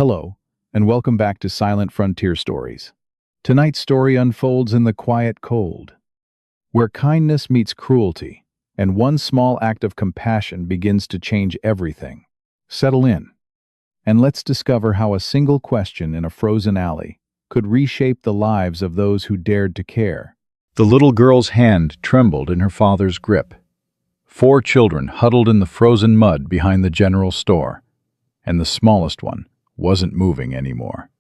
Hello, and welcome back to Silent Frontier Stories. Tonight's story unfolds in the quiet cold, where kindness meets cruelty, and one small act of compassion begins to change everything. Settle in, and let's discover how a single question in a frozen alley could reshape the lives of those who dared to care. The little girl's hand trembled in her father's grip. 4 children huddled in the frozen mud behind the general store, and the smallest one wasn't moving anymore.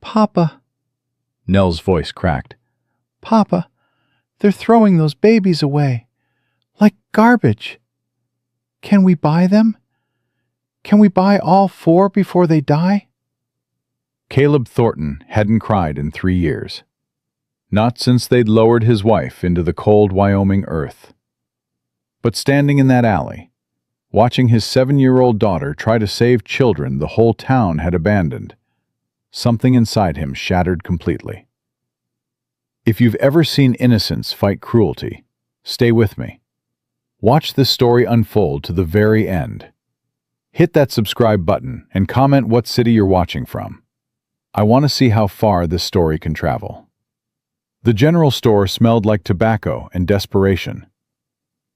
"Papa," Nell's voice cracked. "Papa, they're throwing those babies away, like garbage. Can we buy them? Can we buy all 4 before they die?" Caleb Thornton hadn't cried in 3 years. Not since they'd lowered his wife into the cold Wyoming earth. But standing in that alley, watching his 7-year-old daughter try to save children the whole town had abandoned, something inside him shattered completely. If you've ever seen innocence fight cruelty, stay with me. Watch this story unfold to the very end. Hit that subscribe button and comment what city you're watching from. I want to see how far this story can travel. The general store smelled like tobacco and desperation.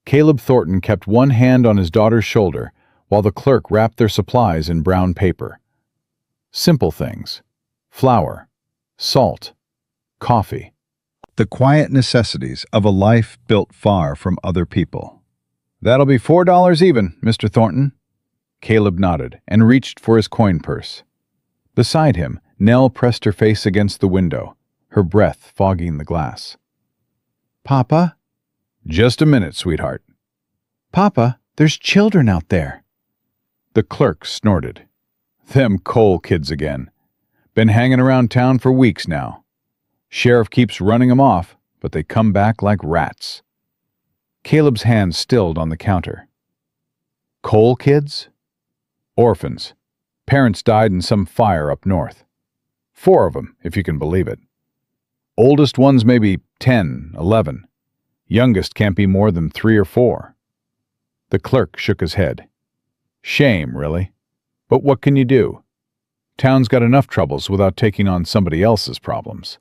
Caleb Thornton kept one hand on his daughter's shoulder while the clerk wrapped their supplies in brown paper. Simple things: flour, salt, coffee. The quiet necessities of a life built far from other people. "That'll be $4 even, Mr. Thornton." Caleb nodded and reached for his coin purse. Beside him, Nell pressed her face against the window, her breath fogging the glass. "Papa?" "Just a minute, sweetheart." "Papa, there's children out there." The clerk snorted. "Them Cole kids again. Been hanging around town for weeks now. Sheriff keeps running 'em off, but they come back like rats." Caleb's hand stilled on the counter. "Cole kids?" "Orphans. Parents died in some fire up north. 4 of them, if you can believe it. Oldest one's maybe 10, 11. Youngest can't be more than 3 or 4. The clerk shook his head. "Shame, really. But what can you do? Town's got enough troubles without taking on somebody else's problems."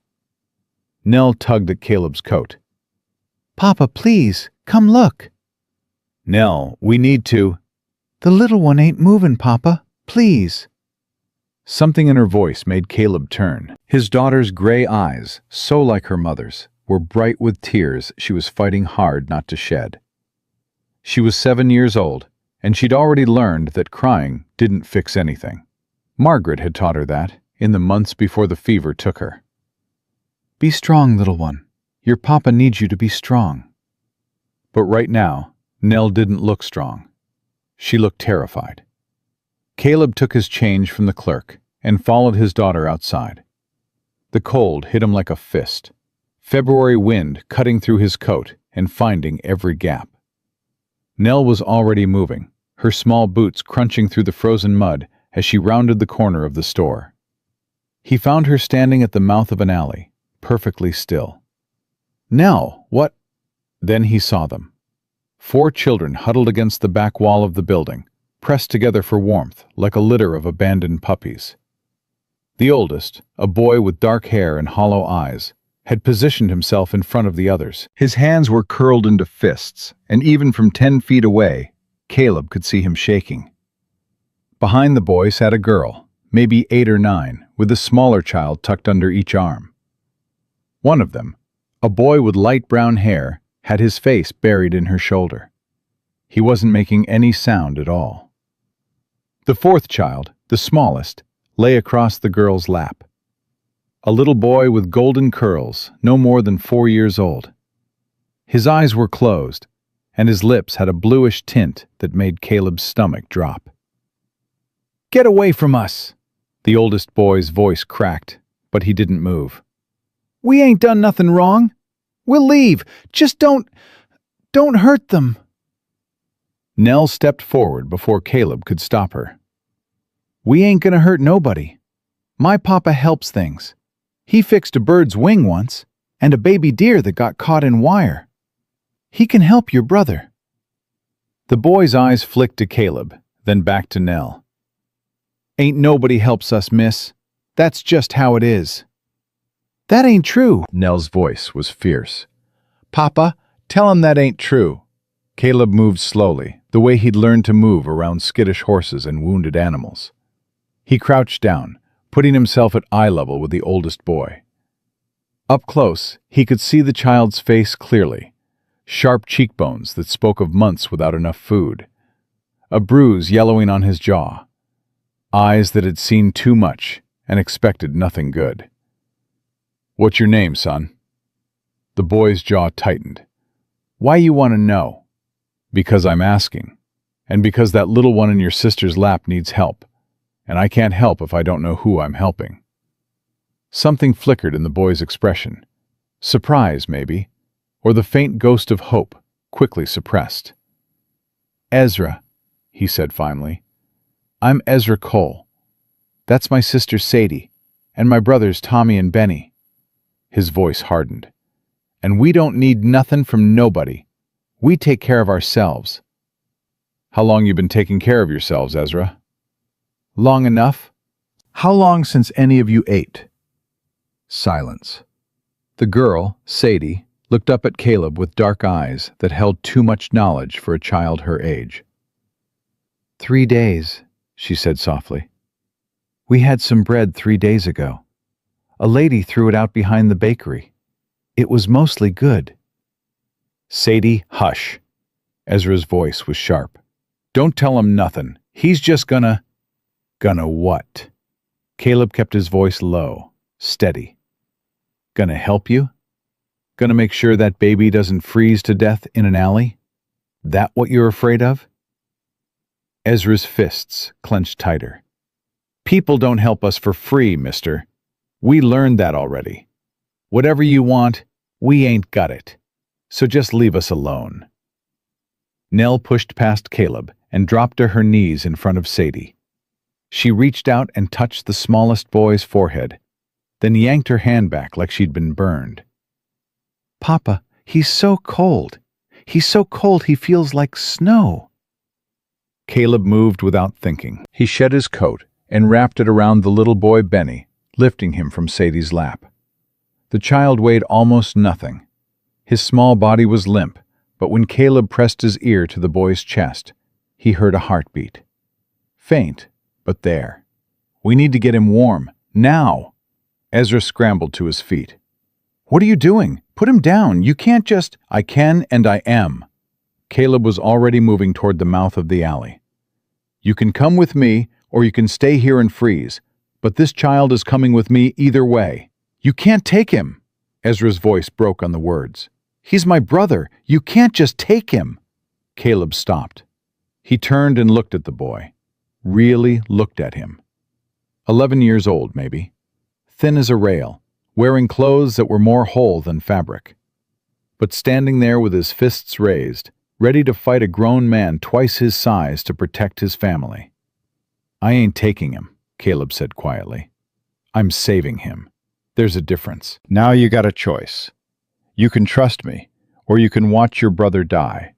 Nell tugged at Caleb's coat. "Papa, please, come look." "Nell, we need to—" "The little one ain't moving, Papa. Please." Something in her voice made Caleb turn. His daughter's gray eyes, so like her mother's, were bright with tears she was fighting hard not to shed. She was 7 years old, and she'd already learned that crying didn't fix anything. Margaret had taught her that in the months before the fever took her. "Be strong, little one. Your papa needs you to be strong." But right now, Nell didn't look strong. She looked terrified. Caleb took his change from the clerk and followed his daughter outside. The cold hit him like a fist. February wind cutting through his coat and finding every gap. Nell was already moving, her small boots crunching through the frozen mud as she rounded the corner of the store. He found her standing at the mouth of an alley, perfectly still. "Nell, what—" Then he saw them. 4 children huddled against the back wall of the building, pressed together for warmth like a litter of abandoned puppies. The oldest, a boy with dark hair and hollow eyes, had positioned himself in front of the others. His hands were curled into fists, and even from 10 feet away, Caleb could see him shaking. Behind the boy sat a girl, maybe 8 or 9, with a smaller child tucked under each arm. One of them, a boy with light brown hair, had his face buried in her shoulder. He wasn't making any sound at all. The 4th child, the smallest, lay across the girl's lap. A little boy with golden curls, no more than 4 years old. His eyes were closed, and his lips had a bluish tint that made Caleb's stomach drop. "Get away from us!" The oldest boy's voice cracked, but he didn't move. "We ain't done nothing wrong. We'll leave. Just don't hurt them." Nell stepped forward before Caleb could stop her. "We ain't gonna hurt nobody. My papa helps things. He fixed a bird's wing once, and a baby deer that got caught in wire. He can help your brother." The boy's eyes flicked to Caleb, then back to Nell. Ain't nobody helps us, miss. That's just how it is. That ain't true. Nell's voice was fierce. Papa, tell him that ain't true. Caleb moved slowly, the way he'd learned to move around skittish horses and wounded animals. He crouched down, putting himself at eye level with the oldest boy. Up close, he could see the child's face clearly, sharp cheekbones that spoke of months without enough food, a bruise yellowing on his jaw, eyes that had seen too much and expected nothing good. "What's your name, son?" The boy's jaw tightened. "Why you want to know?" "Because I'm asking, and because that little one in your sister's lap needs help, and I can't help if I don't know who I'm helping." Something flickered in the boy's expression. Surprise, maybe, or the faint ghost of hope, quickly suppressed. "Ezra," he said finally. "I'm Ezra Cole. That's my sister Sadie, and my brothers Tommy and Benny." His voice hardened. "And we don't need nothing from nobody. We take care of ourselves." "How long you been taking care of yourselves, Ezra?" "Long enough." "How long since any of you ate?" Silence. The girl, Sadie, looked up at Caleb with dark eyes that held too much knowledge for a child her age. 3 days, she said softly. "We had some bread 3 days ago. A lady threw it out behind the bakery. It was mostly good." "Sadie, hush." Ezra's voice was sharp. "Don't tell him nothing. He's just gonna..." "Gonna what?" Caleb kept his voice low, steady. "Gonna help you? Gonna make sure that baby doesn't freeze to death in an alley? That what you're afraid of?" Ezra's fists clenched tighter. "People don't help us for free, mister. We learned that already. Whatever you want, we ain't got it. So just leave us alone." Nell pushed past Caleb and dropped to her knees in front of Sadie. She reached out and touched the smallest boy's forehead, then yanked her hand back like she'd been burned. "Papa, he's so cold. He's so cold he feels like snow." Caleb moved without thinking. He shed his coat and wrapped it around the little boy Benny, lifting him from Sadie's lap. The child weighed almost nothing. His small body was limp, but when Caleb pressed his ear to the boy's chest, he heard a heartbeat. Faint, but there. "We need to get him warm, now!" Ezra scrambled to his feet. "What are you doing? Put him down. You can't just..." "I can and I am." Caleb was already moving toward the mouth of the alley. "You can come with me, or you can stay here and freeze, but this child is coming with me either way." "You can't take him!" Ezra's voice broke on the words. "He's my brother. You can't just take him." Caleb stopped. He turned and looked at the boy. Really looked at him. 11 years old, maybe. Thin as a rail, wearing clothes that were more whole than fabric. But standing there with his fists raised, ready to fight a grown man twice his size to protect his family. "I ain't taking him," Caleb said quietly. "I'm saving him. There's a difference. Now you got a choice. You can trust me, or you can watch your brother die.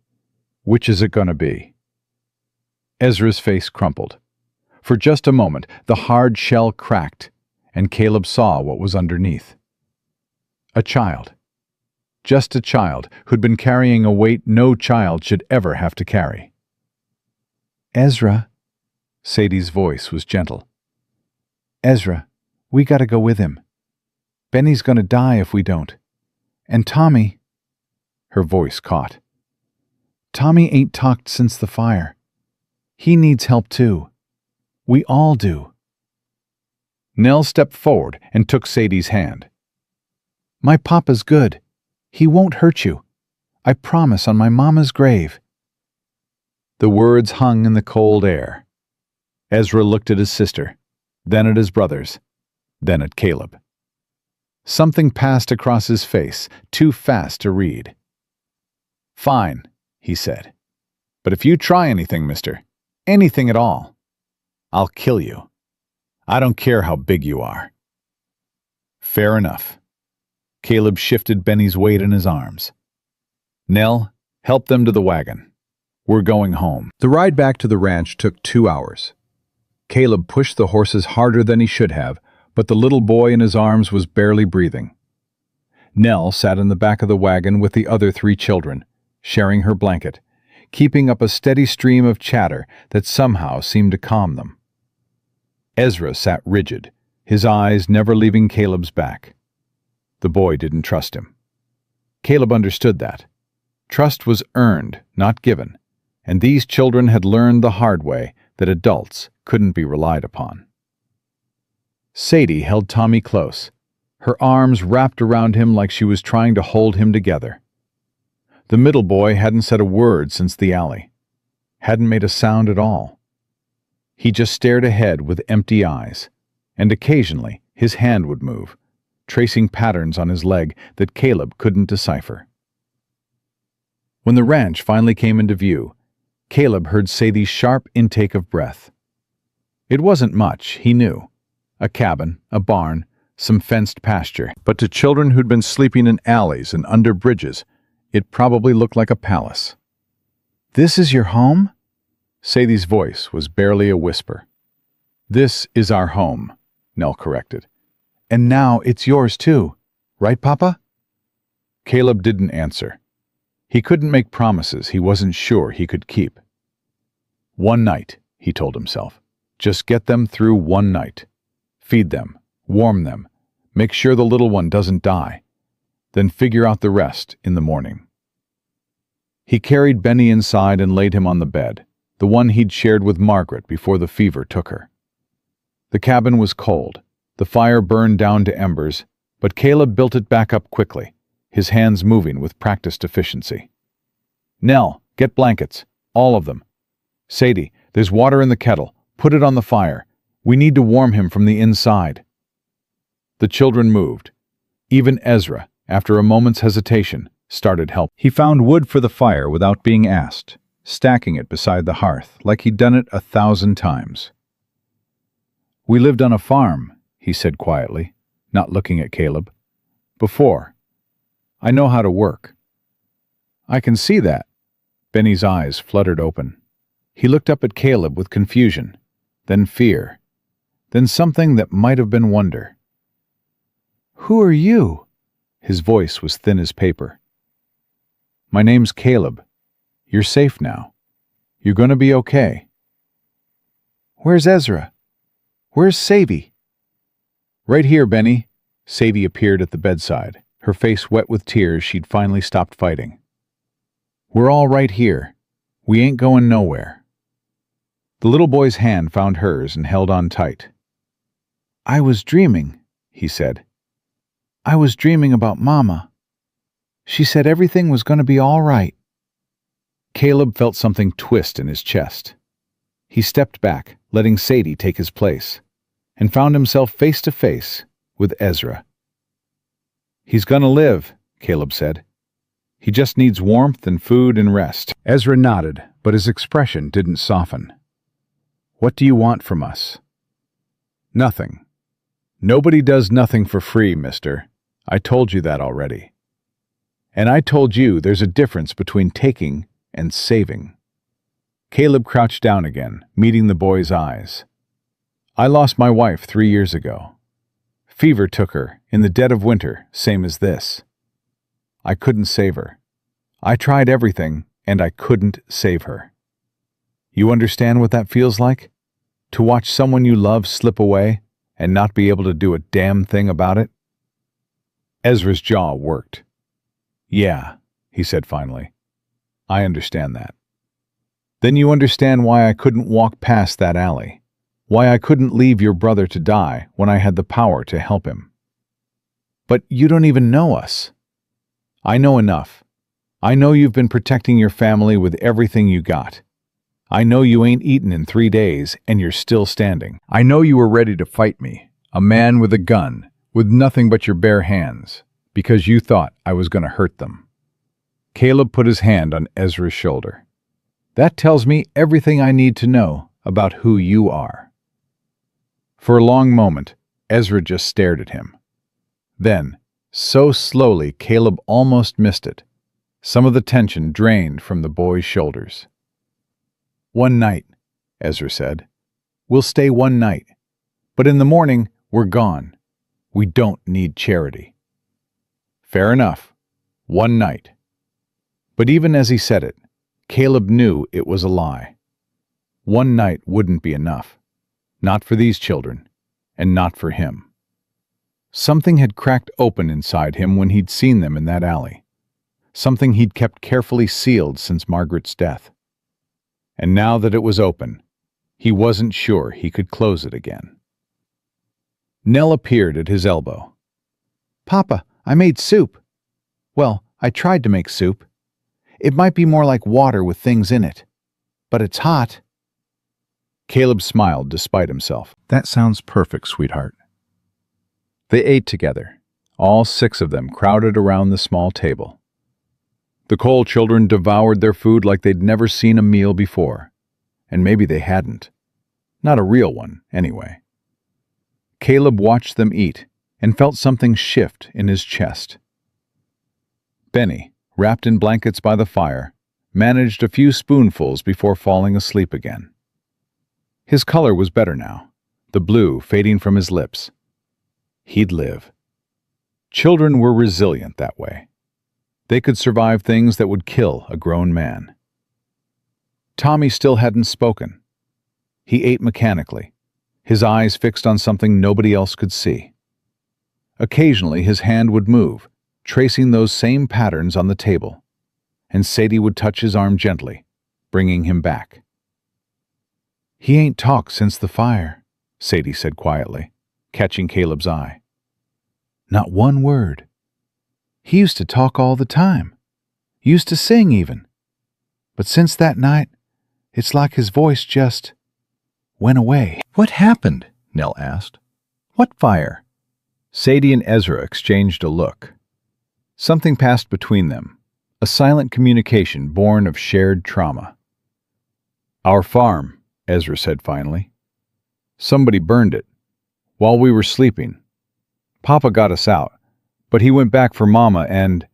Which is it gonna be?" Ezra's face crumpled. For just a moment, the hard shell cracked, and Caleb saw what was underneath. A child. Just a child who'd been carrying a weight no child should ever have to carry. "Ezra," Sadie's voice was gentle. "Ezra, we gotta go with him. Benny's gonna die if we don't. And Tommy..." Her voice caught. "Tommy ain't talked since the fire. He needs help too. We all do." Nell stepped forward and took Sadie's hand. "My papa's good. He won't hurt you. I promise on my mama's grave." The words hung in the cold air. Ezra looked at his sister, then at his brothers, then at Caleb. Something passed across his face, too fast to read. "Fine," he said. "But if you try anything, mister, anything at all, I'll kill you. I don't care how big you are." "Fair enough." Caleb shifted Benny's weight in his arms. "Nell, help them to the wagon. We're going home." The ride back to the ranch took 2 hours. Caleb pushed the horses harder than he should have, but the little boy in his arms was barely breathing. Nell sat in the back of the wagon with the other 3 children, sharing her blanket, keeping up a steady stream of chatter that somehow seemed to calm them. Ezra sat rigid, his eyes never leaving Caleb's back. The boy didn't trust him. Caleb understood that. Trust was earned, not given, and these children had learned the hard way that adults couldn't be relied upon. Sadie held Tommy close, her arms wrapped around him like she was trying to hold him together. The middle boy hadn't said a word since the alley, hadn't made a sound at all. He just stared ahead with empty eyes, and occasionally his hand would move, tracing patterns on his leg that Caleb couldn't decipher. When the ranch finally came into view, Caleb heard Sadie's sharp intake of breath. It wasn't much, he knew. A cabin, a barn, some fenced pasture. But to children who'd been sleeping in alleys and under bridges, it probably looked like a palace. "This is your home?" Sadie's voice was barely a whisper. "This is our home," Nell corrected. "And now it's yours too, right, Papa?" Caleb didn't answer. He couldn't make promises he wasn't sure he could keep. One night, he told himself. Just get them through one night. Feed them, warm them, make sure the little one doesn't die. Then figure out the rest in the morning. He carried Benny inside and laid him on the bed, the one he'd shared with Margaret before the fever took her. The cabin was cold. The fire burned down to embers, but Caleb built it back up quickly, his hands moving with practiced efficiency. "Nell, get blankets, all of them. Sadie, there's water in the kettle. Put it on the fire. We need to warm him from the inside." The children moved. Even Ezra, after a moment's hesitation, started help. He found wood for the fire without being asked, stacking it beside the hearth like he'd done it 1,000 times. "We lived on a farm," he said quietly, not looking at Caleb. "Before. I know how to work." "I can see that." Benny's eyes fluttered open. He looked up at Caleb with confusion, then fear, then something that might have been wonder. "Who are you?" His voice was thin as paper. "My name's Caleb. You're safe now. You're going to be okay." "Where's Ezra? Where's Sadie?" "Right here, Benny." Sadie appeared at the bedside, her face wet with tears she'd finally stopped fighting. "We're all right here. We ain't going nowhere." The little boy's hand found hers and held on tight. "I was dreaming," he said. "I was dreaming about Mama. She said everything was going to be all right." Caleb felt something twist in his chest. He stepped back, letting Sadie take his place, and found himself face to face with Ezra. "He's gonna live," Caleb said. "He just needs warmth and food and rest." Ezra nodded, but his expression didn't soften. "What do you want from us?" "Nothing. Nobody does nothing for free, mister. I told you that already. And I told you there's a difference between taking and saving." Caleb crouched down again, meeting the boy's eyes. "I lost my wife 3 years ago. Fever took her in the dead of winter, same as this. I couldn't save her. I tried everything, and I couldn't save her. You understand what that feels like? To watch someone you love slip away and not be able to do a damn thing about it?" Ezra's jaw worked. "Yeah," he said finally. "I understand that." "Then you understand why I couldn't walk past that alley, why I couldn't leave your brother to die when I had the power to help him." "But you don't even know us." "I know enough. I know you've been protecting your family with everything you got. I know you ain't eaten in 3 days and you're still standing. I know you were ready to fight me, a man with a gun, with nothing but your bare hands, because you thought I was going to hurt them." Caleb put his hand on Ezra's shoulder. "That tells me everything I need to know about who you are." For a long moment, Ezra just stared at him. Then, so slowly Caleb almost missed it, some of the tension drained from the boy's shoulders. "One night," Ezra said, We'll stay one night. But in the morning, we're gone. We don't need charity." Fair enough. One night. But even as he said it, Caleb knew it was a lie. One night wouldn't be enough. Not for these children, and not for him. Something had cracked open inside him when he'd seen them in that alley. Something he'd kept carefully sealed since Margaret's death. And now that it was open, he wasn't sure he could close it again. Nell appeared at his elbow. "Papa, I made soup." "Well, I tried to make soup. It might be more like water with things in it. But it's hot." Caleb smiled despite himself. "That sounds perfect, sweetheart." They ate together, all 6 of them crowded around the small table. The Cole children devoured their food like they'd never seen a meal before. And maybe they hadn't. Not a real one, anyway. Caleb watched them eat and felt something shift in his chest. Benny, wrapped in blankets by the fire, managed a few spoonfuls before falling asleep again. His color was better now, the blue fading from his lips. He'd live. Children were resilient that way. They could survive things that would kill a grown man. Tommy still hadn't spoken. He ate mechanically, his eyes fixed on something nobody else could see. Occasionally his hand would move, tracing those same patterns on the table, and Sadie would touch his arm gently, bringing him back. "He ain't talked since the fire," Sadie said quietly, catching Caleb's eye. "Not one word. He used to talk all the time, used to sing even. But since that night, it's like his voice just went away." "What happened?" Nell asked. "What fire?" Sadie and Ezra exchanged a look. Something passed between them, a silent communication born of shared trauma. "Our farm," Ezra said finally. "Somebody burned it. While we were sleeping. Papa got us out, but he went back for Mama and—"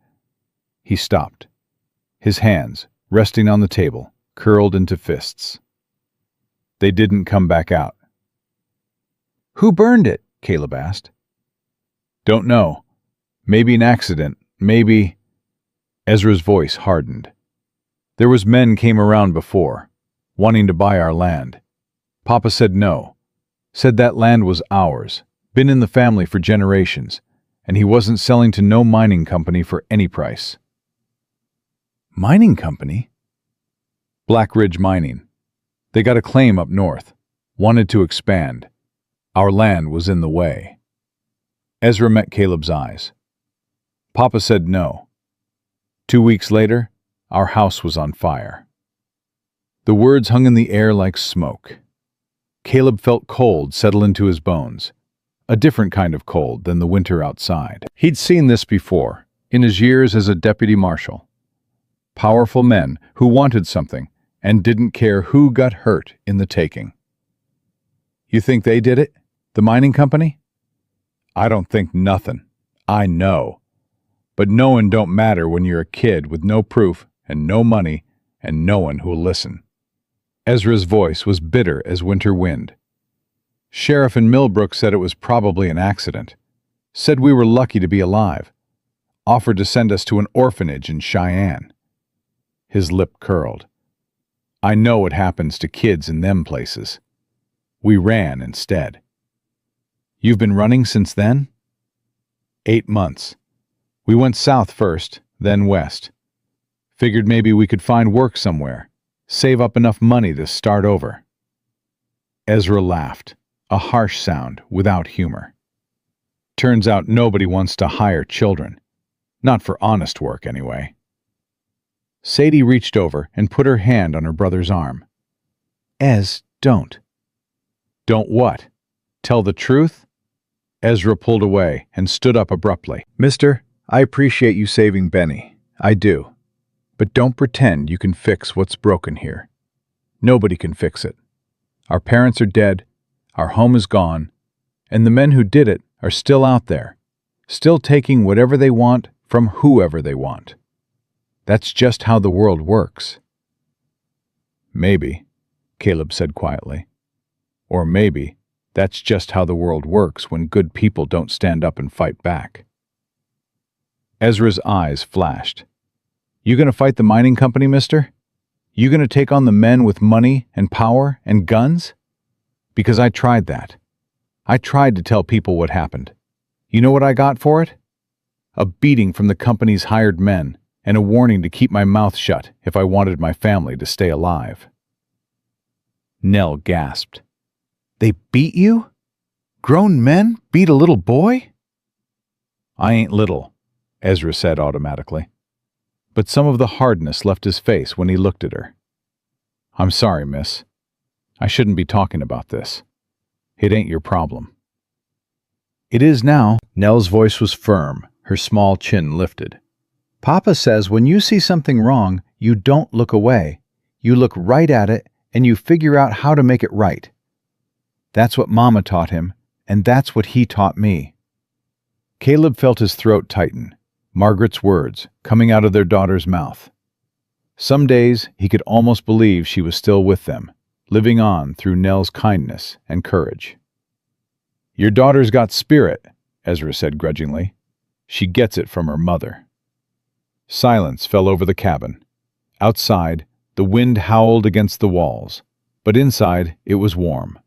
He stopped. His hands, resting on the table, curled into fists. "They didn't come back out." "Who burned it?" Caleb asked. "Don't know. Maybe an accident. Maybe—" Ezra's voice hardened. "There was men came around before, wanting to buy our land. Papa said no. Said that land was ours, been in the family for generations, and he wasn't selling to no mining company for any price." "Mining company?" "Black Ridge Mining. They got a claim up north, wanted to expand. Our land was in the way." Ezra met Caleb's eyes. "Papa said no. 2 weeks later, our house was on fire." The words hung in the air like smoke. Caleb felt cold settle into his bones, a different kind of cold than the winter outside. He'd seen this before, in his years as a deputy marshal. Powerful men who wanted something and didn't care who got hurt in the taking. "You think they did it? The mining company?" "I don't think nothing. I know. But knowing don't matter when you're a kid with no proof and no money and no one who'll listen." Ezra's voice was bitter as winter wind. "Sheriff in Millbrook said it was probably an accident. Said we were lucky to be alive. Offered to send us to an orphanage in Cheyenne." His lip curled. "I know what happens to kids in them places. We ran instead." "You've been running since then?" 8 months. We went south first, then west. Figured maybe we could find work somewhere, save up enough money to start over." Ezra laughed, a harsh sound without humor. "Turns out nobody wants to hire children. Not for honest work, anyway." Sadie reached over and put her hand on her brother's arm. "Ez, don't." "Don't what? Tell the truth?" Ezra pulled away and stood up abruptly. "Mister, I appreciate you saving Benny. I do. But don't pretend you can fix what's broken here. Nobody can fix it. Our parents are dead, our home is gone, and the men who did it are still out there, still taking whatever they want from whoever they want. That's just how the world works." "Maybe," Caleb said quietly. Or maybe that's just how the world works when good people don't stand up and fight back. Ezra's eyes flashed. You gonna fight the mining company, mister? You gonna take on the men with money and power and guns? Because I tried that. I tried to tell people what happened. You know what I got for it? A beating from the company's hired men and a warning to keep my mouth shut if I wanted my family to stay alive. Nell gasped. They beat you? Grown men beat a little boy? I ain't little, Ezra said automatically. But some of the hardness left his face when he looked at her. I'm sorry, miss. I shouldn't be talking about this. It ain't your problem. It is now. Nell's voice was firm, her small chin lifted. Papa says when you see something wrong, you don't look away. You look right at it and you figure out how to make it right. That's what Mama taught him, and that's what he taught me. Caleb felt his throat tighten, Margaret's words coming out of their daughter's mouth. Some days he could almost believe she was still with them, living on through Nell's kindness and courage. Your daughter's got spirit, Ezra said grudgingly. She gets it from her mother. Silence fell over the cabin. Outside, the wind howled against the walls, but inside it was warm.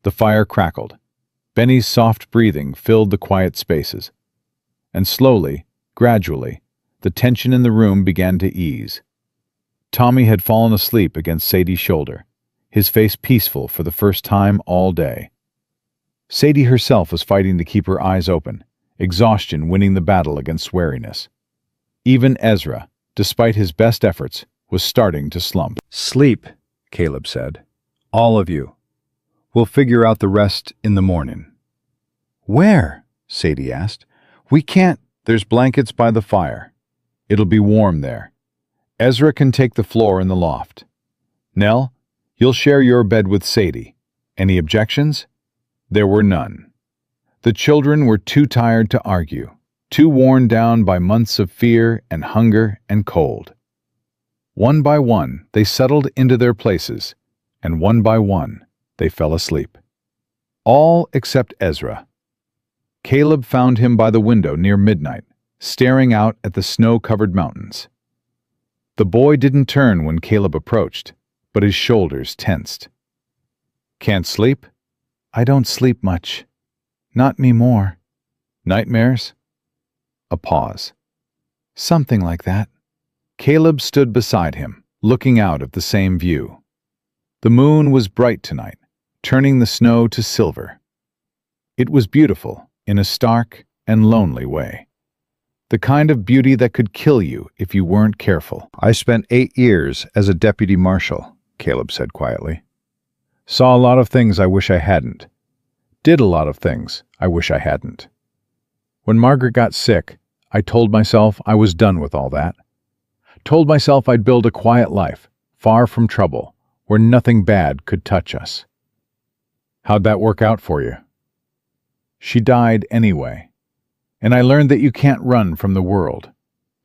The fire crackled. Benny's soft breathing filled the quiet spaces. And slowly, gradually, the tension in the room began to ease. Tommy had fallen asleep against Sadie's shoulder, his face peaceful for the first time all day. Sadie herself was fighting to keep her eyes open, exhaustion winning the battle against wariness. Even Ezra, despite his best efforts, was starting to slump. Sleep, Caleb said. All of you. We'll figure out the rest in the morning. Where? Sadie asked. We can't. There's blankets by the fire. It'll be warm there. Ezra can take the floor in the loft. Nell, you'll share your bed with Sadie. Any objections? There were none. The children were too tired to argue, too worn down by months of fear and hunger and cold. One by one, they settled into their places, and one by one, they fell asleep. All except Ezra. Caleb found him by the window near midnight, staring out at the snow-covered mountains. The boy didn't turn when Caleb approached, but his shoulders tensed. Can't sleep? I don't sleep much. Not me more. Nightmares? A pause. Something like that. Caleb stood beside him, looking out at the same view. The moon was bright tonight, turning the snow to silver. It was beautiful in a stark and lonely way. The kind of beauty that could kill you if you weren't careful. I spent 8 years as a deputy marshal, Caleb said quietly. Saw a lot of things I wish I hadn't. Did a lot of things I wish I hadn't. When Margaret got sick, I told myself I was done with all that. Told myself I'd build a quiet life, far from trouble, where nothing bad could touch us. How'd that work out for you? She died anyway, and I learned that you can't run from the world.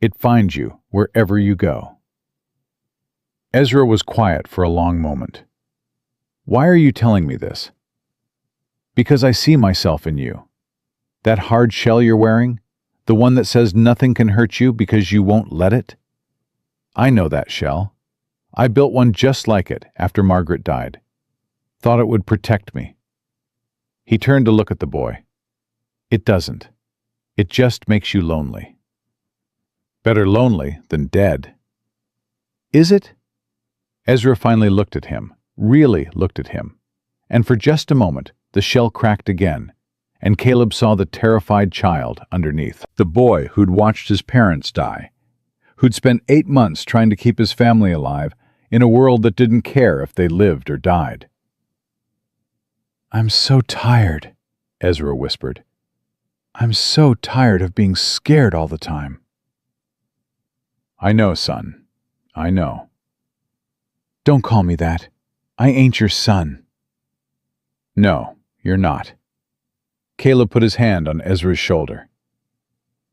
It finds you wherever you go. Ezra was quiet for a long moment. Why are you telling me this? Because I see myself in you. That hard shell you're wearing, the one that says nothing can hurt you because you won't let it. I know that shell. I built one just like it after Margaret died. Thought it would protect me. He turned to look at the boy. It doesn't. It just makes you lonely. Better lonely than dead. Is it? Ezra finally looked at him, really looked at him, and for just a moment the shell cracked again, and Caleb saw the terrified child underneath. The boy who'd watched his parents die, who'd spent 8 months trying to keep his family alive in a world that didn't care if they lived or died. I'm so tired, Ezra whispered. I'm so tired of being scared all the time. I know, son. I know. Don't call me that. I ain't your son. No, you're not. Caleb put his hand on Ezra's shoulder.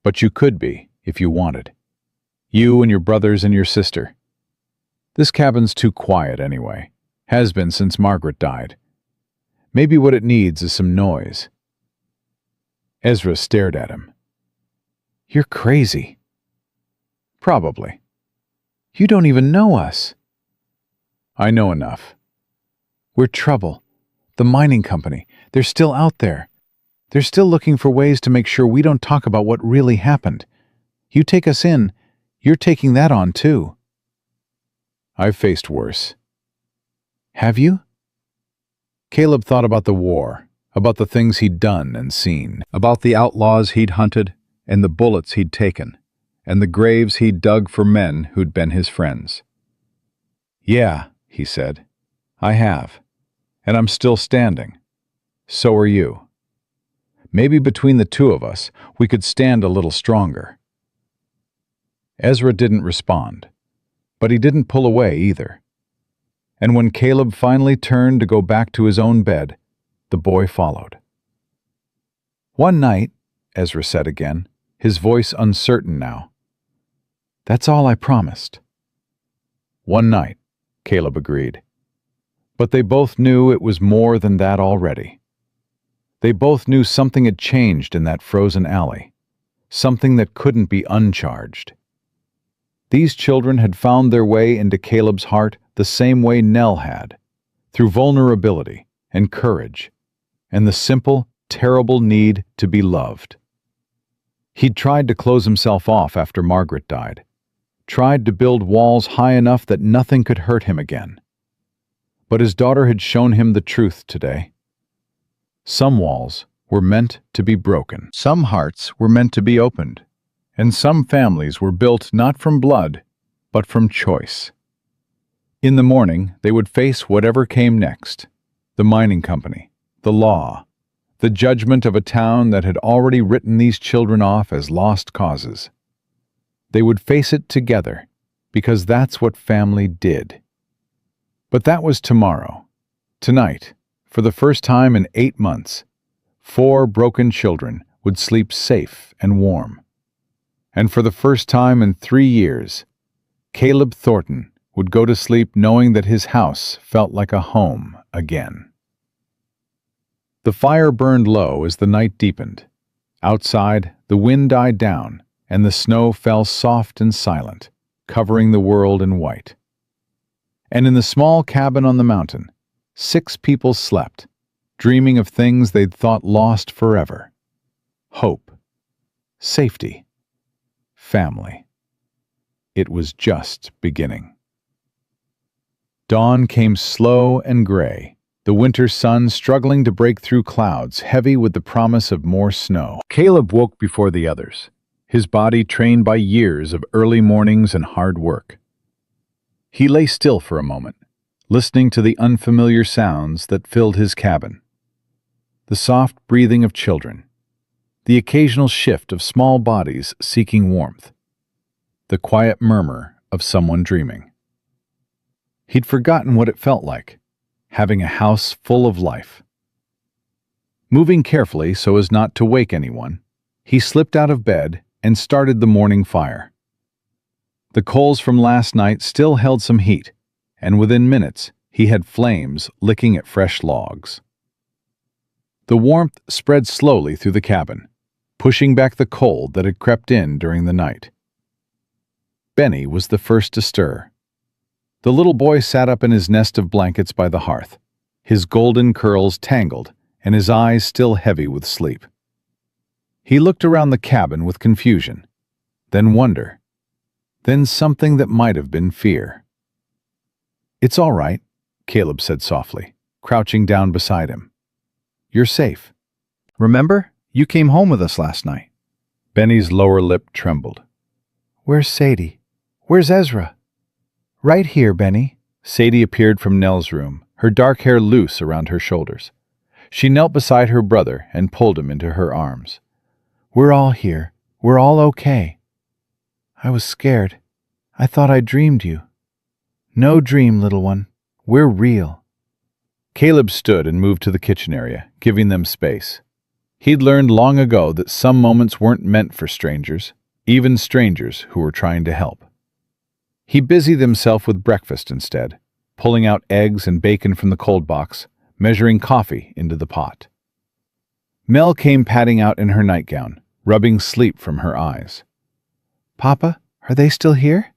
But you could be, if you wanted. You and your brothers and your sister. This cabin's too quiet anyway. Has been since Margaret died. Maybe what it needs is some noise." Ezra stared at him. "You're crazy." "Probably." "You don't even know us." "I know enough." "We're trouble. The mining company. They're still out there. They're still looking for ways to make sure we don't talk about what really happened. You take us in, you're taking that on too." "I've faced worse." "Have you?" Caleb thought about the war, about the things he'd done and seen, About the outlaws he'd hunted, and the bullets he'd taken, and the graves he'd dug for men who'd been his friends. "Yeah," he said, "I have. And I'm still standing. So are you. Maybe between the two of us, we could stand a little stronger." Ezra didn't respond, but he didn't pull away either. And when Caleb finally turned to go back to his own bed, the boy followed. "One night," Ezra said again, his voice uncertain now. "That's all I promised." "One night," Caleb agreed. But they both knew it was more than that already. They both knew something had changed in that frozen alley, something that couldn't be uncharged. These children had found their way into Caleb's heart the same way Nell had, through vulnerability and courage, and the simple, terrible need to be loved. He'd tried to close himself off after Margaret died, tried to build walls high enough that nothing could hurt him again. But his daughter had shown him the truth today. Some walls were meant to be broken. Some hearts were meant to be opened. And some families were built not from blood, but from choice. In the morning, they would face whatever came next: the mining company, the law, the judgment of a town that had already written these children off as lost causes. They would face it together, because that's what family did. But that was tomorrow. Tonight, for the first time in 8 months, 4 broken children would sleep safe and warm. And for the first time in 3 years, Caleb Thornton would go to sleep knowing that his house felt like a home again. The fire burned low as the night deepened. Outside, the wind died down, and the snow fell soft and silent, covering the world in white. And in the small cabin on the mountain, 6 people slept, dreaming of things they'd thought lost forever: hope, safety, family. It was just beginning. Dawn came slow and gray, the winter sun struggling to break through clouds heavy with the promise of more snow. Caleb woke before the others, his body trained by years of early mornings and hard work. He lay still for a moment, listening to the unfamiliar sounds that filled his cabin. The soft breathing of children, the occasional shift of small bodies seeking warmth, the quiet murmur of someone dreaming. He'd forgotten what it felt like, having a house full of life. Moving carefully so as not to wake anyone, he slipped out of bed and started the morning fire. The coals from last night still held some heat, and within minutes he had flames licking at fresh logs. The warmth spread slowly through the cabin, pushing back the cold that had crept in during the night. Benny was the first to stir. The little boy sat up in his nest of blankets by the hearth, his golden curls tangled and his eyes still heavy with sleep. He looked around the cabin with confusion, then wonder, then something that might have been fear. "It's all right," Caleb said softly, crouching down beside him. "You're safe. Remember, you came home with us last night." Benny's lower lip trembled. "Where's Sadie? Where's Ezra?" "Right here, Benny." Sadie appeared from Nell's room, her dark hair loose around her shoulders. She knelt beside her brother and pulled him into her arms. "We're all here. We're all okay. I was scared. I thought I dreamed you." "No dream, little one. We're real." Caleb stood and moved to the kitchen area, giving them space. He'd learned long ago that some moments weren't meant for strangers, even strangers who were trying to help. He busied himself with breakfast instead, pulling out eggs and bacon from the cold box, measuring coffee into the pot. Mel came padding out in her nightgown, rubbing sleep from her eyes. Papa, are they still here?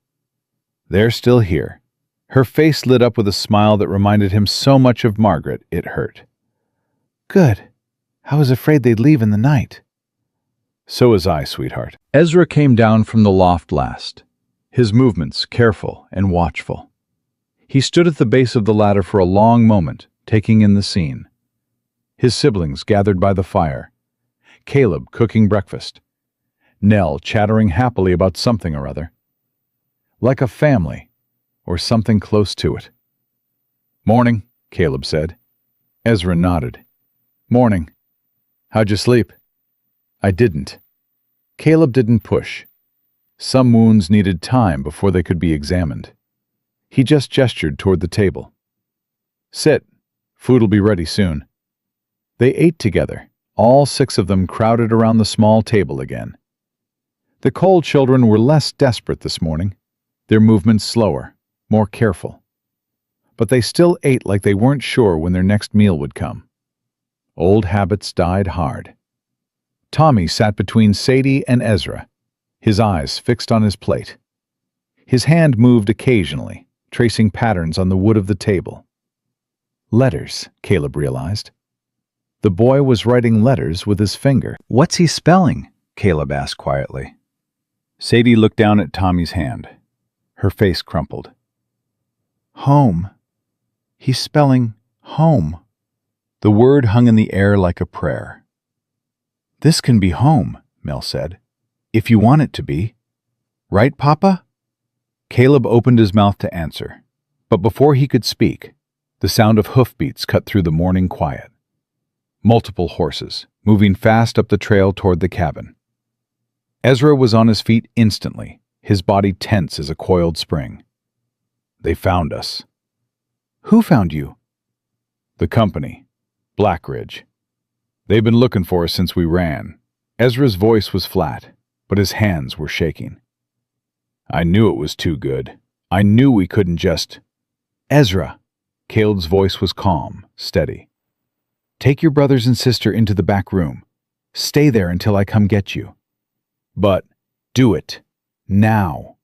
They're still here. Her face lit up with a smile that reminded him so much of Margaret it hurt. Good. I was afraid they'd leave in the night. So was I, sweetheart. Ezra came down from the loft last, his movements careful and watchful. He stood at the base of the ladder for a long moment, taking in the scene. His siblings gathered by the fire, Caleb cooking breakfast, Nell chattering happily about something or other. Like a family, or something close to it. "Morning," Caleb said. Ezra nodded. "Morning. How'd you sleep?" "I didn't." Caleb didn't push. Some wounds needed time before they could be examined. He just gestured toward the table. "Sit. Food'll be ready soon." They ate together, all 6 of them crowded around the small table again. The Cole children were less desperate this morning, their movements slower, more careful. But they still ate like they weren't sure when their next meal would come. Old habits died hard. Tommy sat between Sadie and Ezra, his eyes fixed on his plate. His hand moved occasionally, tracing patterns on the wood of the table. Letters, Caleb realized. The boy was writing letters with his finger. "What's he spelling?" Caleb asked quietly. Sadie looked down at Tommy's hand. Her face crumpled. Home. He's spelling home. The word hung in the air like a prayer. This can be home, Mel said. If you want it to be. Right, Papa? Caleb opened his mouth to answer, but before he could speak, the sound of hoofbeats cut through the morning quiet. Multiple horses, moving fast up the trail toward the cabin. Ezra was on his feet instantly, his body tense as a coiled spring. "They found us." "Who found you?" "The company. Blackridge. They've been looking for us since we ran." Ezra's voice was flat, but his hands were shaking. "I knew it was too good. I knew we couldn't just—" "Ezra." Caleb's voice was calm, steady. "Take your brothers and sister into the back room. Stay there until I come get you." "But—" "Do it. Now."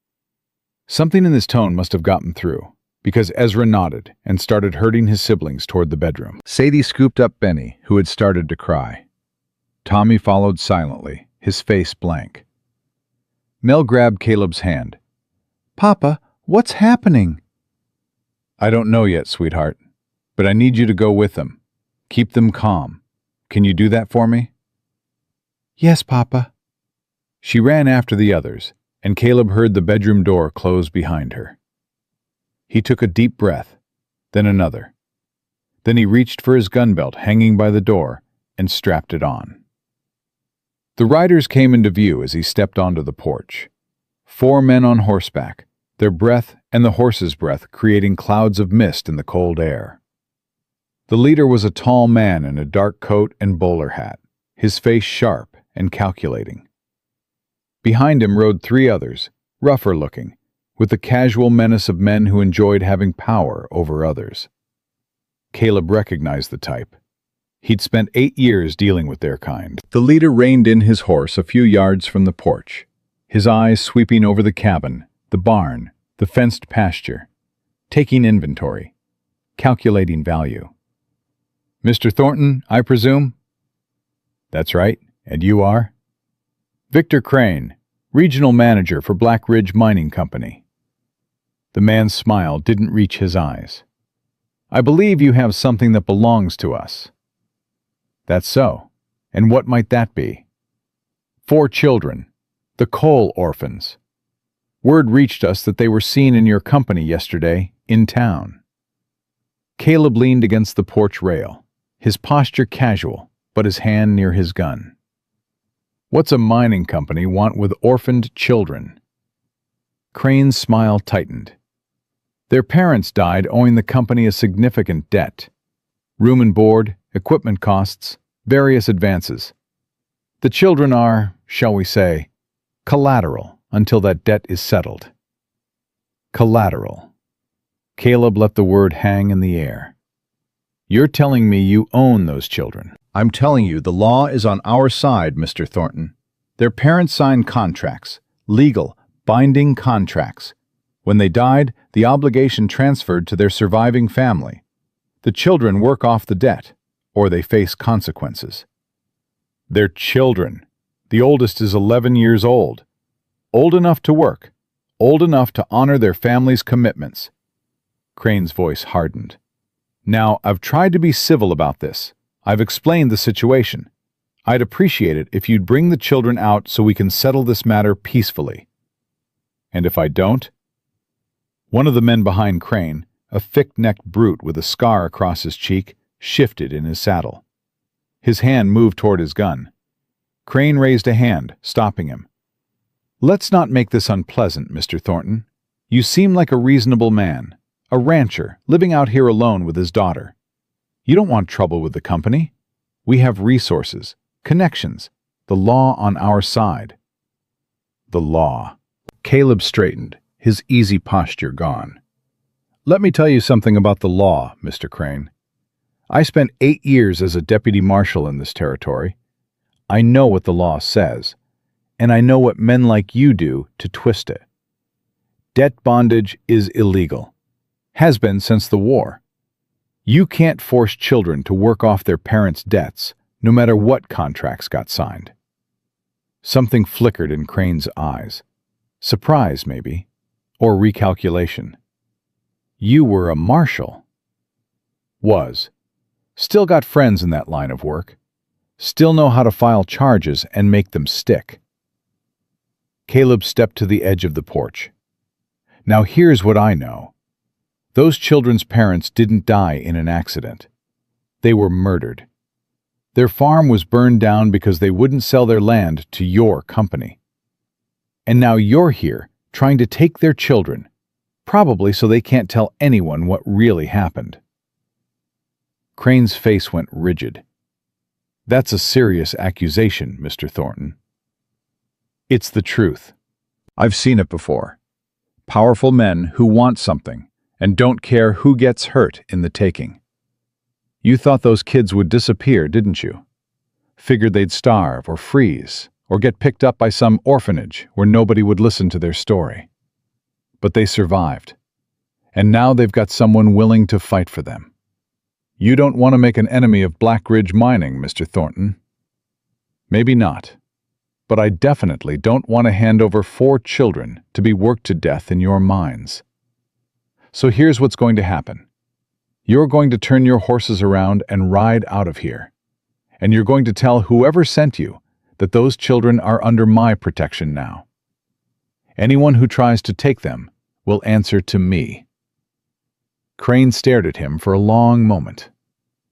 Something in this tone must have gotten through, because Ezra nodded and started herding his siblings toward the bedroom. Sadie scooped up Benny, who had started to cry. Tommy followed silently, his face blank. Mel grabbed Caleb's hand. "Papa, what's happening?" "I don't know yet, sweetheart, but I need you to go with them. Keep them calm. Can you do that for me?" "Yes, Papa." She ran after the others, and Caleb heard the bedroom door close behind her. He took a deep breath, then another. Then he reached for his gun belt hanging by the door and strapped it on. The riders came into view as he stepped onto the porch. 4 men on horseback, their breath and the horse's breath creating clouds of mist in the cold air. The leader was a tall man in a dark coat and bowler hat, his face sharp and calculating. Behind him rode 3 others, rougher looking, with the casual menace of men who enjoyed having power over others. Caleb recognized the type. He'd spent 8 years dealing with their kind. The leader reined in his horse a few yards from the porch, his eyes sweeping over the cabin, the barn, the fenced pasture, taking inventory, calculating value. "Mr. Thornton, I presume?" "That's right. And you are?" "Victor Crane, Regional Manager for Black Ridge Mining Company." The man's smile didn't reach his eyes. "I believe you have something that belongs to us." "That's so. And what might that be?" 4 children, the Cole orphans. Word reached us that they were seen in your company yesterday, in town." Caleb leaned against the porch rail, his posture casual, but his hand near his gun. "What's a mining company want with orphaned children?" Crane's smile tightened. "Their parents died owing the company a significant debt. Room and board, equipment costs, various advances. The children are, shall we say, collateral until that debt is settled." Collateral. Caleb let the word hang in the air. You're telling me you own those children. I'm telling you, the law is on our side, Mr. Thornton. Their parents signed contracts, legal, binding contracts. When they died, the obligation transferred to their surviving family. The children work off the debt, or they face consequences. They're children. The oldest is 11 years old. Old enough to work, old enough to honor their family's commitments. Crane's voice hardened. Now, I've tried to be civil about this. I've explained the situation. I'd appreciate it if you'd bring the children out so we can settle this matter peacefully. And if I don't? One of the men behind Crane, a thick-necked brute with a scar across his cheek, shifted in his saddle. His hand moved toward his gun. Crane raised a hand, stopping him. Let's not make this unpleasant, Mr. Thornton. You seem like a reasonable man, a rancher living out here alone with his daughter. You don't want trouble with the company. We have resources, connections, the law on our side. The law. Caleb straightened, his easy posture gone. Let me tell you something about the law, Mr. Crane. I spent 8 years as a deputy marshal in this territory. I know what the law says, and I know what men like you do to twist it. Debt bondage is illegal. Has been since the war. You can't force children to work off their parents' debts, no matter what contracts got signed. Something flickered in Crane's eyes. Surprise, maybe, or recalculation. You were a marshal. Was. Still got friends in that line of work. Still know how to file charges and make them stick. Caleb stepped to the edge of the porch. Now here's what I know. Those children's parents didn't die in an accident. They were murdered. Their farm was burned down because they wouldn't sell their land to your company. And now you're here trying to take their children, probably so they can't tell anyone what really happened. Crane's face went rigid. That's a serious accusation, Mr. Thornton. It's the truth. I've seen it before. Powerful men who want something and don't care who gets hurt in the taking. You thought those kids would disappear, didn't you? Figured they'd starve or freeze or get picked up by some orphanage where nobody would listen to their story. But they survived, and now they've got someone willing to fight for them. You don't want to make an enemy of Black Ridge Mining, Mr. Thornton. Maybe not, but I definitely don't want to hand over 4 children to be worked to death in your mines. So here's what's going to happen. You're going to turn your horses around and ride out of here. And you're going to tell whoever sent you that those children are under my protection now. Anyone who tries to take them will answer to me. Crane stared at him for a long moment.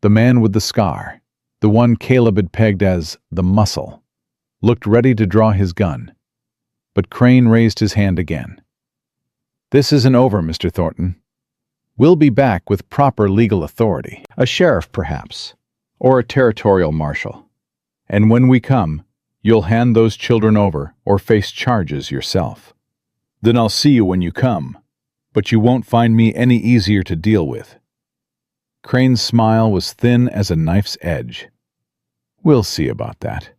The man with the scar, the one Caleb had pegged as the muscle, looked ready to draw his gun. But Crane raised his hand again. This isn't over, Mr. Thornton. We'll be back with proper legal authority. A sheriff, perhaps, or a territorial marshal. And when we come, you'll hand those children over or face charges yourself. Then I'll see you when you come, but you won't find me any easier to deal with. Crane's smile was thin as a knife's edge. We'll see about that.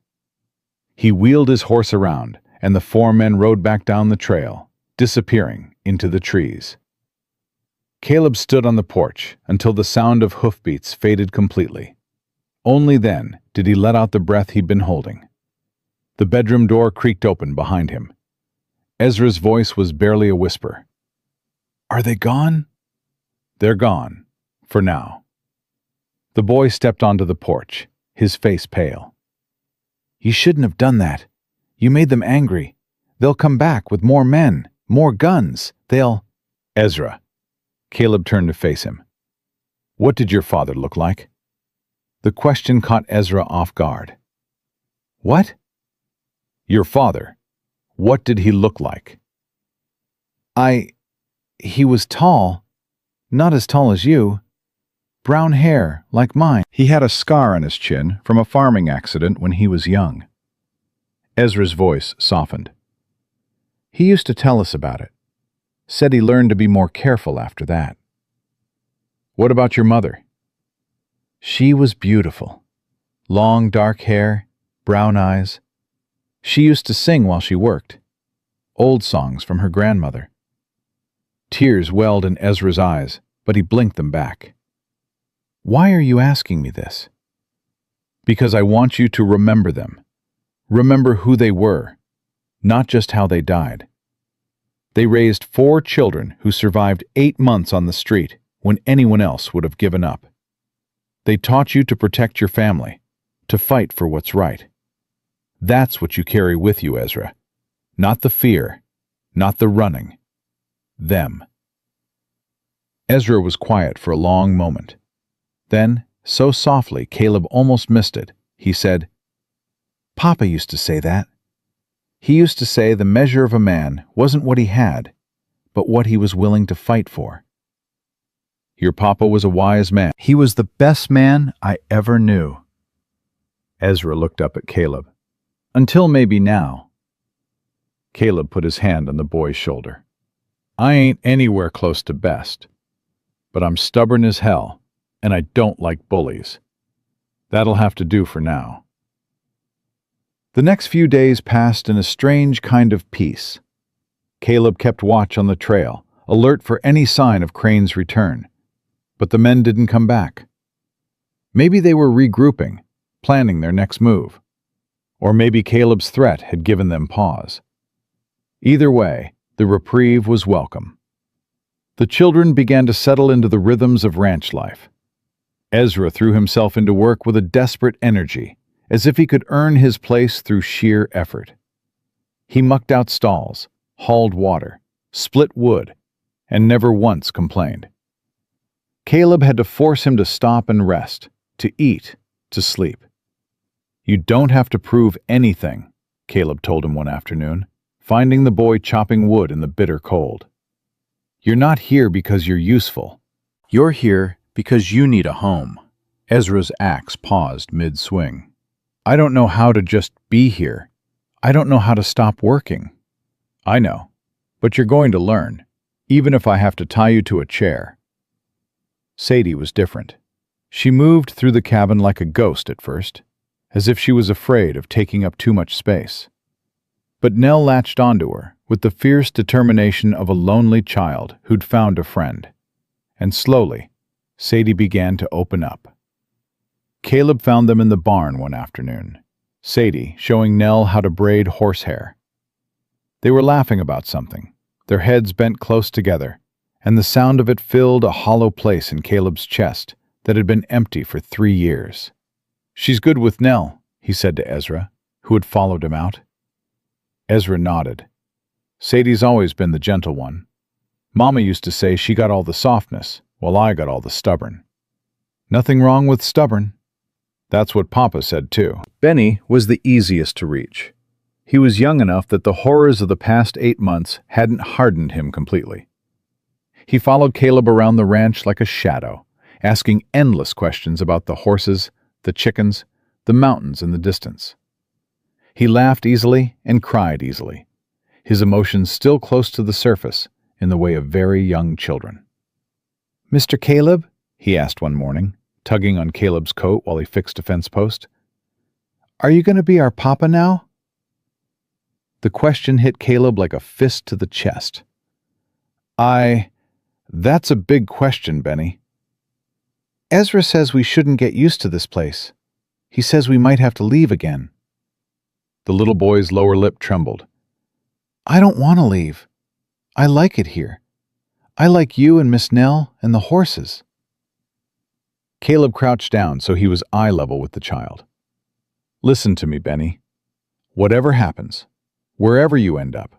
He wheeled his horse around, and the 4 men rode back down the trail, disappearing into the trees. Caleb stood on the porch until the sound of hoofbeats faded completely. Only then did he let out the breath he'd been holding. The bedroom door creaked open behind him. Ezra's voice was barely a whisper. Are they gone? They're gone, for now. The boy stepped onto the porch, his face pale. You shouldn't have done that. You made them angry. They'll come back with more men, more guns. They'll... Ezra. Caleb turned to face him. What did your father look like? The question caught Ezra off guard. What? Your father. What did he look like? He was tall. Not as tall as you. Brown hair, like mine. He had a scar on his chin from a farming accident when he was young. Ezra's voice softened. He used to tell us about it. Said he learned to be more careful after that. What about your mother? She was beautiful. Long dark hair, brown eyes. She used to sing while she worked. Old songs from her grandmother. Tears welled in Ezra's eyes, but he blinked them back. Why are you asking me this? Because I want you to remember them. Remember who they were, not just how they died. They raised 4 children who survived 8 months on the street when anyone else would have given up. They taught you to protect your family, to fight for what's right. That's what you carry with you, Ezra. Not the fear, not the running. Them. Ezra was quiet for a long moment. Then, so softly Caleb almost missed it, he said, "Papa used to say that. He used to say the measure of a man wasn't what he had, but what he was willing to fight for." Your papa was a wise man. He was the best man I ever knew. Ezra looked up at Caleb. Until maybe now. Caleb put his hand on the boy's shoulder. I ain't anywhere close to best, but I'm stubborn as hell, and I don't like bullies. That'll have to do for now. The next few days passed in a strange kind of peace. Caleb kept watch on the trail, alert for any sign of Crane's return. But the men didn't come back. Maybe they were regrouping, planning their next move. Or maybe Caleb's threat had given them pause. Either way, the reprieve was welcome. The children began to settle into the rhythms of ranch life. Ezra threw himself into work with a desperate energy, as if he could earn his place through sheer effort. He mucked out stalls, hauled water, split wood, and never once complained. Caleb had to force him to stop and rest, to eat, to sleep. You don't have to prove anything, Caleb told him one afternoon, finding the boy chopping wood in the bitter cold. You're not here because you're useful. You're here because you need a home. Ezra's axe paused mid-swing. I don't know how to just be here. I don't know how to stop working. I know, but you're going to learn, even if I have to tie you to a chair. Sadie was different. She moved through the cabin like a ghost at first, as if she was afraid of taking up too much space. But Nell latched onto her with the fierce determination of a lonely child who'd found a friend. And slowly, Sadie began to open up. Caleb found them in the barn one afternoon, Sadie showing Nell how to braid horsehair. They were laughing about something, their heads bent close together, and the sound of it filled a hollow place in Caleb's chest that had been empty for 3 years. She's good with Nell, he said to Ezra, who had followed him out. Ezra nodded. Sadie's always been the gentle one. Mama used to say she got all the softness, while I got all the stubborn. Nothing wrong with stubborn. That's what Papa said too. Benny was the easiest to reach. He was young enough that the horrors of the past 8 months hadn't hardened him completely. He followed Caleb around the ranch like a shadow, asking endless questions about the horses, the chickens, the mountains in the distance. He laughed easily and cried easily, his emotions still close to the surface in the way of very young children. "Mr. Caleb?" he asked one morning, tugging on Caleb's coat while he fixed a fence post. "Are you going to be our papa now?" The question hit Caleb like a fist to the chest. That's a big question, Benny. Ezra says we shouldn't get used to this place. He says we might have to leave again. The little boy's lower lip trembled. I don't want to leave. I like it here. I like you and Miss Nell and the horses. Caleb crouched down so he was eye level with the child. Listen to me, Benny. Whatever happens, wherever you end up,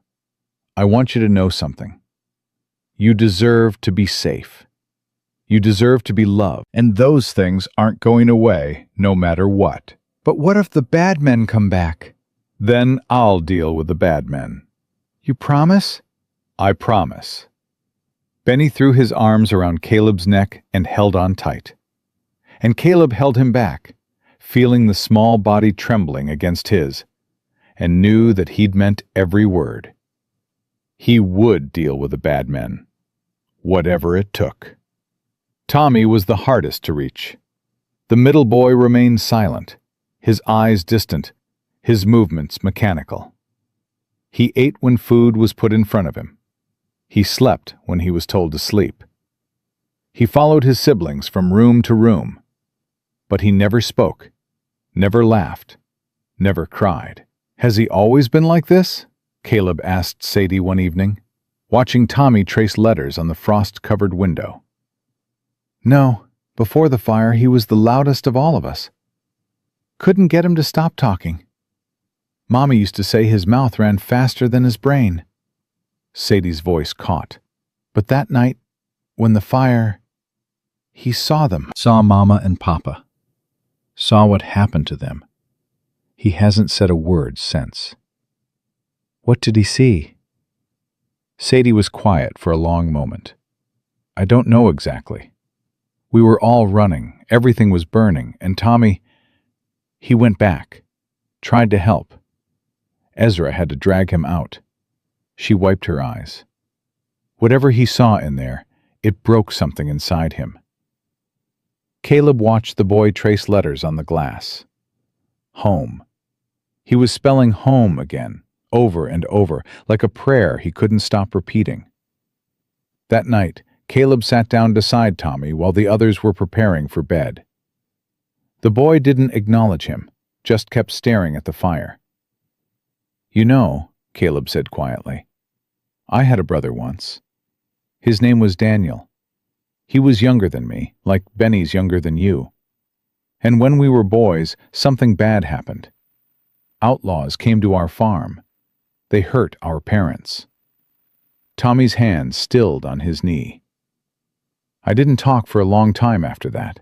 I want you to know something. You deserve to be safe. You deserve to be loved, and those things aren't going away no matter what. But what if the bad men come back? Then I'll deal with the bad men. You promise? I promise. Benny threw his arms around Caleb's neck and held on tight. And Caleb held him back, feeling the small body trembling against his, and knew that he'd meant every word. He would deal with the bad men, whatever it took. Tommy was the hardest to reach. The middle boy remained silent, his eyes distant, his movements mechanical. He ate when food was put in front of him. He slept when he was told to sleep. He followed his siblings from room to room, but he never spoke, never laughed, never cried. "Has he always been like this?" Caleb asked Sadie one evening, watching Tommy trace letters on the frost-covered window. "No, before the fire he was the loudest of all of us. Couldn't get him to stop talking. Mommy used to say his mouth ran faster than his brain." Sadie's voice caught. But that night, when the fire, he saw them. Saw Mama and Papa. Saw what happened to them. He hasn't said a word since. What did he see? Sadie was quiet for a long moment. I don't know exactly. We were all running, everything was burning, and Tommy, he went back, tried to help. Ezra had to drag him out. She wiped her eyes. Whatever he saw in there, it broke something inside him. Caleb watched the boy trace letters on the glass. Home. He was spelling home again, over and over, like a prayer he couldn't stop repeating. That night, Caleb sat down beside Tommy while the others were preparing for bed. The boy didn't acknowledge him, just kept staring at the fire. "You know," Caleb said quietly, "I had a brother once. His name was Daniel. He was younger than me, like Benny's younger than you. And when we were boys, something bad happened. Outlaws came to our farm. They hurt our parents." Tommy's hand stilled on his knee. I didn't talk for a long time after that.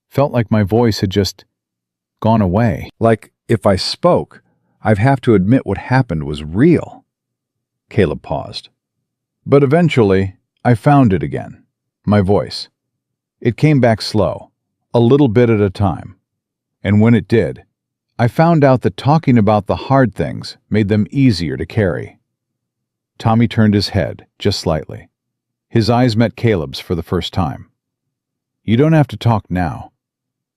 Felt like my voice had just gone away. Like if I spoke, I'd have to admit what happened was real. Caleb paused. But eventually, I found it again. My voice. It came back slow, a little bit at a time. And when it did, I found out that talking about the hard things made them easier to carry. Tommy turned his head, just slightly. His eyes met Caleb's for the first time. "You don't have to talk now.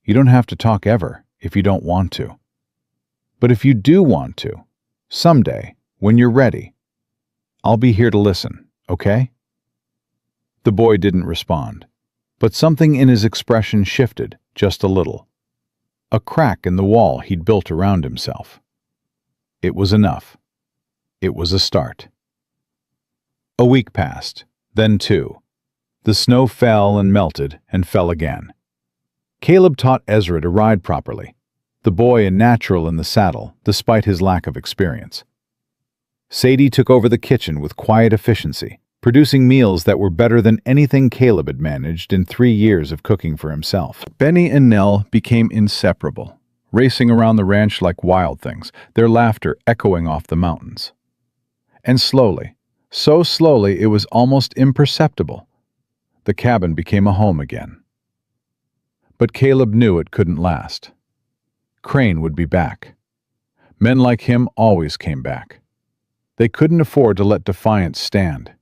You don't have to talk ever if you don't want to. But if you do want to, someday, when you're ready, I'll be here to listen, okay?" The boy didn't respond, but something in his expression shifted just a little. A crack in the wall he'd built around himself. It was enough. It was a start. A week passed, then two. The snow fell and melted and fell again. Caleb taught Ezra to ride properly, the boy a natural in the saddle despite his lack of experience. Sadie took over the kitchen with quiet efficiency, producing meals that were better than anything Caleb had managed in 3 years of cooking for himself. Benny and Nell became inseparable, racing around the ranch like wild things, their laughter echoing off the mountains. And slowly, so slowly it was almost imperceptible, the cabin became a home again. But Caleb knew it couldn't last. Crane would be back. Men like him always came back. They couldn't afford to let defiance stand,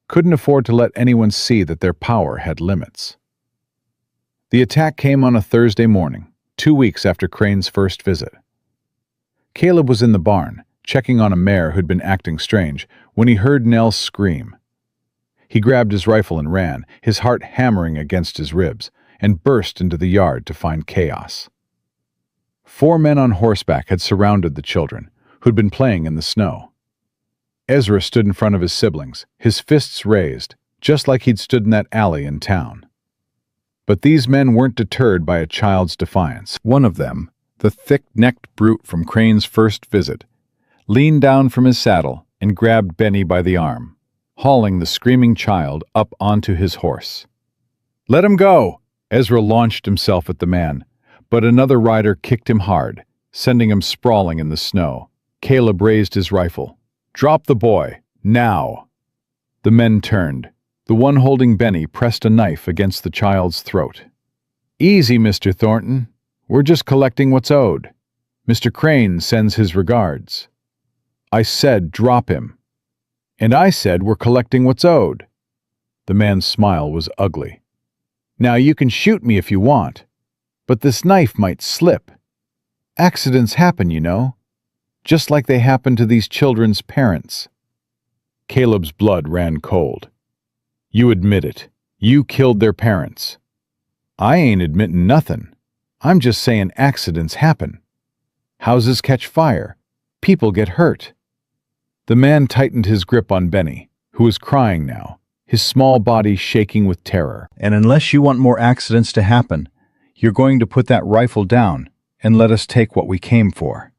couldn't afford to let anyone see that their power had limits. The attack came on a Thursday morning, 2 weeks after Crane's first visit. Caleb was in the barn, checking on a mare who'd been acting strange, when he heard Nell scream. He grabbed his rifle and ran, his heart hammering against his ribs, and burst into the yard to find chaos. 4 men on horseback had surrounded the children, who'd been playing in the snow. Ezra stood in front of his siblings, his fists raised, just like he'd stood in that alley in town. But these men weren't deterred by a child's defiance. One of them, the thick-necked brute from Crane's first visit, leaned down from his saddle and grabbed Benny by the arm, hauling the screaming child up onto his horse. "Let him go!" Ezra launched himself at the man, but another rider kicked him hard, sending him sprawling in the snow. Caleb raised his rifle. "Drop the boy, now!" The men turned. The one holding Benny pressed a knife against the child's throat. "Easy, Mr. Thornton. We're just collecting what's owed. Mr. Crane sends his regards." "I said drop him." "And I said we're collecting what's owed." The man's smile was ugly. "Now you can shoot me if you want, But this knife might slip. Accidents happen, you know, just like they happen to these children's parents." Caleb's blood ran cold. "You admit it. You killed their parents." "I ain't admitting nothing. I'm just saying accidents happen. Houses catch fire. People get hurt." The man tightened his grip on Benny, who was crying now, his small body shaking with terror. "And unless you want more accidents to happen, you're going to put that rifle down and let us take what we came for."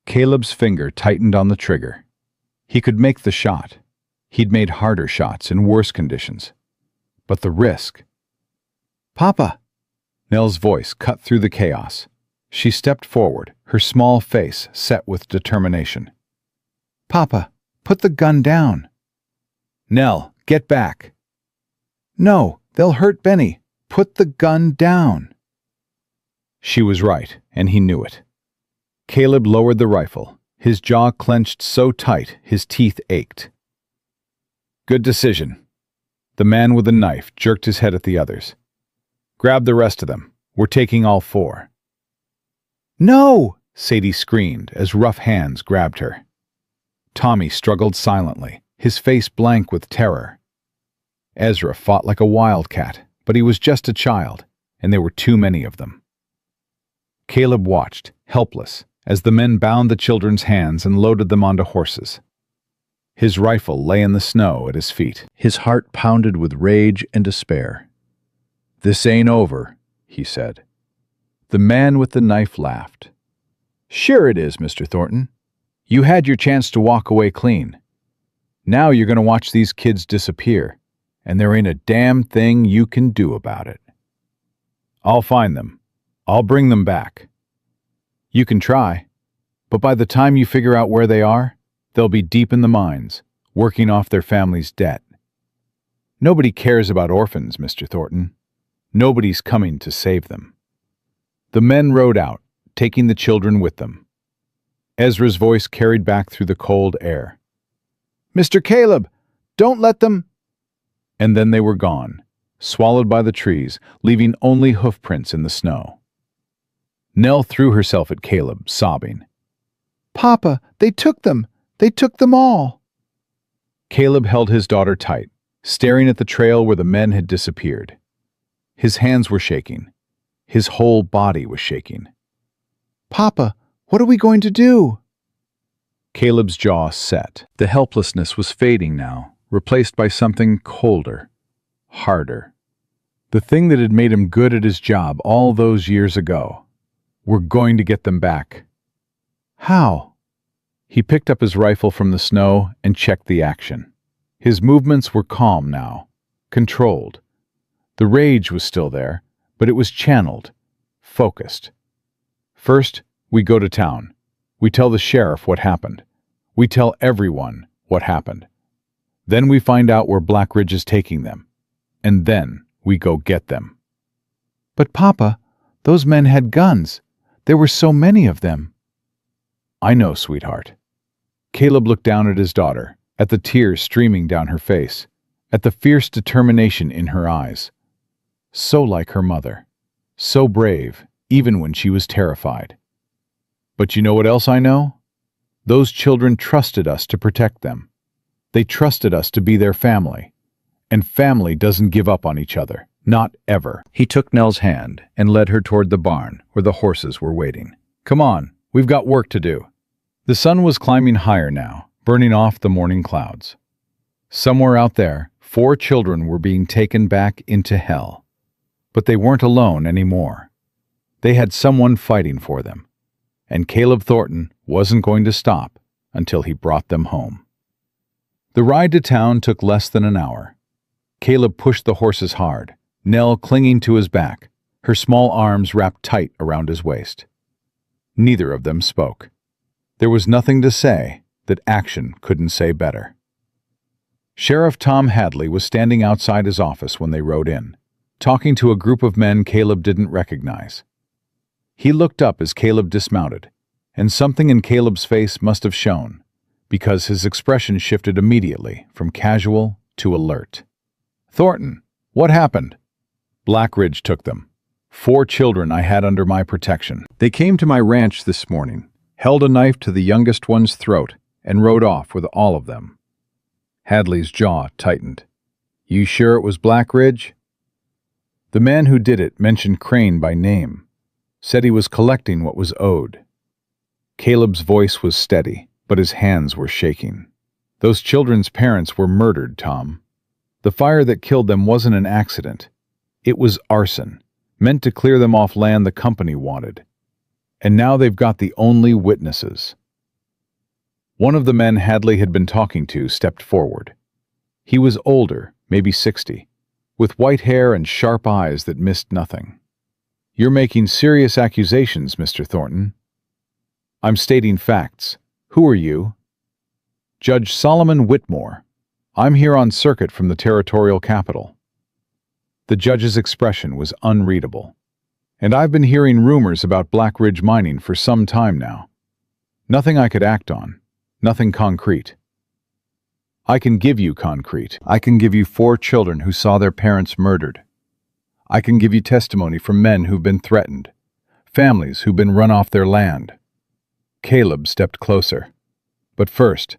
Caleb's finger tightened on the trigger. He could make the shot. He'd made harder shots in worse conditions. But the risk... "Papa!" Nell's voice cut through the chaos. She stepped forward, her small face set with determination. "Papa, put the gun down." "Nell, get back." "No, they'll hurt Benny. Put the gun down." She was right, and he knew it. Caleb lowered the rifle, his jaw clenched so tight his teeth ached. "Good decision." The man with the knife jerked his head at the others. "Grab the rest of them. We're taking all 4. "No!" Sadie screamed as rough hands grabbed her. Tommy struggled silently, his face blank with terror. Ezra fought like a wildcat, but he was just a child, and there were too many of them. Caleb watched, helpless, as the men bound the children's hands and loaded them onto horses. His rifle lay in the snow at his feet. His heart pounded with rage and despair. "This ain't over," he said. The man with the knife laughed. "Sure it is, Mr. Thornton. You had your chance to walk away clean. Now you're going to watch these kids disappear, and there ain't a damn thing you can do about it." "I'll find them. I'll bring them back." "You can try, but by the time you figure out where they are, they'll be deep in the mines, working off their family's debt. Nobody cares about orphans, Mr. Thornton. Nobody's coming to save them." The men rode out, taking the children with them. Ezra's voice carried back through the cold air. "Mr. Caleb, don't let them—" And then they were gone, swallowed by the trees, leaving only hoofprints in the snow. Nell threw herself at Caleb, sobbing. "Papa, they took them! They took them all!" Caleb held his daughter tight, staring at the trail where the men had disappeared. His hands were shaking. His whole body was shaking. "Papa, what are we going to do?" Caleb's jaw set. The helplessness was fading now, replaced by something colder, harder. The thing that had made him good at his job all those years ago. We're going to get them back. "How?" He picked up his rifle from the snow and checked the action. His movements were calm now, controlled. The rage was still there, but it was channeled, focused. First, we go to town. We tell the sheriff what happened. We tell everyone what happened. Then we find out where Black Ridge is taking them. And then we go get them. "But Papa, those men had guns. There were so many of them." "I know, sweetheart." Caleb looked down at his daughter, at the tears streaming down her face, at the fierce determination in her eyes. So like her mother. So brave, even when she was terrified. "But you know what else I know? Those children trusted us to protect them. They trusted us to be their family. And family doesn't give up on each other. Not ever." He took Nell's hand and led her toward the barn where the horses were waiting. "Come on, we've got work to do." The sun was climbing higher now, burning off the morning clouds. Somewhere out there, 4 children were being taken back into hell. But they weren't alone anymore. They had someone fighting for them. And Caleb Thornton wasn't going to stop until he brought them home. The ride to town took less than an hour. Caleb pushed the horses hard, Nell clinging to his back, her small arms wrapped tight around his waist. Neither of them spoke. There was nothing to say that action couldn't say better. Sheriff Tom Hadley was standing outside his office when they rode in, talking to a group of men Caleb didn't recognize. He looked up as Caleb dismounted, and something in Caleb's face must have shown, because his expression shifted immediately from casual to alert. "Thornton, what happened?" "Black Ridge took them. 4 children I had under my protection. They came to my ranch this morning, held a knife to the youngest one's throat, and rode off with all of them. Hadley's jaw tightened. You sure it was Black Ridge? The man who did it mentioned Crane by name, said he was collecting what was owed. Caleb's voice was steady, but his hands were shaking. Those children's parents were murdered, Tom. The fire that killed them wasn't an accident. It was arson, meant to clear them off land the company wanted. And now they've got the only witnesses. One of the men Hadley had been talking to stepped forward. He was older, maybe 60, with white hair and sharp eyes that missed nothing. You're making serious accusations, Mr. Thornton. I'm stating facts. Who are you? Judge Solomon Whitmore. I'm here on circuit from the territorial capital. The judge's expression was unreadable. And I've been hearing rumors about Black Ridge mining for some time now. Nothing I could act on. Nothing concrete. I can give you concrete. I can give you 4 children who saw their parents murdered. I can give you testimony from men who've been threatened, families who've been run off their land. Caleb stepped closer. But first,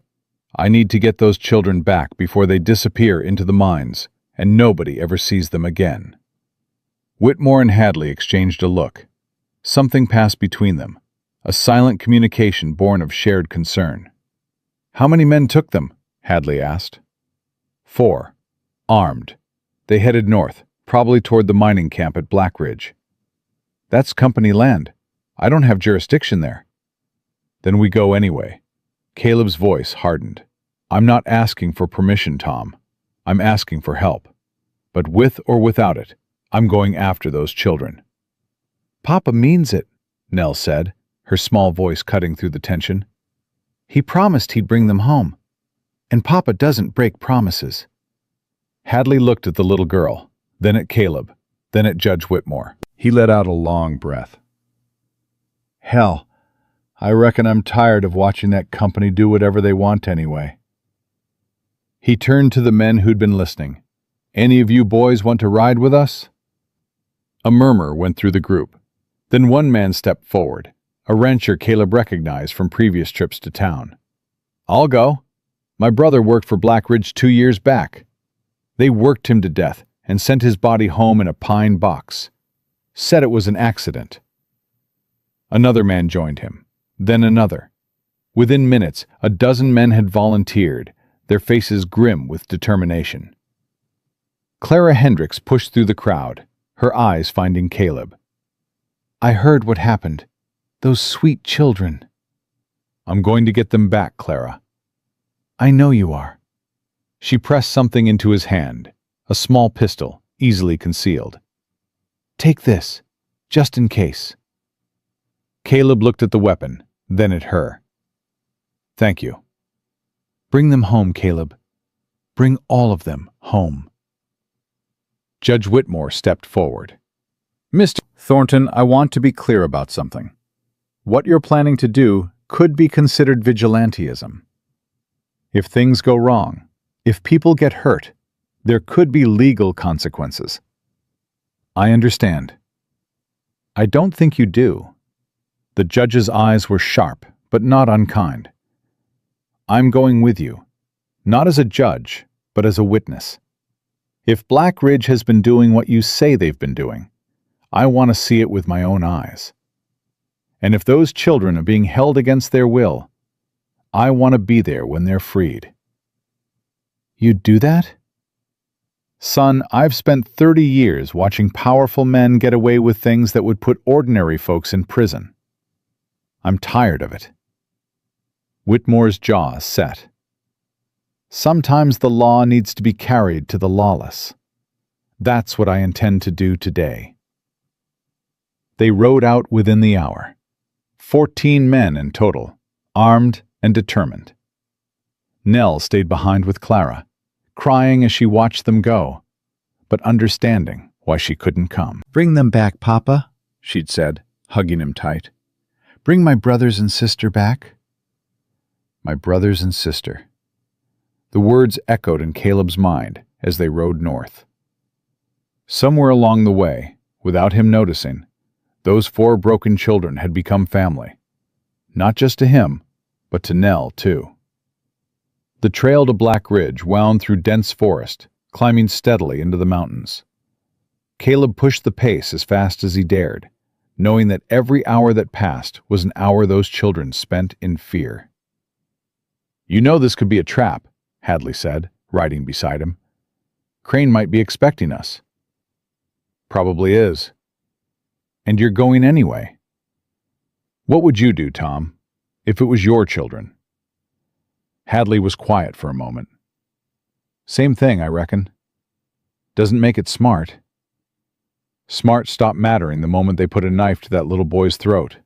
I need to get those children back before they disappear into the mines and nobody ever sees them again. Whitmore and Hadley exchanged a look. Something passed between them, a silent communication born of shared concern. How many men took them? Hadley asked. 4. Armed. They headed north, probably toward the mining camp at Black Ridge. That's company land. I don't have jurisdiction there. Then we go anyway. Caleb's voice hardened. I'm not asking for permission, Tom. I'm asking for help. But with or without it, I'm going after those children. Papa means it, Nell said, her small voice cutting through the tension. He promised he'd bring them home. And Papa doesn't break promises. Hadley looked at the little girl, then at Caleb, then at Judge Whitmore. He let out a long breath. Hell, I reckon I'm tired of watching that company do whatever they want anyway. He turned to the men who'd been listening. Any of you boys want to ride with us? A murmur went through the group. Then one man stepped forward, a rancher Caleb recognized from previous trips to town. I'll go. My brother worked for Black Ridge 2 years back. They worked him to death and sent his body home in a pine box. Said it was an accident. Another man joined him, then another. Within minutes, a dozen men had volunteered, their faces grim with determination. Clara Hendricks pushed through the crowd, her eyes finding Caleb. I heard what happened. Those sweet children. I'm going to get them back, Clara. I know you are. She pressed something into his hand, a small pistol, easily concealed. Take this, just in case. Caleb looked at the weapon, then at her. Thank you. Bring them home, Caleb. Bring all of them home. Judge Whitmore stepped forward. Mr. Thornton, I want to be clear about something. What you're planning to do could be considered vigilantism. If things go wrong, if people get hurt, there could be legal consequences. I understand. I don't think you do. The judge's eyes were sharp, but not unkind. I'm going with you, not as a judge, but as a witness. If Black Ridge has been doing what you say they've been doing, I want to see it with my own eyes. And if those children are being held against their will, I want to be there when they're freed. You'd do that? Son, I've spent 30 years watching powerful men get away with things that would put ordinary folks in prison. I'm tired of it. Whitmore's jaw set. Sometimes the law needs to be carried to the lawless. That's what I intend to do today. They rode out within the hour. 14 men in total, armed and determined. Nell stayed behind with Clara, crying as she watched them go, but understanding why she couldn't come. Bring them back, Papa, she'd said, hugging him tight. Bring my brothers and sister back. My brothers and sister. The words echoed in Caleb's mind as they rode north. Somewhere along the way, Without him noticing, those 4 broken children had become family. Not just to him, but to Nell, too. The trail to Black Ridge wound through dense forest, climbing steadily into the mountains. Caleb pushed the pace as fast as he dared, knowing that every hour that passed was an hour those children spent in fear. "You know this could be a trap," Hadley said, riding beside him. "Crane might be expecting us." "Probably is. And you're going anyway. What would you do, Tom, if it was your children?" Hadley was quiet for a moment. "Same thing, I reckon. Doesn't make it smart. Smart stopped mattering the moment they put a knife to that little boy's throat."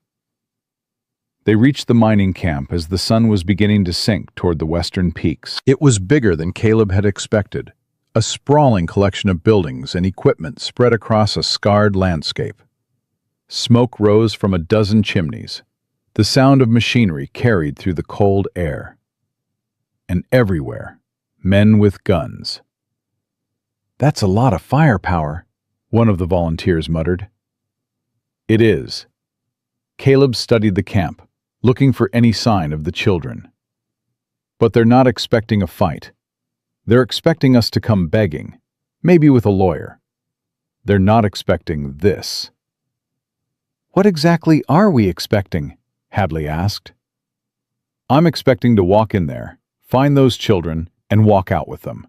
They reached the mining camp as the sun was beginning to sink toward the western peaks. It was bigger than Caleb had expected, a sprawling collection of buildings and equipment spread across a scarred landscape. Smoke rose from a dozen chimneys. The sound of machinery carried through the cold air. And everywhere, men with guns. "That's a lot of firepower," one of the volunteers muttered. "It is." Caleb studied the camp, looking for any sign of the children. "But they're not expecting a fight. They're expecting us to come begging, maybe with a lawyer. They're not expecting this." What exactly are we expecting? Hadley asked. "I'm expecting to walk in there, find those children, and walk out with them.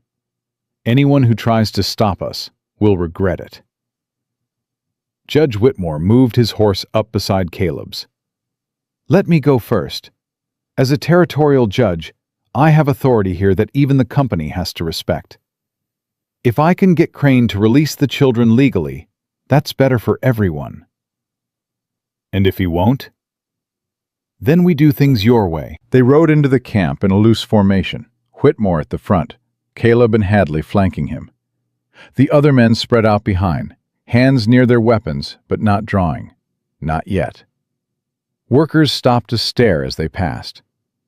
Anyone who tries to stop us will regret it." Judge Whitmore moved his horse up beside Caleb's. "Let me go first. As a territorial judge, I have authority here that even the company has to respect. If I can get Crane to release the children legally, that's better for everyone." "And if he won't?" "Then we do things your way." They rode into the camp in a loose formation, Whitmore at the front, Caleb and Hadley flanking him. The other men spread out behind, hands near their weapons, but not drawing. Not yet. Workers stopped to stare as they passed.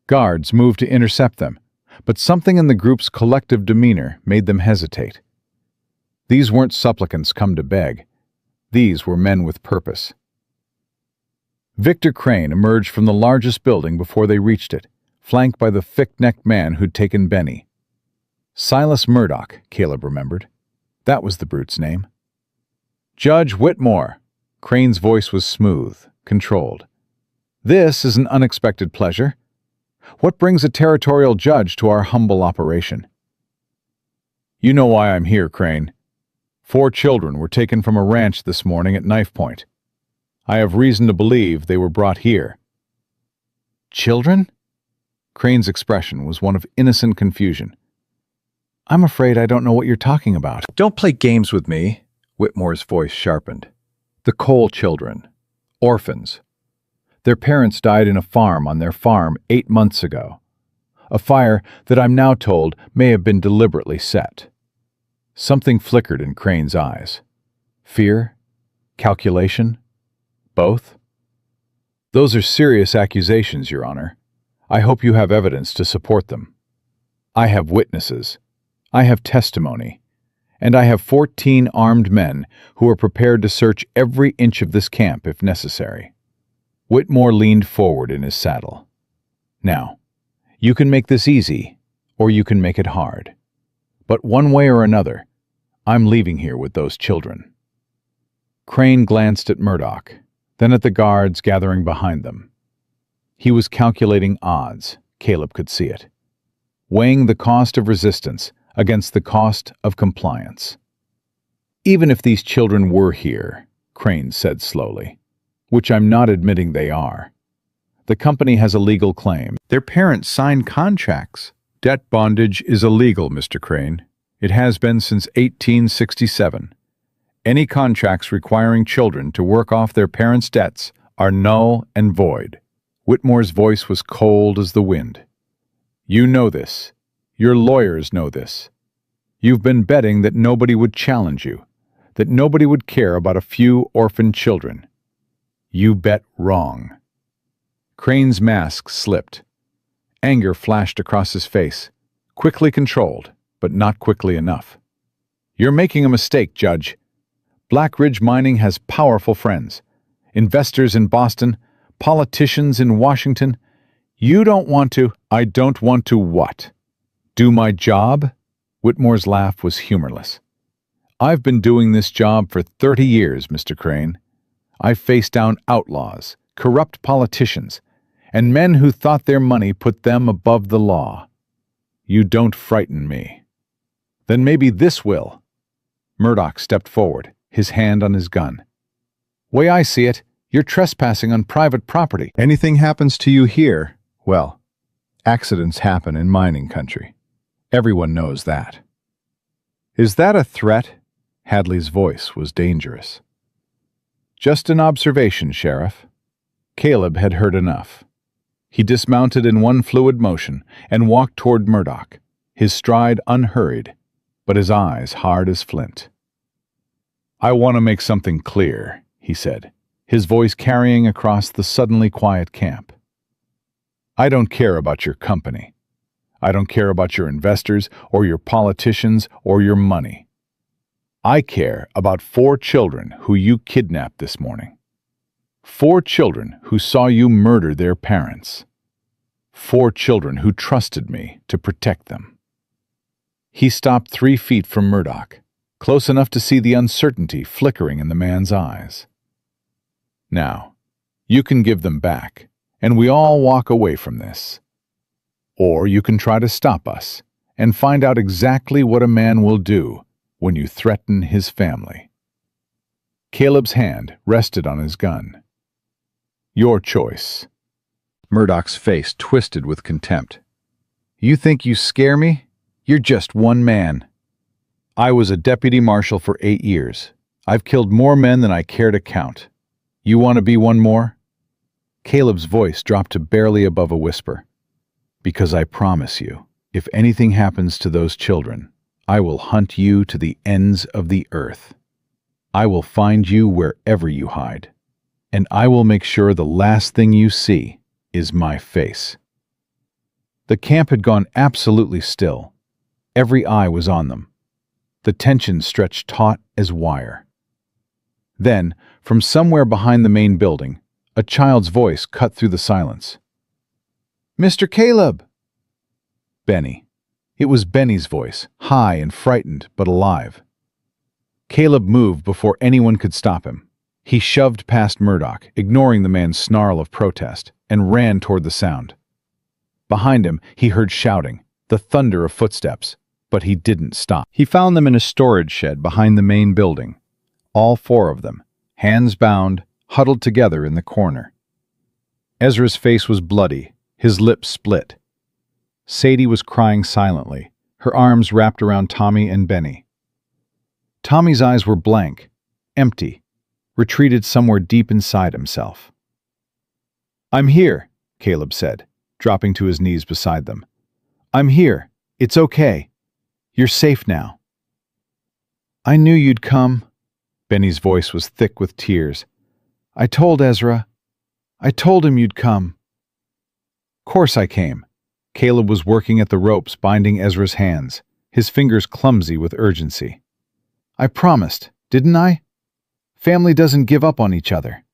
Guards moved to intercept them, but something in the group's collective demeanor made them hesitate. These weren't supplicants come to beg. These were men with purpose. Victor Crane emerged from the largest building before they reached it, flanked by the thick-necked man who'd taken Benny. Silas Murdoch, Caleb remembered. That was the brute's name. "Judge Whitmore." Crane's voice was smooth, controlled. "This is an unexpected pleasure. What brings a territorial judge to our humble operation?" "You know why I'm here, Crane. 4 children were taken from a ranch this morning at knife point. I have reason to believe they were brought here." "Children?" Crane's expression was one of innocent confusion. "I'm afraid I don't know what you're talking about." "Don't play games with me," Whitmore's voice sharpened. "The Cole children. Orphans. Their parents died in a farm on their farm 8 months ago. A fire that I'm now told may have been deliberately set." Something flickered in Crane's eyes. Fear? Calculation? Both? "Those are serious accusations, Your Honor. I hope you have evidence to support them. I have witnesses. I have testimony. And I have 14 armed men who are prepared to search every inch of this camp if necessary." Whitmore leaned forward in his saddle. "Now, you can make this easy, or you can make it hard. But one way or another, I'm leaving here with those children." Crane glanced at Murdoch, then at the guards gathering behind them. He was calculating odds, Caleb could see it, weighing the cost of resistance against the cost of compliance. "Even if these children were here," Crane said slowly, "which I'm not admitting they are, the company has a legal claim. Their parents signed contracts. Debt bondage is illegal, Mr. Crane. It has been since 1867. Any contracts requiring children to work off their parents' debts are null and void." Whitmore's voice was cold as the wind. "You know this. Your lawyers know this. You've been betting that nobody would challenge you, that nobody would care about a few orphaned children. You bet wrong." Crane's mask slipped. Anger flashed across his face, quickly controlled, but not quickly enough. "You're making a mistake, Judge. Black Ridge Mining has powerful friends. Investors in Boston, politicians in Washington. You don't want to— I don't want to what? Do my job? Whitmore's laugh was humorless. I've been doing this job for 30 years, Mr. Crane. I've faced down outlaws, corrupt politicians, and men who thought their money put them above the law. You don't frighten me. Then maybe this will. Murdoch stepped forward, his hand on his gun. Way I see it, you're trespassing on private property. Anything happens to you here, well, accidents happen in mining country. Everyone knows that. Is that a threat? Hadley's voice was dangerous. Just an observation, Sheriff. Caleb had heard enough. He dismounted in one fluid motion and walked toward Murdoch, his stride unhurried, but his eyes hard as flint. I want to make something clear, he said, his voice carrying across the suddenly quiet camp. I don't care about your company. I don't care about your investors or your politicians or your money. I care about 4 children who you kidnapped this morning. 4 children who saw you murder their parents. 4 children who trusted me to protect them. He stopped 3 feet from Murdoch, close enough to see the uncertainty flickering in the man's eyes. Now, you can give them back, and we all walk away from this. Or you can try to stop us and find out exactly what a man will do when you threaten his family. Caleb's hand rested on his gun. Your choice. Murdoch's face twisted with contempt. You think you scare me? You're just one man. I was a deputy marshal for 8 years. I've killed more men than I care to count. You want to be one more? Caleb's voice dropped to barely above a whisper. Because I promise you, if anything happens to those children, I will hunt you to the ends of the earth. I will find you wherever you hide, and I will make sure the last thing you see is my face. The camp had gone absolutely still. Every eye was on them. The tension stretched taut as wire. Then, from somewhere behind the main building, a child's voice cut through the silence. Mr. Caleb! Benny. It was Benny's voice, high and frightened but alive. Caleb moved before anyone could stop him. He shoved past Murdoch, ignoring the man's snarl of protest, and ran toward the sound. Behind him, he heard shouting, the thunder of footsteps, but he didn't stop. He found them in a storage shed behind the main building. All 4 of them, hands bound, huddled together in the corner. Ezra's face was bloody, his lips split. Sadie was crying silently, her arms wrapped around Tommy and Benny. Tommy's eyes were blank, empty, retreated somewhere deep inside himself. I'm here, Caleb said, dropping to his knees beside them. I'm here. It's okay. You're safe now. I knew you'd come. Benny's voice was thick with tears. I told Ezra. I told him you'd come. Course I came. Caleb was working at the ropes binding Ezra's hands, his fingers clumsy with urgency. I promised, didn't I? Family doesn't give up on each other.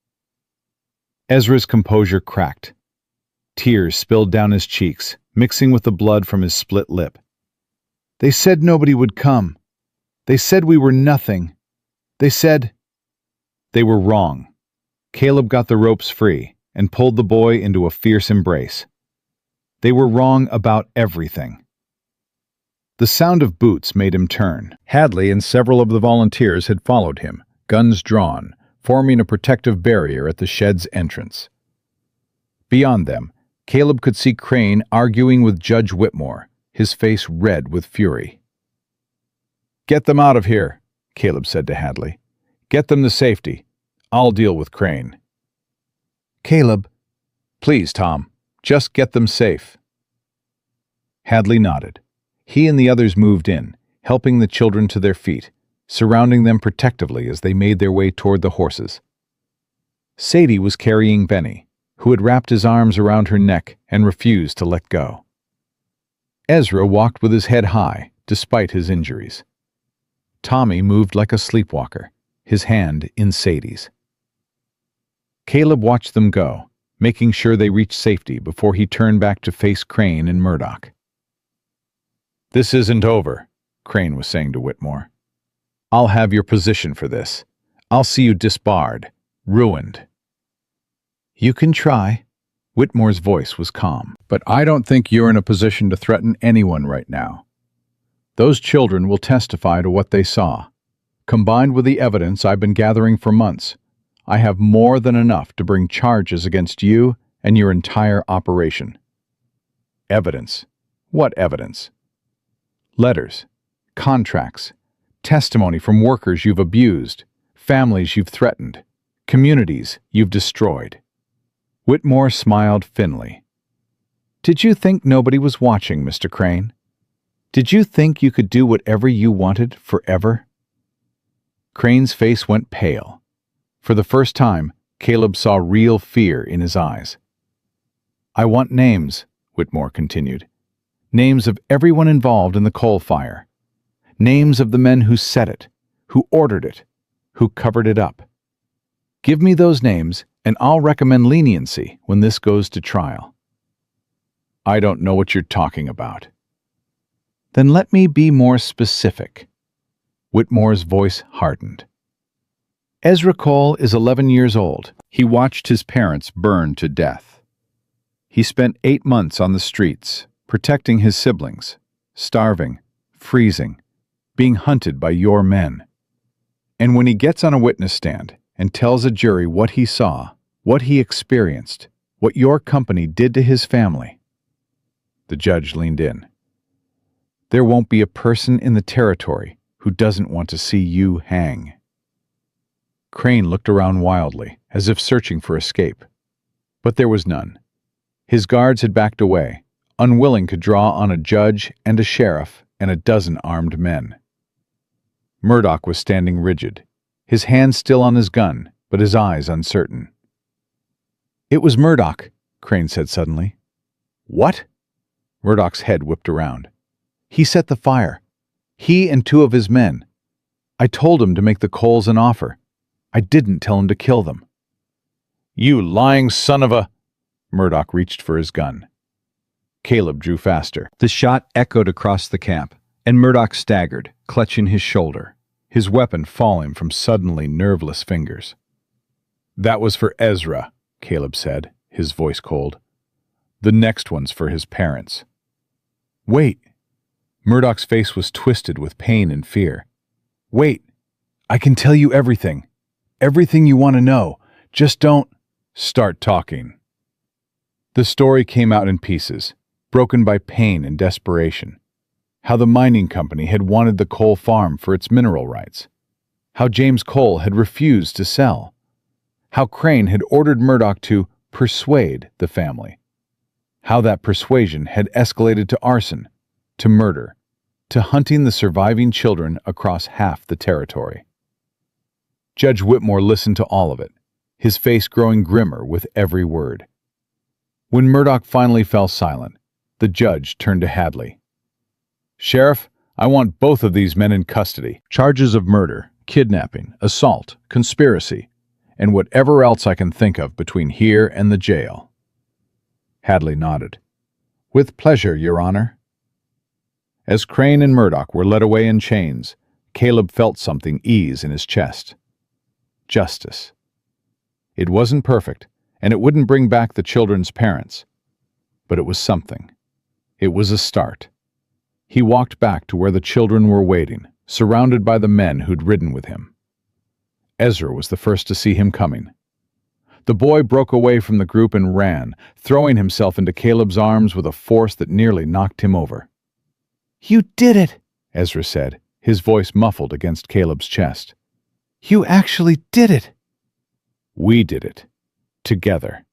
Ezra's composure cracked. Tears spilled down his cheeks, mixing with the blood from his split lip. They said nobody would come. They said we were nothing. They said— They were wrong. Caleb got the ropes free and pulled the boy into a fierce embrace. They were wrong about everything. The sound of boots made him turn. Hadley and several of the volunteers had followed him, guns drawn, forming a protective barrier at the shed's entrance. Beyond them, Caleb could see Crane arguing with Judge Whitmore, his face red with fury. Get them out of here, Caleb said to Hadley. Get them to safety. I'll deal with Crane. Caleb. Please, Tom. Just get them safe. Hadley nodded. He and the others moved in, helping the children to their feet, surrounding them protectively as they made their way toward the horses. Sadie was carrying Benny, who had wrapped his arms around her neck and refused to let go. Ezra walked with his head high, despite his injuries. Tommy moved like a sleepwalker, his hand in Sadie's. Caleb watched them go, making sure they reached safety before he turned back to face Crane and Murdoch. "This isn't over," Crane was saying to Whitmore. "I'll have your position for this. I'll see you disbarred, ruined." You can try. Whitmore's voice was calm. "But I don't think you're in a position to threaten anyone right now. Those children will testify to what they saw. Combined with the evidence I've been gathering for months, I have more than enough to bring charges against you and your entire operation." "Evidence? What evidence?" "Letters, contracts, testimony from workers you've abused, families you've threatened, communities you've destroyed." Whitmore smiled thinly. "Did you think nobody was watching, Mr. Crane? Did you think you could do whatever you wanted forever?" Crane's face went pale. For the first time, Caleb saw real fear in his eyes. "I want names," Whitmore continued. "Names of everyone involved in the coal fire. Names of the men who set it, who ordered it, who covered it up. Give me those names, and I'll recommend leniency when this goes to trial." "I don't know what you're talking about." "Then let me be more specific." Whitmore's voice hardened. "Ezra Cole is 11 years old. He watched his parents burn to death. He spent 8 months on the streets, protecting his siblings, starving, freezing, being hunted by your men. And when he gets on a witness stand and tells a jury what he saw, what he experienced, what your company did to his family." The judge leaned in. "There won't be a person in the territory who doesn't want to see you hang." Crane looked around wildly, as if searching for escape. But there was none. His guards had backed away, unwilling to draw on a judge and a sheriff and a dozen armed men. Murdoch was standing rigid, his hand still on his gun, but his eyes uncertain. "It was Murdoch," Crane said suddenly. "What?" Murdoch's head whipped around. "He set the fire. He and 2 of his men. I told him to make the Coles an offer. I didn't tell him to kill them." "You lying son of a—" Murdoch reached for his gun. Caleb drew faster. The shot echoed across the camp, and Murdoch staggered, clutching his shoulder, his weapon falling from suddenly nerveless fingers. "That was for Ezra," Caleb said, his voice cold. "The next one's for his parents." "Wait." Murdoch's face was twisted with pain and fear. "Wait. I can tell you everything. Everything you want to know. Just don't—" "Start talking." The story came out in pieces, broken by pain and desperation. How the mining company had wanted the coal farm for its mineral rights. How James Cole had refused to sell. How Crane had ordered Murdoch to persuade the family. How that persuasion had escalated to arson, to murder, to hunting the surviving children across half the territory. Judge Whitmore listened to all of it, his face growing grimmer with every word. When Murdoch finally fell silent, the judge turned to Hadley. "Sheriff, I want both of these men in custody. Charges of murder, kidnapping, assault, conspiracy, and whatever else I can think of between here and the jail." Hadley nodded. "With pleasure, Your Honor." As Crane and Murdoch were led away in chains, Caleb felt something ease in his chest. Justice. It wasn't perfect, and it wouldn't bring back the children's parents. But it was something. It was a start. He walked back to where the children were waiting, surrounded by the men who'd ridden with him. Ezra was the first to see him coming. The boy broke away from the group and ran, throwing himself into Caleb's arms with a force that nearly knocked him over. "You did it," Ezra said, his voice muffled against Caleb's chest. "You actually did it." "We did it. Together."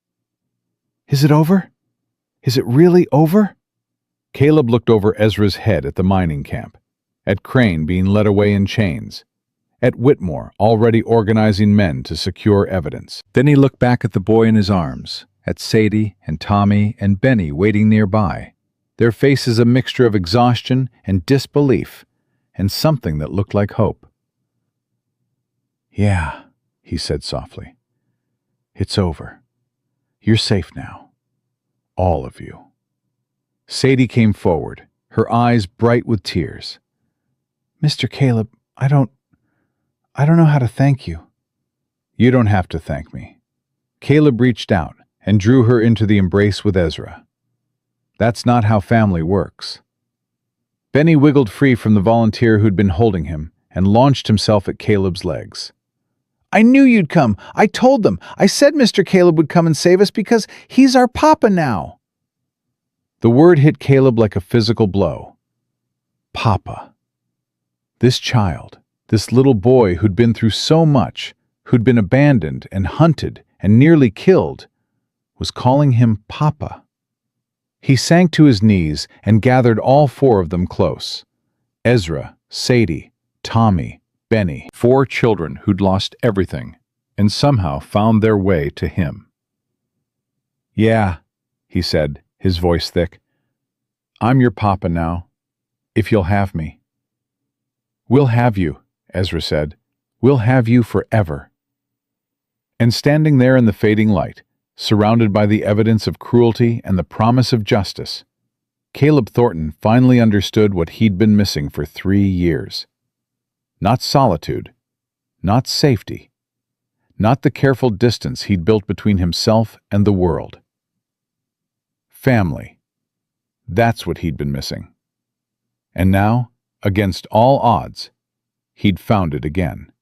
"Is it over? Is it really over?" Caleb looked over Ezra's head at the mining camp, at Crane being led away in chains, at Whitmore already organizing men to secure evidence. Then he looked back at the boy in his arms, at Sadie and Tommy and Benny waiting nearby, their faces a mixture of exhaustion and disbelief, and something that looked like hope. "Yeah," he said softly. "It's over. You're safe now. All of you." Sadie came forward, her eyes bright with tears. Mr. Caleb, I don't know how to thank you. "You don't have to thank me." Caleb reached out and drew her into the embrace with Ezra. "That's not how family works." Benny wiggled free from the volunteer who'd been holding him and launched himself at Caleb's legs. I knew you'd come. I told them. I said Mr. Caleb would come and save us because he's our papa now. The word hit Caleb like a physical blow. Papa. This child, this little boy who'd been through so much, who'd been abandoned and hunted and nearly killed, was calling him Papa. He sank to his knees and gathered all four of them close. Ezra, Sadie, Tommy, Benny, 4 children who'd lost everything and somehow found their way to him. "Yeah," he said, his voice thick. "I'm your papa now, if you'll have me." "We'll have you," Ezra said. "We'll have you forever." And standing there in the fading light, surrounded by the evidence of cruelty and the promise of justice, Caleb Thornton finally understood what he'd been missing for 3 years. Not solitude, not safety, not the careful distance he'd built between himself and the world. Family. That's what he'd been missing. And now, against all odds, he'd found it again.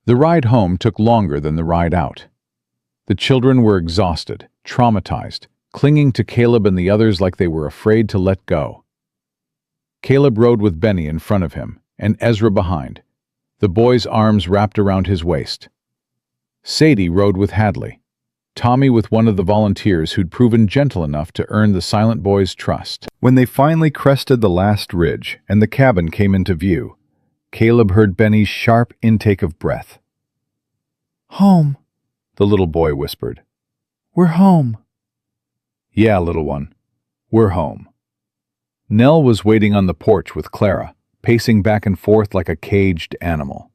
The ride home took longer than the ride out. The children were exhausted, traumatized, clinging to Caleb and the others like they were afraid to let go. Caleb rode with Benny in front of him and Ezra behind, the boy's arms wrapped around his waist. Sadie rode with Hadley, Tommy with one of the volunteers who'd proven gentle enough to earn the silent boy's trust. When they finally crested the last ridge and the cabin came into view, Caleb heard Benny's sharp intake of breath. Home, The little boy whispered. we're home. "Yeah, little one, we're home." Nell was waiting on the porch with Clara, pacing back and forth like a caged animal.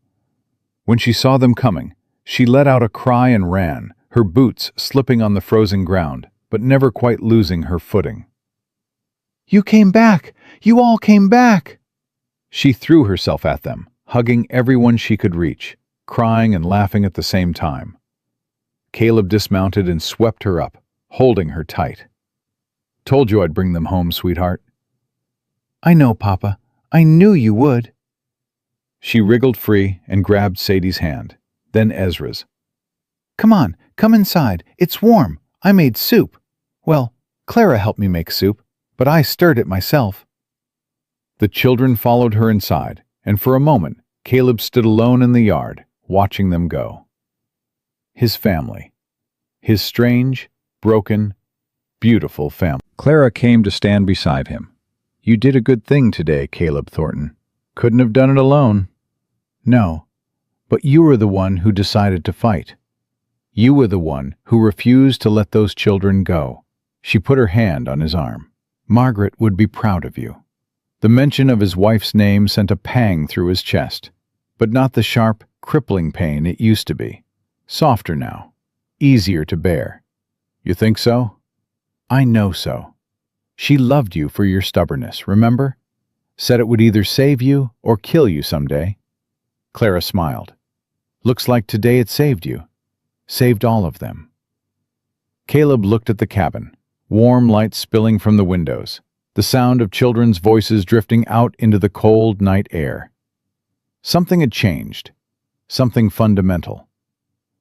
When she saw them coming, she let out a cry and ran, her boots slipping on the frozen ground, but never quite losing her footing. You came back. You all came back. She threw herself at them, hugging everyone she could reach, crying and laughing at the same time. Caleb dismounted and swept her up, holding her tight. "Told you I'd bring them home, sweetheart." I know, Papa. I knew you would. She wriggled free and grabbed Sadie's hand, then Ezra's. Come on, come inside. It's warm. I made soup. Well, Clara helped me make soup, but I stirred it myself. The children followed her inside, and for a moment, Caleb stood alone in the yard, watching them go. His family. His strange, broken, beautiful family. Clara came to stand beside him. "You did a good thing today, Caleb Thornton. Couldn't have done it alone." "No, but you were the one who decided to fight. You were the one who refused to let those children go." She put her hand on his arm. "Margaret would be proud of you." The mention of his wife's name sent a pang through his chest, but not the sharp, crippling pain it used to be. Softer now, easier to bear. "You think so?" "I know so. She loved you for your stubbornness, remember? Said it would either save you or kill you someday." Clara smiled. "Looks like today it saved you. Saved all of them." Caleb looked at the cabin, warm light spilling from the windows, the sound of children's voices drifting out into the cold night air. Something had changed, something fundamental.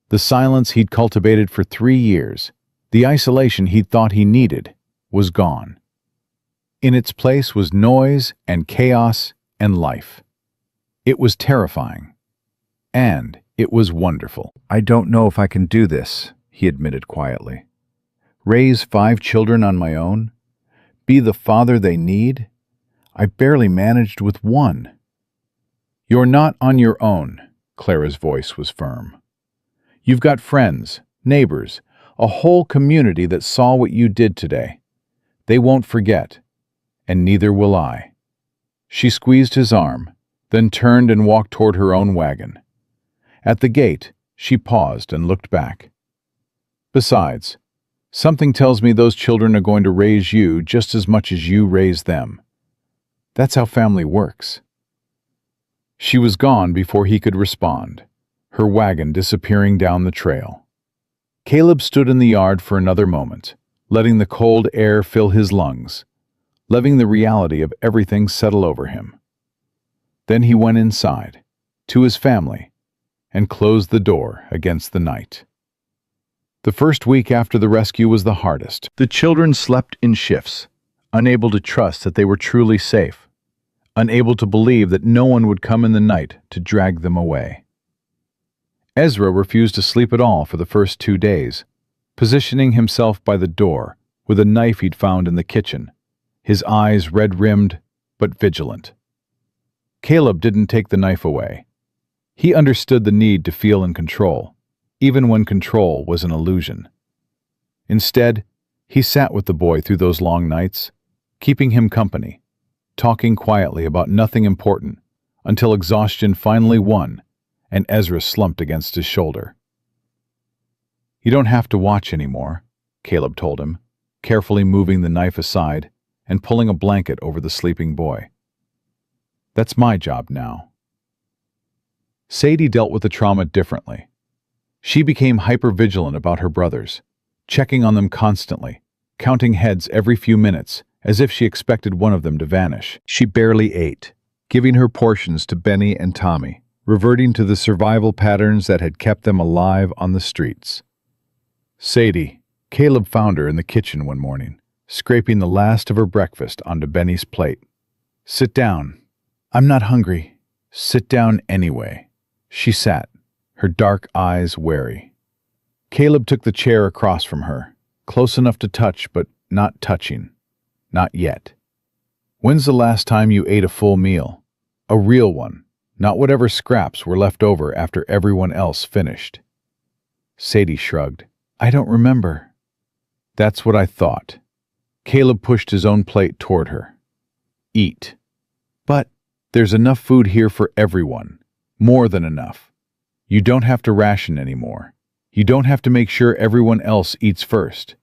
The silence he'd cultivated for 3 years, the isolation he'd thought he needed, was gone. In its place was noise and chaos and life. It was terrifying. And it was wonderful. "I don't know if I can do this," he admitted quietly. "Raise 5 children on my own? Be the father they need? I barely managed with 1. "You're not on your own," Clara's voice was firm. "You've got friends, neighbors, a whole community that saw what you did today. They won't forget, and neither will I." She squeezed his arm, then turned and walked toward her own wagon. At the gate, she paused and looked back. Besides, something tells me those children are going to raise you just as much as you raise them. That's how family works. She was gone before he could respond, her wagon disappearing down the trail. Caleb stood in the yard for another moment, letting the cold air fill his lungs, letting the reality of everything settle over him. Then he went inside, to his family, and closed the door against the night. The first week after the rescue was the hardest. The children slept in shifts, unable to trust that they were truly safe, unable to believe that no one would come in the night to drag them away. Ezra refused to sleep at all for the first 2 days, positioning himself by the door with a knife he'd found in the kitchen, his eyes red-rimmed but vigilant. Caleb didn't take the knife away. He understood the need to feel in control, even when control was an illusion. Instead, he sat with the boy through those long nights, keeping him company, talking quietly about nothing important, until exhaustion finally won and Ezra slumped against his shoulder. "You don't have to watch anymore," Caleb told him, carefully moving the knife aside and pulling a blanket over the sleeping boy. "That's my job now." Sadie dealt with the trauma differently. She became hyper-vigilant about her brothers, checking on them constantly, counting heads every few minutes, as if she expected one of them to vanish. She barely ate, giving her portions to Benny and Tommy, reverting to the survival patterns that had kept them alive on the streets. Sadie, Caleb found her in the kitchen one morning, scraping the last of her breakfast onto Benny's plate. "Sit down." "I'm not hungry." "Sit down anyway." She sat, her dark eyes wary. Caleb took the chair across from her, close enough to touch but not touching. Not yet. "When's the last time you ate a full meal? A real one, not whatever scraps were left over after everyone else finished." Sadie shrugged. "I don't remember." "That's what I thought." Caleb pushed his own plate toward her. "Eat." "But there's enough food here for everyone. More than enough. You don't have to ration anymore. You don't have to make sure everyone else eats first.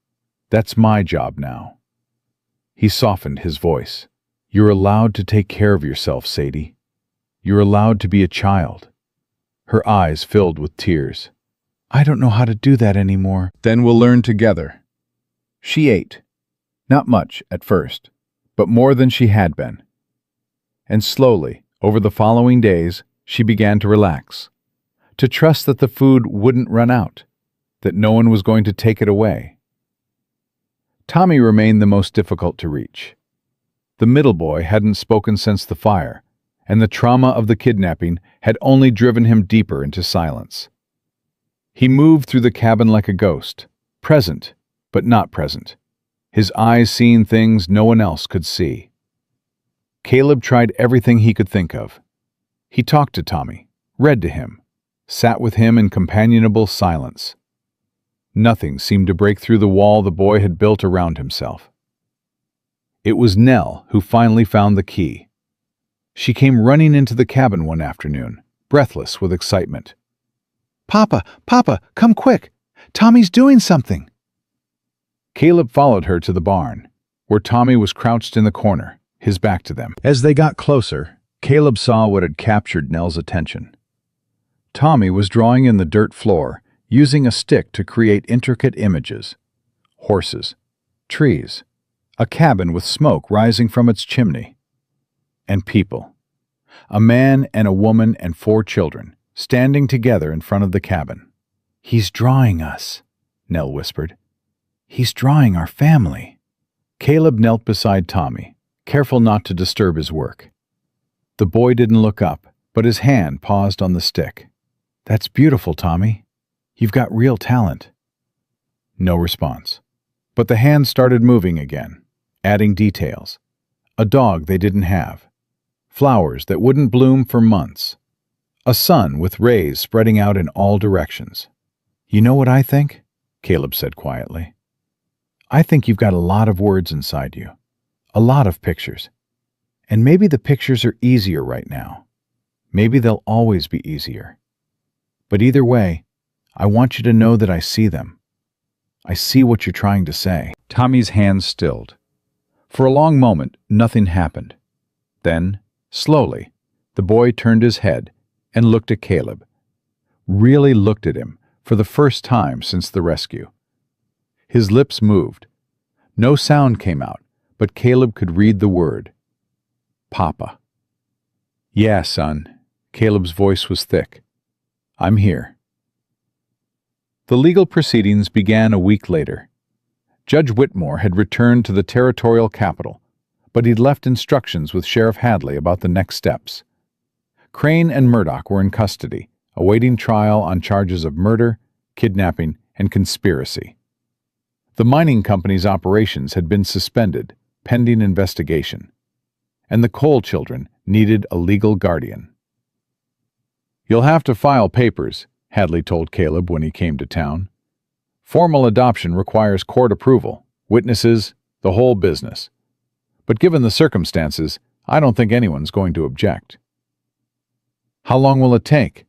That's my job now." He softened his voice. "You're allowed to take care of yourself, Sadie. You're allowed to be a child." Her eyes filled with tears. "I don't know how to do that anymore." "Then we'll learn together." She ate. Not much at first, but more than she had been. And slowly, over the following days, she began to relax, to trust that the food wouldn't run out, that no one was going to take it away. Tommy remained the most difficult to reach. The middle boy hadn't spoken since the fire, and the trauma of the kidnapping had only driven him deeper into silence. He moved through the cabin like a ghost, present, but not present, his eyes seeing things no one else could see. Caleb tried everything he could think of. He talked to Tommy, read to him, sat with him in companionable silence. Nothing seemed to break through the wall the boy had built around himself. It was Nell who finally found the key. She came running into the cabin one afternoon, breathless with excitement. "Papa, Papa, come quick! Tommy's doing something!" Caleb followed her to the barn, where Tommy was crouched in the corner, his back to them. As they got closer, Caleb saw what had captured Nell's attention. Tommy was drawing in the dirt floor, using a stick to create intricate images. Horses, trees, a cabin with smoke rising from its chimney, and people. A man and a woman and 4 children, standing together in front of the cabin. "He's drawing us," Nell whispered. "He's drawing our family." Caleb knelt beside Tommy, careful not to disturb his work. The boy didn't look up, but his hand paused on the stick. "That's beautiful, Tommy. You've got real talent." No response. But the hand started moving again, adding details. A dog they didn't have. Flowers that wouldn't bloom for months. A sun with rays spreading out in all directions. "You know what I think?" Caleb said quietly. "I think you've got a lot of words inside you. A lot of pictures. And maybe the pictures are easier right now. Maybe they'll always be easier. But either way, I want you to know that I see them. I see what you're trying to say. Tommy's hands stilled. For a long moment, nothing happened. Then, slowly, the boy turned his head and looked at Caleb. Really looked at him for the first time since the rescue. His lips moved. No sound came out, but Caleb could read the word. Papa. Yeah, son. Caleb's voice was thick. I'm here. The legal proceedings began a week later. Judge Whitmore had returned to the territorial capital, but he'd left instructions with Sheriff Hadley about the next steps. Crane and Murdoch were in custody, awaiting trial on charges of murder, kidnapping, and conspiracy. The mining company's operations had been suspended, pending investigation, and the Cole children needed a legal guardian. You'll have to file papers, Hadley told Caleb when he came to town. Formal adoption requires court approval, witnesses, the whole business. But given the circumstances, I don't think anyone's going to object. How long will it take?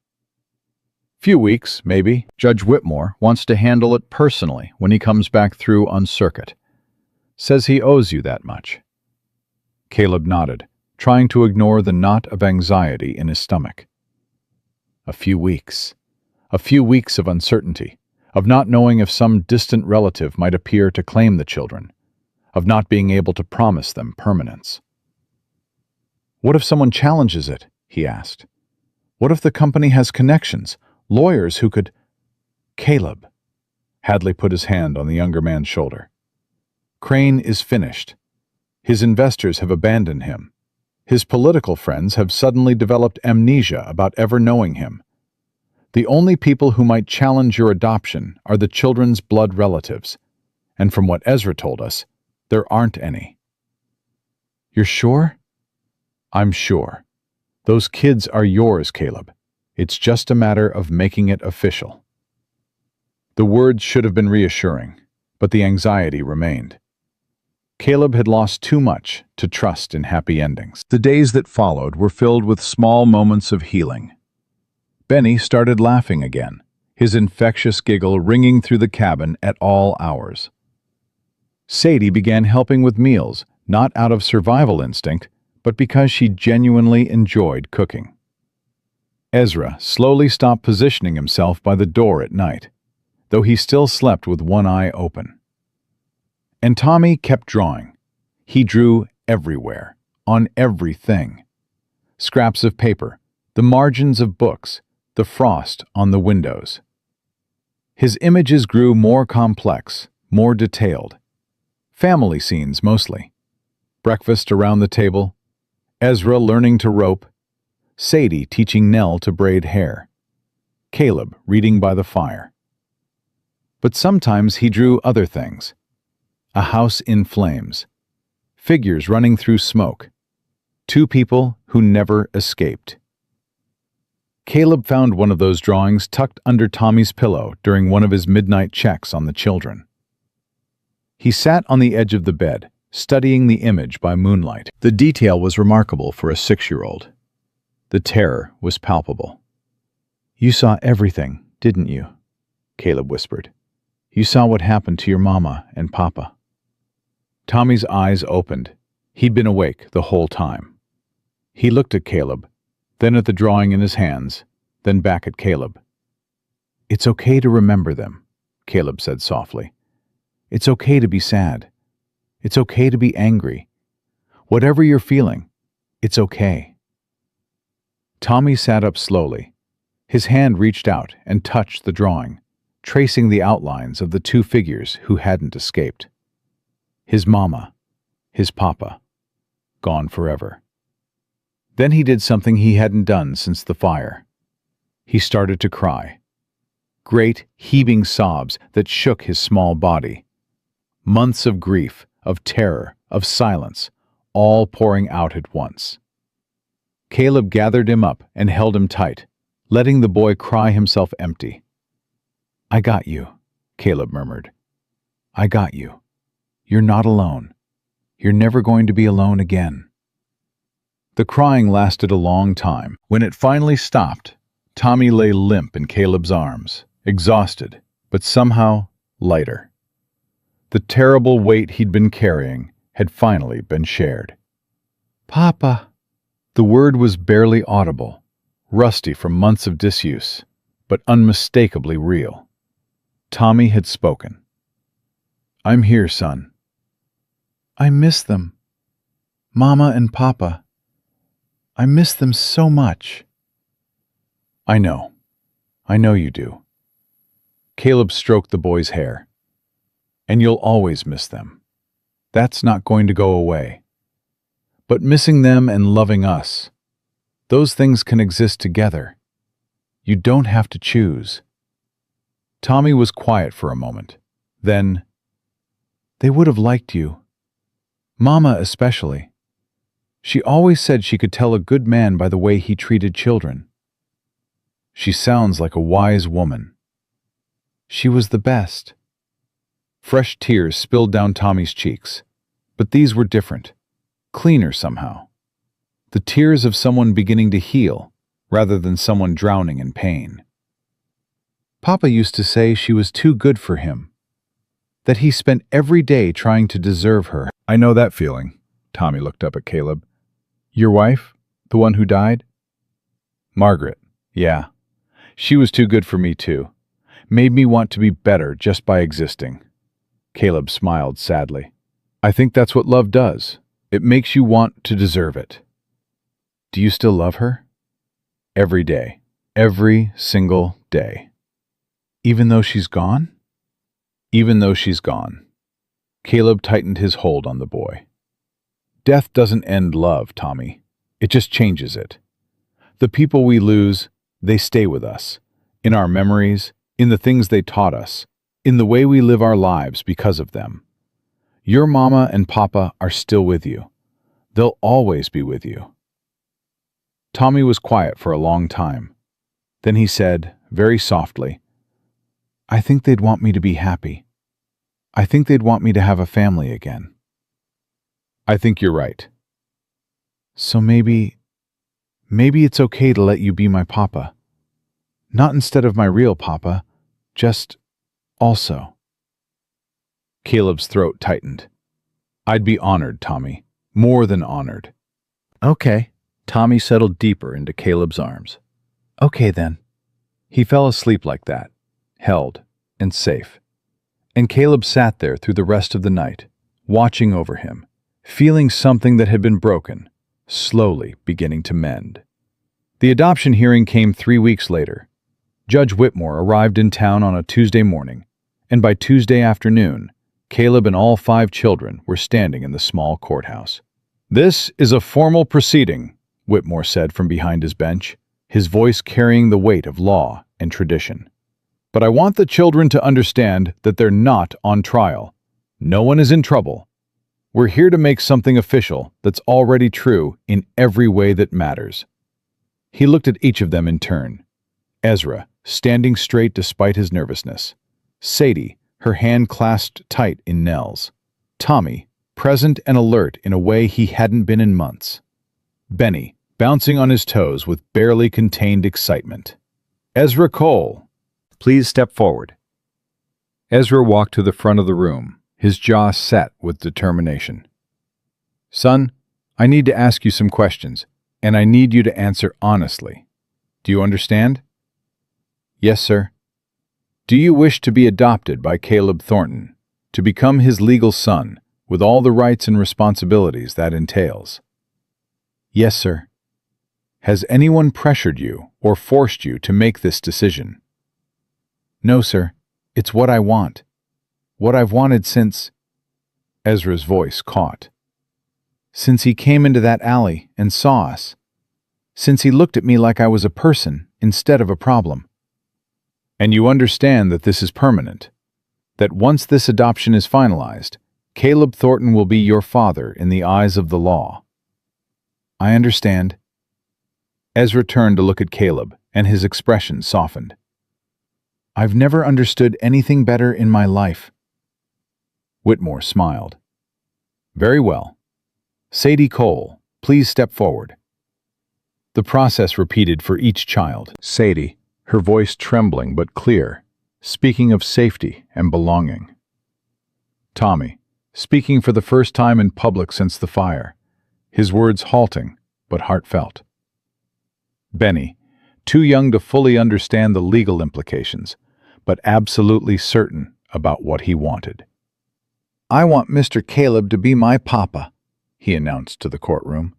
Few weeks, maybe. Judge Whitmore wants to handle it personally when he comes back through on circuit. Says he owes you that much. Caleb nodded, trying to ignore the knot of anxiety in his stomach. A few weeks. A few weeks of uncertainty, of not knowing if some distant relative might appear to claim the children, of not being able to promise them permanence. What if someone challenges it? He asked. What if the company has connections, lawyers who could... Caleb. Hadley put his hand on the younger man's shoulder. Crane is finished. His investors have abandoned him. His political friends have suddenly developed amnesia about ever knowing him. The only people who might challenge your adoption are the children's blood relatives, and from what Ezra told us, there aren't any. You're sure? I'm sure. Those kids are yours, Caleb. It's just a matter of making it official. The words should have been reassuring, but the anxiety remained. Caleb had lost too much to trust in happy endings. The days that followed were filled with small moments of healing. Benny started laughing again, his infectious giggle ringing through the cabin at all hours. Sadie began helping with meals, not out of survival instinct, but because she genuinely enjoyed cooking. Ezra slowly stopped positioning himself by the door at night, though he still slept with one eye open. And Tommy kept drawing. He drew everywhere, on everything. Scraps of paper, the margins of books, the frost on the windows. His images grew more complex, more detailed. Family scenes mostly. Breakfast around the table, Ezra learning to rope, Sadie teaching Nell to braid hair, Caleb reading by the fire. But sometimes he drew other things. A house in flames, figures running through smoke, two people who never escaped. Caleb found one of those drawings tucked under Tommy's pillow during one of his midnight checks on the children. He sat on the edge of the bed, studying the image by moonlight. The detail was remarkable for a 6-year-old. The terror was palpable. You saw everything, didn't you? Caleb whispered. You saw what happened to your mama and papa. Tommy's eyes opened. He'd been awake the whole time. He looked at Caleb, then at the drawing in his hands, then back at Caleb. It's okay to remember them, Caleb said softly. It's okay to be sad. It's okay to be angry. Whatever you're feeling, it's okay. Tommy sat up slowly. His hand reached out and touched the drawing, tracing the outlines of the two figures who hadn't escaped. His mama, his papa, gone forever. Then he did something he hadn't done since the fire. He started to cry. Great, heaving sobs that shook his small body. Months of grief, of terror, of silence, all pouring out at once. Caleb gathered him up and held him tight, letting the boy cry himself empty. I got you, Caleb murmured. I got you. You're not alone. You're never going to be alone again. The crying lasted a long time. When it finally stopped, Tommy lay limp in Caleb's arms, exhausted, but somehow lighter. The terrible weight he'd been carrying had finally been shared. Papa. The word was barely audible, rusty from months of disuse, but unmistakably real. Tommy had spoken. "I'm here, son." I miss them. Mama and Papa. I miss them so much. "I know. I know you do." Caleb stroked the boy's hair. "And you'll always miss them. That's not going to go away. But missing them and loving us, those things can exist together. You don't have to choose." Tommy was quiet for a moment. Then, They would have liked you. Mama especially. She always said she could tell a good man by the way he treated children. "She sounds like a wise woman." She was the best. Fresh tears spilled down Tommy's cheeks, but these were different, cleaner somehow. The tears of someone beginning to heal, rather than someone drowning in pain. Papa used to say she was too good for him, that he spent every day trying to deserve her. "I know that feeling." Tommy looked up at Caleb. "Your wife? The one who died?" "Margaret, yeah. She was too good for me too. Made me want to be better just by existing." Caleb smiled sadly. "I think that's what love does. It makes you want to deserve it." Do you still love her? Every day. Every single day. Even though she's gone? Even though she's gone. Caleb tightened his hold on the boy. Death doesn't end love, Tommy. It just changes it. The people we lose, they stay with us. In our memories, in the things they taught us, in the way we live our lives because of them. Your mama and papa are still with you. They'll always be with you. Tommy was quiet for a long time. Then he said, very softly, I think they'd want me to be happy. I think they'd want me to have a family again. I think you're right. So maybe it's okay to let you be my papa. Not instead of my real papa, just also. Caleb's throat tightened. I'd be honored, Tommy. More than honored. Okay. Tommy settled deeper into Caleb's arms. Okay then. He fell asleep like that, held and safe. And Caleb sat there through the rest of the night, watching over him, feeling something that had been broken, slowly beginning to mend. The adoption hearing came 3 weeks later. Judge Whitmore arrived in town on a Tuesday morning, and by Tuesday afternoon, Caleb and all 5 children were standing in the small courthouse. This is a formal proceeding, Whitmore said from behind his bench, his voice carrying the weight of law and tradition. But I want the children to understand that they're not on trial. No one is in trouble. We're here to make something official that's already true in every way that matters. He looked at each of them in turn. Ezra, standing straight despite his nervousness. Sadie, her hand clasped tight in Nell's. Tommy, present and alert in a way he hadn't been in months. Benny, bouncing on his toes with barely contained excitement. Ezra Cole, please step forward. Ezra walked to the front of the room, his jaw set with determination. Son, I need to ask you some questions, and I need you to answer honestly. Do you understand? Yes, sir. Do you wish to be adopted by Caleb Thornton, to become his legal son, with all the rights and responsibilities that entails? Yes, sir. Has anyone pressured you or forced you to make this decision? No, sir. It's what I want. What I've wanted since... Ezra's voice caught. Since he came into that alley and saw us. Since he looked at me like I was a person instead of a problem. And you understand that this is permanent, that once this adoption is finalized, Caleb Thornton will be your father in the eyes of the law. I understand. Ezra turned to look at Caleb, and his expression softened. I've never understood anything better in my life. Whitmore smiled. Very well. Sadie Cole, please step forward. The process repeated for each child. Sadie, her voice trembling but clear, speaking of safety and belonging. Tommy, speaking for the first time in public since the fire, his words halting but heartfelt. Benny, too young to fully understand the legal implications, but absolutely certain about what he wanted. I want Mr. Caleb to be my papa, he announced to the courtroom.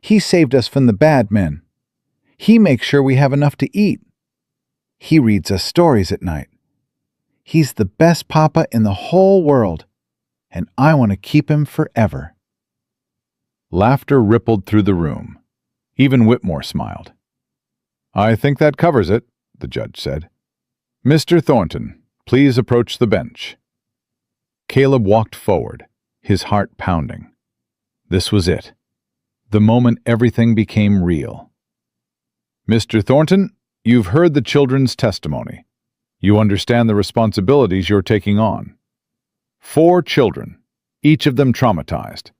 He saved us from the bad men. He makes sure we have enough to eat. He reads us stories at night. He's the best papa in the whole world, and I want to keep him forever. Laughter rippled through the room. Even Whitmore smiled. I think that covers it, the judge said. Mr. Thornton, please approach the bench. Caleb walked forward, his heart pounding. This was it. The moment everything became real. Mr. Thornton, you've heard the children's testimony. You understand the responsibilities you're taking on. 4 children, each of them traumatized,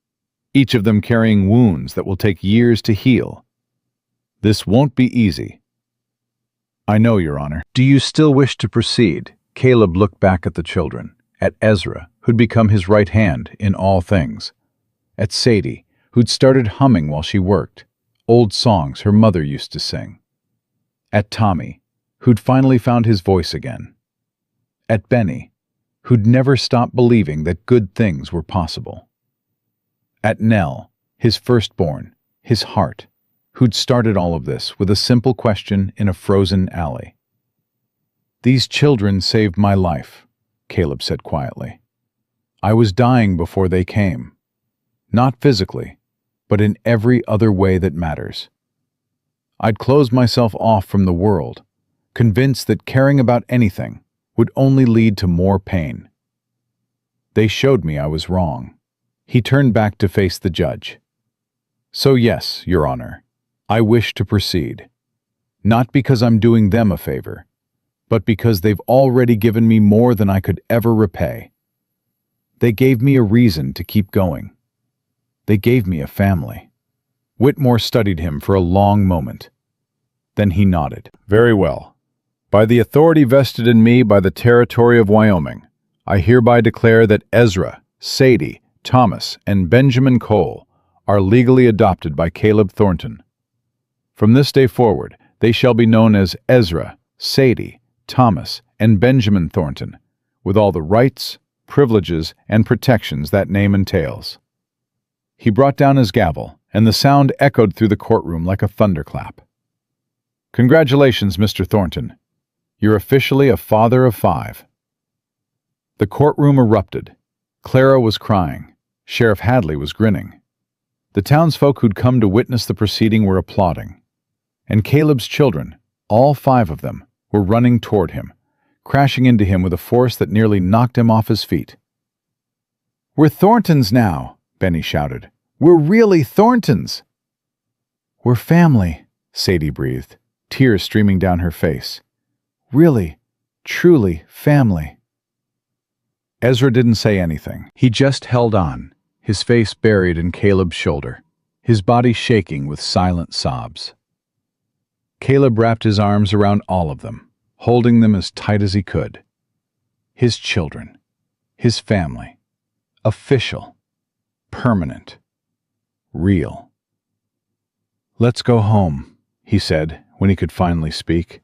each of them carrying wounds that will take years to heal. This won't be easy. I know, Your Honor. Do you still wish to proceed? Caleb looked back at the children, at Ezra, who'd become his right hand in all things, at Sadie, who'd started humming while she worked, old songs her mother used to sing, at Tommy, who'd finally found his voice again, at Benny, who'd never stopped believing that good things were possible, at Nell, his firstborn, his heart, who'd started all of this with a simple question in a frozen alley. These children saved my life, Caleb said quietly. I was dying before they came. Not physically, but in every other way that matters. I'd closed myself off from the world, convinced that caring about anything would only lead to more pain. They showed me I was wrong. He turned back to face the judge. So yes, Your Honor, I wish to proceed. Not because I'm doing them a favor, but because they've already given me more than I could ever repay. They gave me a reason to keep going. They gave me a family. Whitmore studied him for a long moment. Then he nodded. Very well. By the authority vested in me by the territory of Wyoming, I hereby declare that Ezra, Sadie, Thomas, and Benjamin Cole are legally adopted by Caleb Thornton. From this day forward, they shall be known as Ezra, Sadie, Thomas, and Benjamin Thornton, with all the rights, privileges, and protections that name entails. He brought down his gavel, and the sound echoed through the courtroom like a thunderclap. Congratulations, Mr. Thornton. You're officially a father of 5. The courtroom erupted. Clara was crying. Sheriff Hadley was grinning. The townsfolk who'd come to witness the proceeding were applauding. And Caleb's children, all 5 of them, were running toward him, crashing into him with a force that nearly knocked him off his feet. We're Thorntons now, Benny shouted. We're really Thorntons. We're family, Sadie breathed, tears streaming down her face. Really, truly family. Ezra didn't say anything. He just held on, his face buried in Caleb's shoulder, his body shaking with silent sobs. Caleb wrapped his arms around all of them, holding them as tight as he could. His children, his family, official, permanent, real. Let's go home, he said when he could finally speak.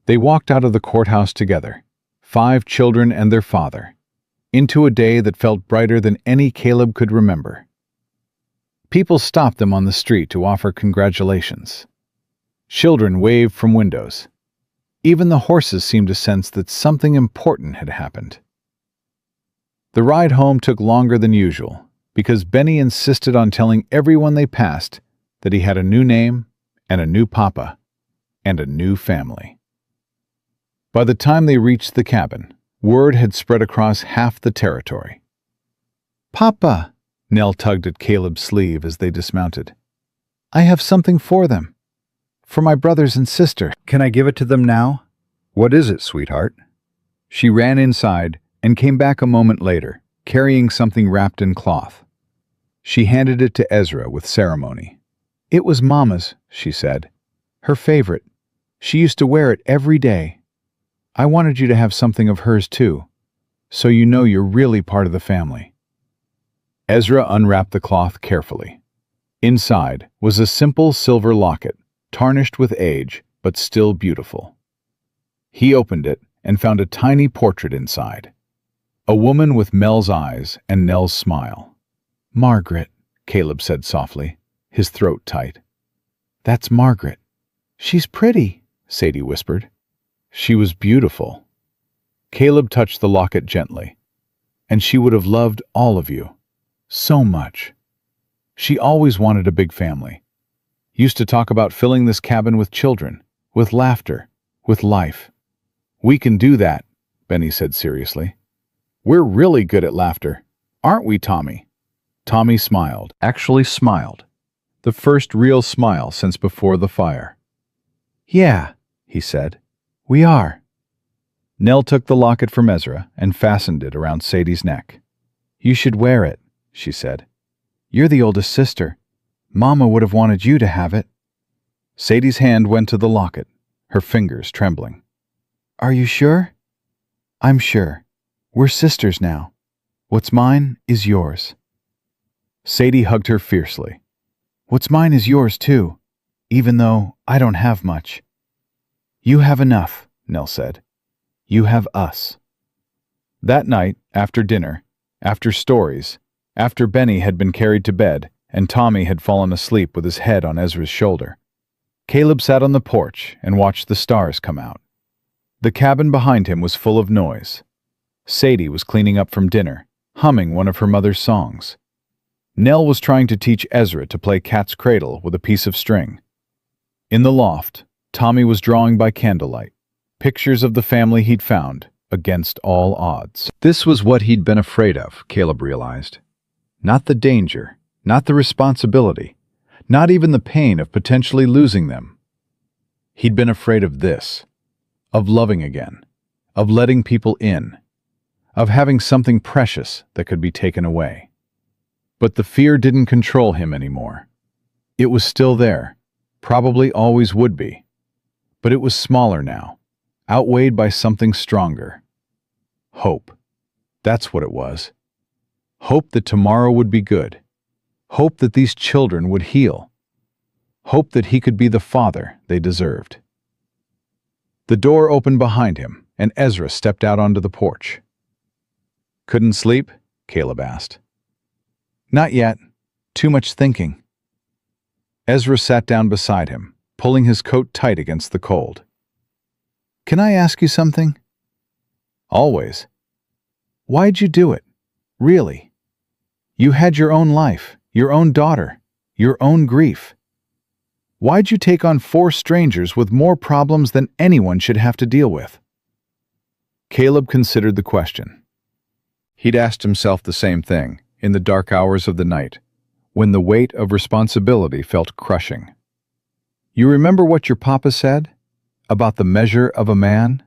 They walked out of the courthouse together, 5 children and their father, into a day that felt brighter than any Caleb could remember. People stopped them on the street to offer congratulations. Children waved from windows. Even the horses seemed to sense that something important had happened. The ride home took longer than usual because Benny insisted on telling everyone they passed that he had a new name and a new papa and a new family. By the time they reached the cabin, word had spread across half the territory. Papa, Nell tugged at Caleb's sleeve as they dismounted. I have something for them. For my brothers and sister. Can I give it to them now? What is it, sweetheart? She ran inside and came back a moment later, carrying something wrapped in cloth. She handed it to Ezra with ceremony. It was Mama's, she said. Her favorite. She used to wear it every day. I wanted you to have something of hers too, so you know you're really part of the family. Ezra unwrapped the cloth carefully. Inside was a simple silver locket, tarnished with age, but still beautiful. He opened it and found a tiny portrait inside. A woman with Mel's eyes and Nell's smile. Margaret, Caleb said softly, his throat tight. That's Margaret. She's pretty, Sadie whispered. She was beautiful. Caleb touched the locket gently. And she would have loved all of you. So much. She always wanted a big family. Used to talk about filling this cabin with children, with laughter, with life. We can do that, Benny said seriously. We're really good at laughter, aren't we, Tommy? Tommy smiled. Actually smiled. The first real smile since before the fire. Yeah, he said. We are. Nell took the locket from Ezra and fastened it around Sadie's neck. You should wear it, she said. You're the oldest sister. Mama would have wanted you to have it. Sadie's hand went to the locket, her fingers trembling. Are you sure? I'm sure. We're sisters now. What's mine is yours. Sadie hugged her fiercely. What's mine is yours too, even though I don't have much. You have enough, Nell said. You have us. That night, after dinner, after stories, after Benny had been carried to bed and Tommy had fallen asleep with his head on Ezra's shoulder, Caleb sat on the porch and watched the stars come out. The cabin behind him was full of noise. Sadie was cleaning up from dinner, humming one of her mother's songs. Nell was trying to teach Ezra to play cat's cradle with a piece of string. In the loft, Tommy was drawing by candlelight, pictures of the family he'd found, against all odds. This was what he'd been afraid of, Caleb realized. Not the danger, not the responsibility, not even the pain of potentially losing them. He'd been afraid of this, of loving again, of letting people in, of having something precious that could be taken away. But the fear didn't control him anymore. It was still there, probably always would be, but it was smaller now, outweighed by something stronger. Hope. That's what it was. Hope that tomorrow would be good. Hope that these children would heal. Hope that he could be the father they deserved. The door opened behind him, and Ezra stepped out onto the porch. Couldn't sleep? Caleb asked. Not yet. Too much thinking. Ezra sat down beside him, pulling his coat tight against the cold. Can I ask you something? Always. Why'd you do it? Really? You had your own life, your own daughter, your own grief. Why'd you take on 4 strangers with more problems than anyone should have to deal with? Caleb considered the question. He'd asked himself the same thing in the dark hours of the night, when the weight of responsibility felt crushing. You remember what your papa said about the measure of a man?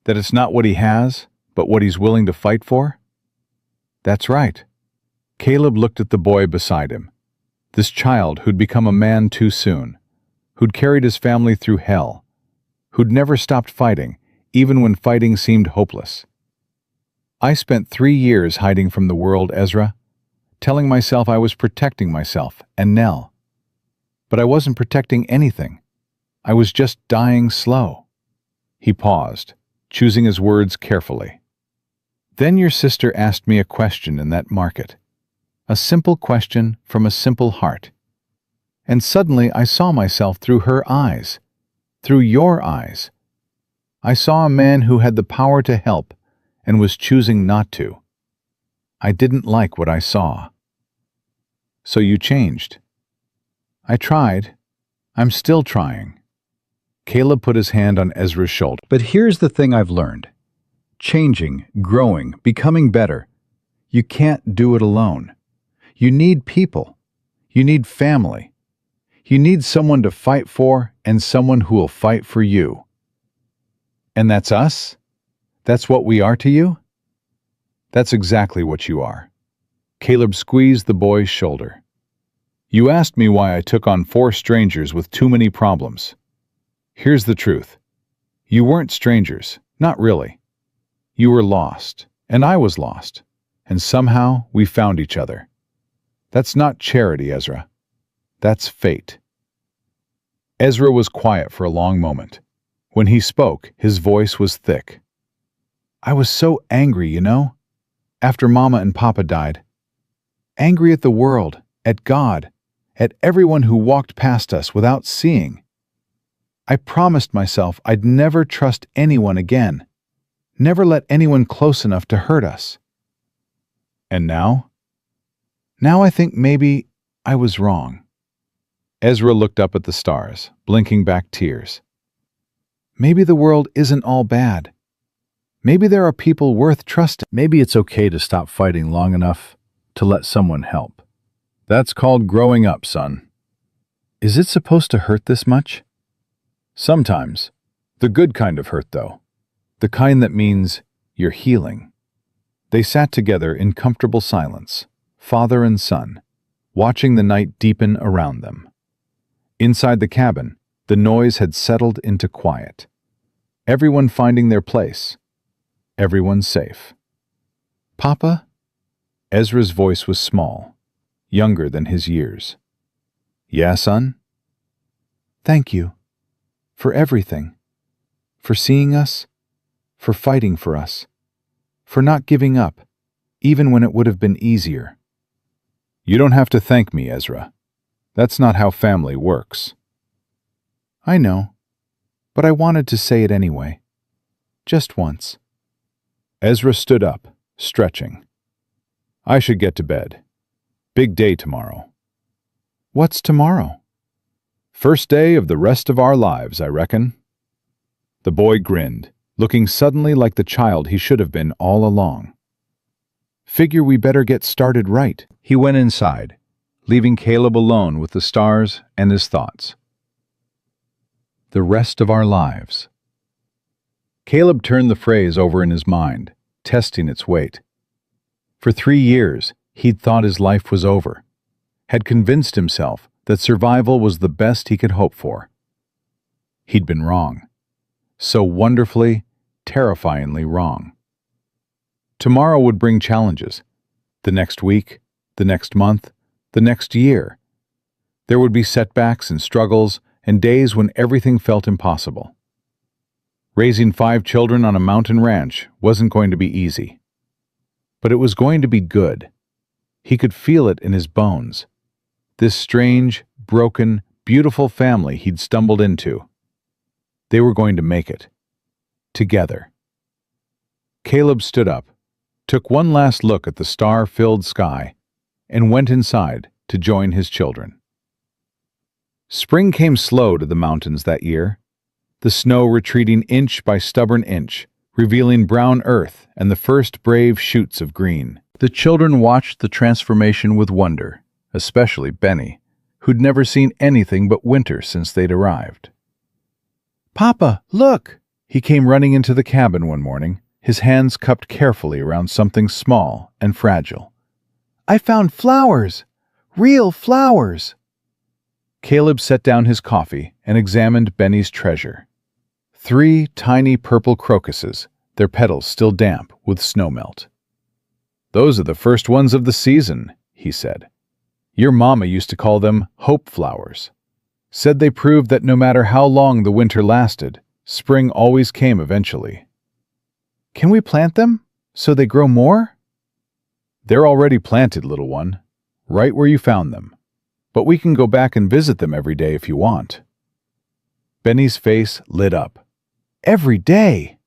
That it's not what he has, but what he's willing to fight for? That's right. Caleb looked at the boy beside him, this child who'd become a man too soon, who'd carried his family through hell, who'd never stopped fighting, even when fighting seemed hopeless. I spent 3 years hiding from the world, Ezra, telling myself I was protecting myself and Nell. But I wasn't protecting anything. I was just dying slow. He paused, choosing his words carefully. Then your sister asked me a question in that market. A simple question from a simple heart. And suddenly I saw myself through her eyes, through your eyes. I saw a man who had the power to help and was choosing not to. I didn't like what I saw. So you changed. I tried. I'm still trying. Caleb put his hand on Ezra's shoulder. But here's the thing I've learned. Changing, growing, becoming better. You can't do it alone. You need people. You need family. You need someone to fight for and someone who will fight for you. And that's us? That's what we are to you? That's exactly what you are. Caleb squeezed the boy's shoulder. You asked me why I took on 4 strangers with too many problems. Here's the truth. You weren't strangers, not really. You were lost, and I was lost, and somehow we found each other. That's not charity, Ezra. That's fate. Ezra was quiet for a long moment. When he spoke, his voice was thick. I was so angry, after Mama and Papa died. Angry at the world, at God, at everyone who walked past us without seeing. I promised myself I'd never trust anyone again, never let anyone close enough to hurt us. And now? Now I think maybe I was wrong. Ezra looked up at the stars, blinking back tears. Maybe the world isn't all bad. Maybe there are people worth trusting. Maybe it's okay to stop fighting long enough to let someone help. That's called growing up, son. Is it supposed to hurt this much? Sometimes. The good kind of hurt, though. The kind that means you're healing. They sat together in comfortable silence, father and son, watching the night deepen around them. Inside the cabin, the noise had settled into quiet. Everyone finding their place. Everyone safe. Papa? Ezra's voice was small, younger than his years. Yeah, son? Thank you. For everything. For seeing us. For fighting for us. For not giving up, even when it would have been easier. You don't have to thank me, Ezra. That's not how family works. I know, but I wanted to say it anyway. Just once. Ezra stood up, stretching. I should get to bed. Big day tomorrow. What's tomorrow? First day of the rest of our lives, I reckon. The boy grinned, looking suddenly like the child he should have been all along. Figure we better get started right. He went inside, leaving Caleb alone with the stars and his thoughts. The rest of our lives. Caleb turned the phrase over in his mind, testing its weight. For 3 years, he'd thought his life was over, had convinced himself that survival was the best he could hope for. He'd been wrong. So wonderfully, terrifyingly wrong. Tomorrow would bring challenges. The next week, the next month, the next year. There would be setbacks and struggles and days when everything felt impossible. Raising 5 children on a mountain ranch wasn't going to be easy. But it was going to be good. He could feel it in his bones. This strange, broken, beautiful family he'd stumbled into. They were going to make it. Together. Caleb stood up, took one last look at the star-filled sky, and went inside to join his children. Spring came slow to the mountains that year, the snow retreating inch by stubborn inch, revealing brown earth and the first brave shoots of green. The children watched the transformation with wonder, especially Benny, who'd never seen anything but winter since they'd arrived. Papa, look! He came running into the cabin one morning, his hands cupped carefully around something small and fragile. I found flowers! Real flowers! Caleb set down his coffee and examined Benny's treasure. 3 tiny purple crocuses, their petals still damp with snowmelt. Those are the first ones of the season, he said. Your mama used to call them hope flowers. Said they proved that no matter how long the winter lasted, spring always came eventually. Can we plant them so they grow more? They're already planted, little one, right where you found them. But we can go back and visit them every day if you want. Benny's face lit up. Every day!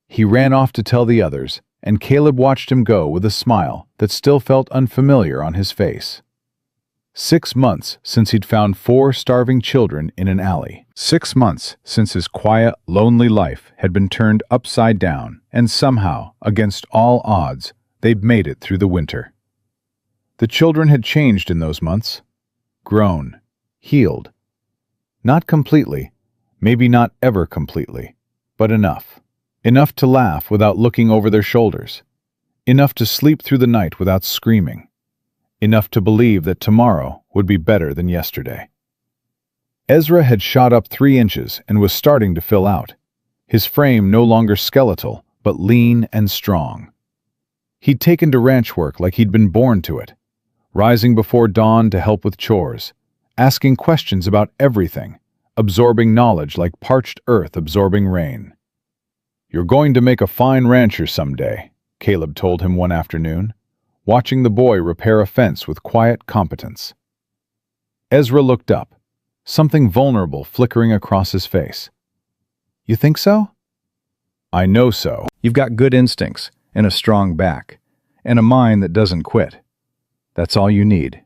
He ran off to tell the others, and Caleb watched him go with a smile that still felt unfamiliar on his face. 6 months since he'd found 4 starving children in an alley. 6 months since his quiet, lonely life had been turned upside down, and somehow, against all odds, they'd made it through the winter. The children had changed in those months. Grown. Healed. Not completely, maybe not ever completely, but enough. Enough to laugh without looking over their shoulders. Enough to sleep through the night without screaming. Enough to believe that tomorrow would be better than yesterday. Ezra had shot up 3 inches and was starting to fill out, his frame no longer skeletal, but lean and strong. He'd taken to ranch work like he'd been born to it, rising before dawn to help with chores, asking questions about everything, absorbing knowledge like parched earth absorbing rain. "You're going to make a fine rancher someday," Caleb told him one afternoon, watching the boy repair a fence with quiet competence. Ezra looked up, something vulnerable flickering across his face. You think so? "I know so." You've got good instincts and a strong back, and a mind that doesn't quit. That's all you need.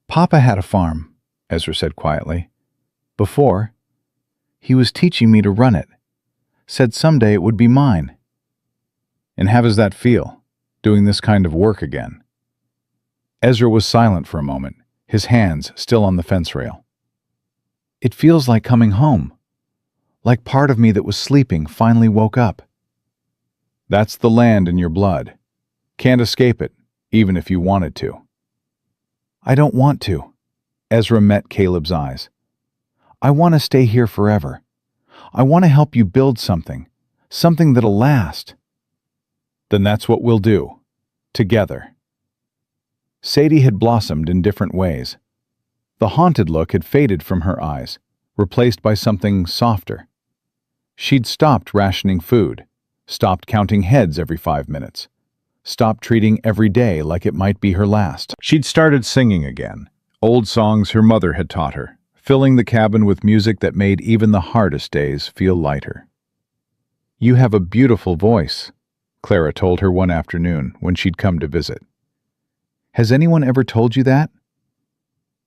Papa had a farm, Ezra said quietly. Before, he was teaching me to run it. Said someday it would be mine. "And how does that feel, doing this kind of work again?" Ezra was silent for a moment, his hands still on the fence rail. It feels like coming home. Like part of me that was sleeping finally woke up. "That's the land in your blood. Can't escape it, even if you wanted to." I don't want to. Ezra met Caleb's eyes. I want to stay here forever. I want to help you build something that'll last. "Then that's what we'll do. Together." Sadie had blossomed in different ways. The haunted look had faded from her eyes, replaced by something softer. She'd stopped rationing food, stopped counting heads every 5 minutes, stopped treating every day like it might be her last. She'd started singing again, old songs her mother had taught her, filling the cabin with music that made even the hardest days feel lighter. "You have a beautiful voice," Clara told her one afternoon when she'd come to visit. "Has anyone ever told you that?"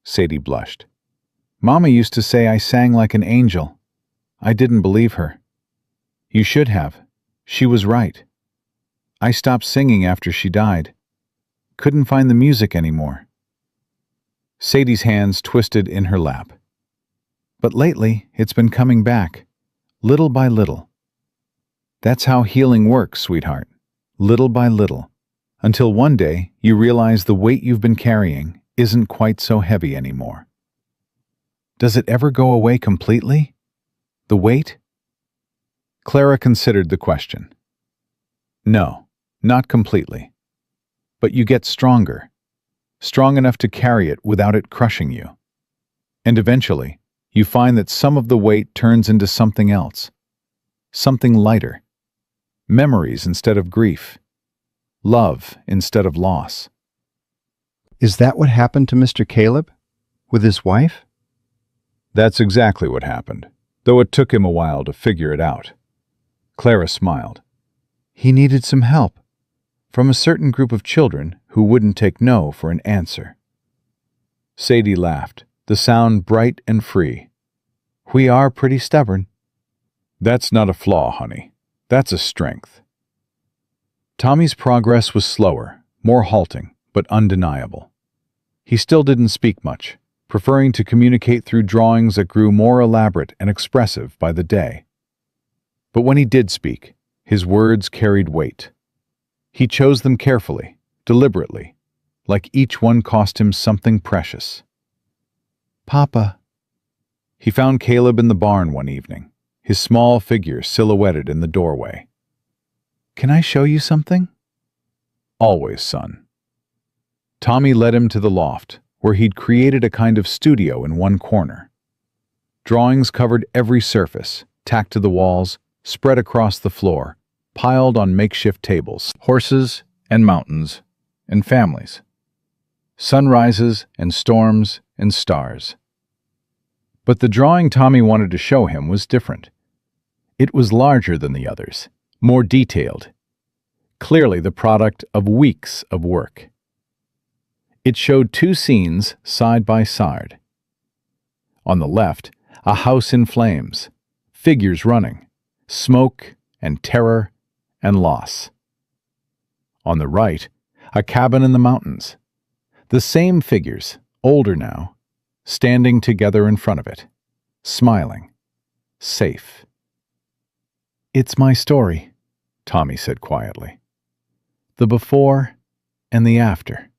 Sadie blushed. "Mama used to say I sang like an angel. I didn't believe her." "You should have. She was right. I stopped singing after she died. Couldn't find the music anymore." Sadie's hands twisted in her lap. "But lately, it's been coming back, little by little. That's how healing works, sweetheart. Little by little. Until one day, you realize the weight you've been carrying isn't quite so heavy anymore." "Does it ever go away completely? The weight?" Clara considered the question. "No, not completely. But you get stronger, strong enough to carry it without it crushing you. And eventually, you find that some of the weight turns into something else, something lighter. Memories instead of grief, love instead of loss." Is that what happened to Mr. Caleb? With his wife? "That's exactly what happened, though it took him a while to figure it out." Clara smiled. He needed some help from a certain group of children who wouldn't take no for an answer. Sadie laughed, the sound bright and free. "We are pretty stubborn." "That's not a flaw, honey. That's a strength." Tommy's progress was slower, more halting, but undeniable. He still didn't speak much, preferring to communicate through drawings that grew more elaborate and expressive by the day. But when he did speak, his words carried weight. He chose them carefully, deliberately, like each one cost him something precious. "Papa." He found Caleb in the barn one evening, his small figure silhouetted in the doorway. "Can I show you something?" "Always, son." Tommy led him to the loft, where he'd created a kind of studio in one corner. Drawings covered every surface, tacked to the walls, spread across the floor, piled on makeshift tables. Horses and mountains and families. Sunrises and storms and stars. But the drawing Tommy wanted to show him was different. It was larger than the others, more detailed, clearly the product of weeks of work. It showed 2 scenes side by side. On the left, a house in flames, figures running, smoke and terror and loss. On the right, a cabin in the mountains. The same figures, older now, standing together in front of it, smiling, safe. "It's my story," Tommy said quietly. "The before and the after."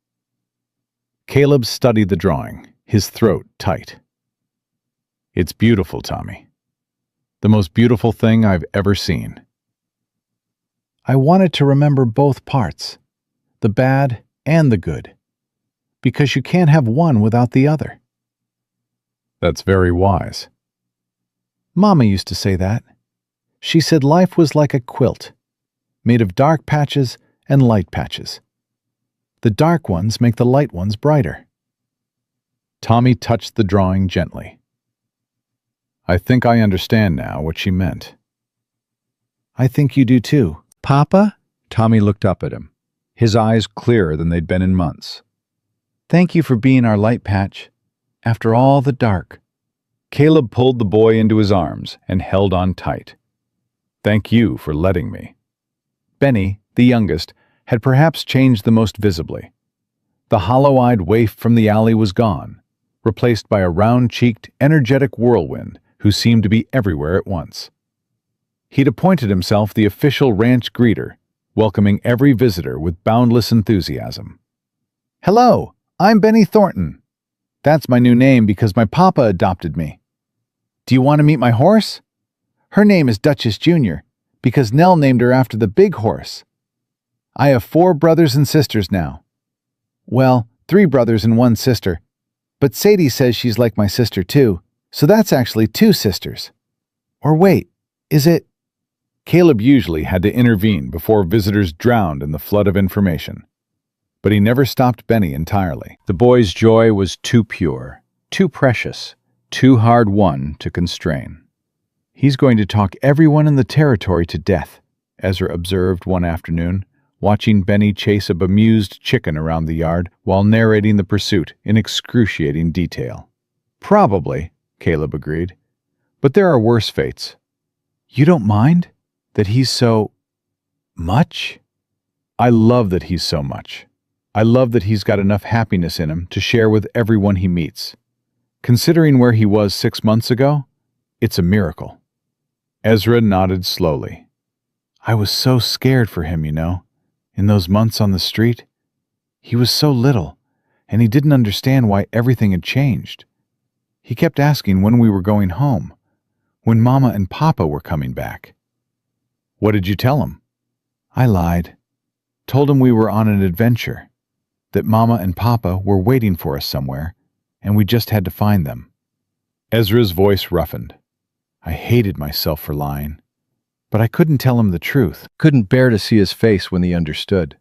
Caleb studied the drawing, his throat tight. It's beautiful, Tommy. The most beautiful thing I've ever seen. I wanted to remember both parts, the bad and the good, because you can't have one without the other. That's very wise. Mama used to say that. She said life was like a quilt, made of dark patches and light patches. The dark ones make the light ones brighter. Tommy touched the drawing gently. I think I understand now what she meant. I think you do too. Papa? Tommy looked up at him, his eyes clearer than they'd been in months. Thank you for being our light patch, after all the dark. Caleb pulled the boy into his arms and held on tight. Thank you for letting me. Benny, the youngest, had perhaps changed the most visibly. The hollow-eyed waif from the alley was gone, replaced by a round-cheeked, energetic whirlwind who seemed to be everywhere at once. He'd appointed himself the official ranch greeter, welcoming every visitor with boundless enthusiasm. Hello, I'm Benny Thornton. That's my new name because my papa adopted me. Do you want to meet my horse? Her name is Duchess Jr., because Nell named her after the big horse. I have 4 brothers and sisters now. Well, 3 brothers and 1 sister. But Sadie says she's like my sister too, so that's actually 2 sisters. Or wait, is it? Caleb usually had to intervene before visitors drowned in the flood of information. But he never stopped Benny entirely. The boy's joy was too pure, too precious, too hard-won to constrain. He's going to talk everyone in the territory to death, Ezra observed one afternoon, watching Benny chase a bemused chicken around the yard while narrating the pursuit in excruciating detail. Probably, Caleb agreed. But there are worse fates. You don't mind? That he's so... much? I love that he's so much. I love that he's got enough happiness in him to share with everyone he meets. Considering where he was 6 months ago, it's a miracle. Ezra nodded slowly. I was so scared for him, in those months on the street. He was so little, and he didn't understand why everything had changed. He kept asking when we were going home, when Mama and Papa were coming back. What did you tell him? I lied. Told him we were on an adventure, that Mama and Papa were waiting for us somewhere, and we just had to find them. Ezra's voice roughened. I hated myself for lying, but I couldn't tell him the truth. Couldn't bear to see his face when he understood.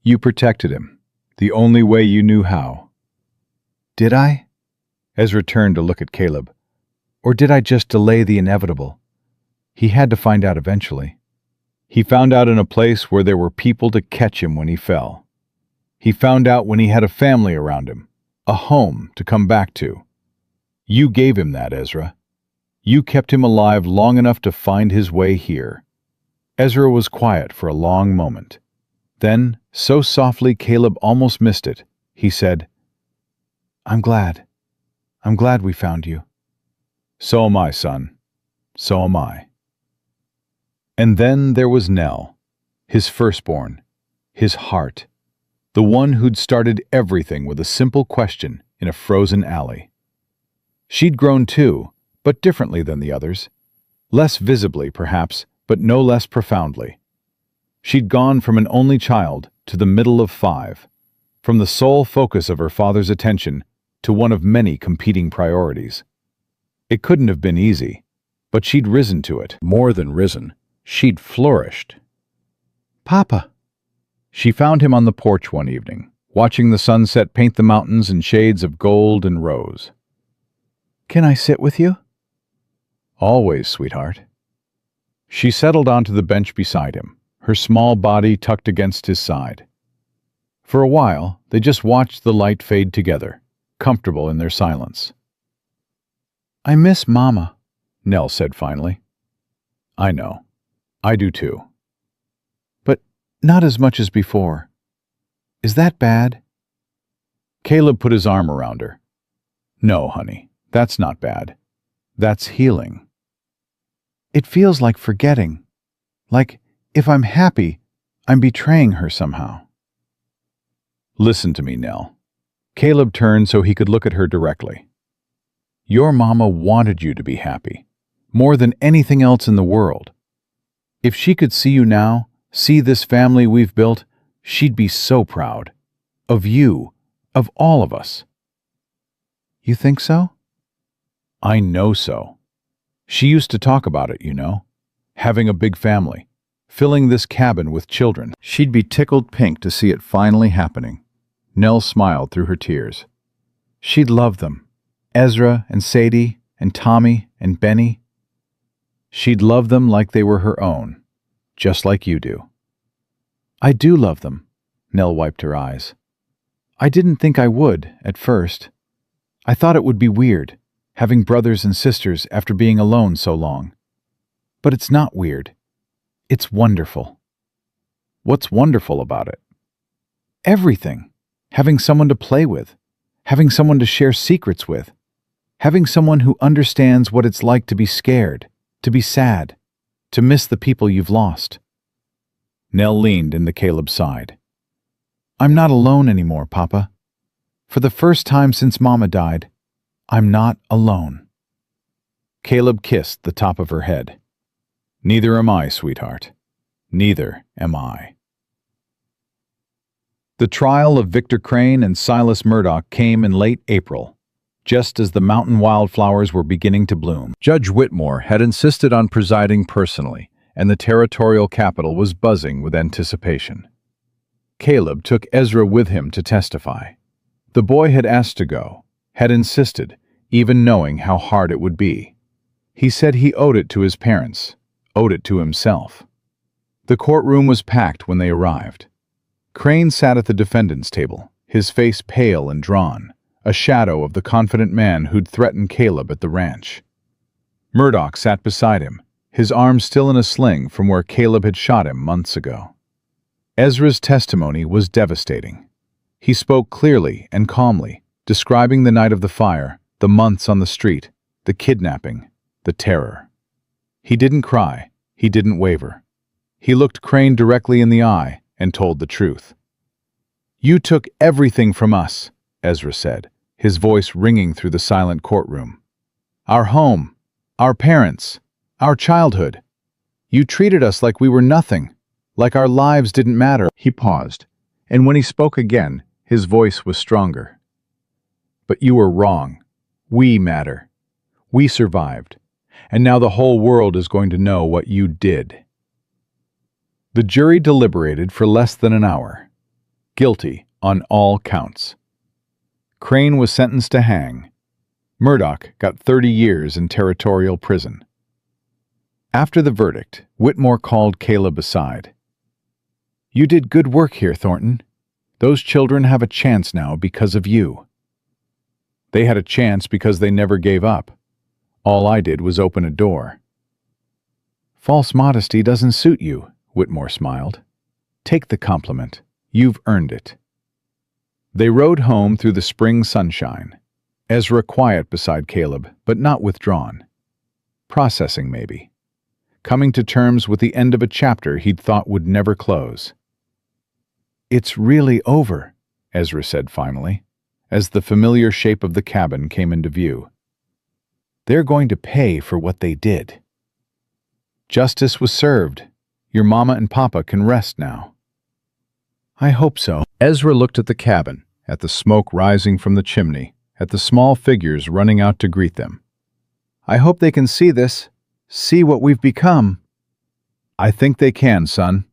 You protected him, the only way you knew how. Did I? Ezra turned to look at Caleb. Or did I just delay the inevitable? He had to find out eventually. He found out in a place where there were people to catch him when he fell. He found out when he had a family around him, a home to come back to. You gave him that, Ezra. You kept him alive long enough to find his way here. Ezra was quiet for a long moment. Then, so softly Caleb almost missed it, he said, I'm glad. I'm glad we found you. So am I, son. So am I. And then there was Nell, his firstborn, his heart, the one who'd started everything with a simple question in a frozen alley. She'd grown too, but differently than the others. Less visibly, perhaps, but no less profoundly. She'd gone from an only child to the middle of 5, from the sole focus of her father's attention to one of many competing priorities. It couldn't have been easy, but she'd risen to it. More than risen, she'd flourished. Papa. She found him on the porch one evening, watching the sunset paint the mountains in shades of gold and rose. Can I sit with you? Always, sweetheart. She settled onto the bench beside him, her small body tucked against his side. For a while, they just watched the light fade together, comfortable in their silence. I miss Mama, Nell said finally. I know. I do too. But not as much as before. Is that bad? Caleb put his arm around her. No, honey, that's not bad. That's healing. It feels like forgetting. Like, if I'm happy, I'm betraying her somehow. Listen to me, Nell. Caleb turned so he could look at her directly. Your mama wanted you to be happy, more than anything else in the world. If she could see you now, see this family we've built, she'd be so proud. Of you, of all of us. You think so? I know so. She used to talk about it, having a big family, filling this cabin with children. She'd be tickled pink to see it finally happening. Nell smiled through her tears. She'd love them. Ezra and Sadie and Tommy and Benny. She'd love them like they were her own, just like you do. I do love them. Nell wiped her eyes. I didn't think I would, at first. I thought it would be weird, having brothers and sisters after being alone so long. But it's not weird. It's wonderful. What's wonderful about it? Everything. Having someone to play with, having someone to share secrets with, having someone who understands what it's like to be scared, to be sad, to miss the people you've lost. Nell leaned into Caleb's side. I'm not alone anymore, Papa. For the first time since Mama died, I'm not alone. Caleb kissed the top of her head. Neither am I, sweetheart. Neither am I. The trial of Victor Crane and Silas Murdoch came in late April, just as the mountain wildflowers were beginning to bloom. Judge Whitmore had insisted on presiding personally, and the territorial capital was buzzing with anticipation. Caleb took Ezra with him to testify. The boy had asked to go, had insisted, even knowing how hard it would be. He said he owed it to his parents, owed it to himself. The courtroom was packed when they arrived. Crane sat at the defendant's table, his face pale and drawn, a shadow of the confident man who'd threatened Caleb at the ranch. Murdoch sat beside him, his arm still in a sling from where Caleb had shot him months ago. Ezra's testimony was devastating. He spoke clearly and calmly, describing the night of the fire, the months on the street, the kidnapping, the terror. He didn't cry, he didn't waver. He looked Crane directly in the eye and told the truth. You took everything from us, Ezra said, his voice ringing through the silent courtroom. Our home, our parents, our childhood. You treated us like we were nothing, like our lives didn't matter. He paused, and when he spoke again, his voice was stronger. But you were wrong. We matter. We survived. And now the whole world is going to know what you did. The jury deliberated for less than an hour. Guilty on all counts. Crane was sentenced to hang. Murdoch got 30 years in territorial prison. After the verdict, Whitmore called Caleb aside. You did good work here, Thornton. Those children have a chance now because of you. They had a chance because they never gave up. All I did was open a door. False modesty doesn't suit you, Whitmore smiled. Take the compliment. You've earned it. They rode home through the spring sunshine. Ezra quiet beside Caleb, but not withdrawn. Processing, maybe. Coming to terms with the end of a chapter he'd thought would never close. It's really over, Ezra said finally, as the familiar shape of the cabin came into view. They're going to pay for what they did. Justice was served. Your mama and papa can rest now. I hope so. Ezra looked at the cabin, at the smoke rising from the chimney, at the small figures running out to greet them. I hope they can see this, see what we've become. I think they can, son.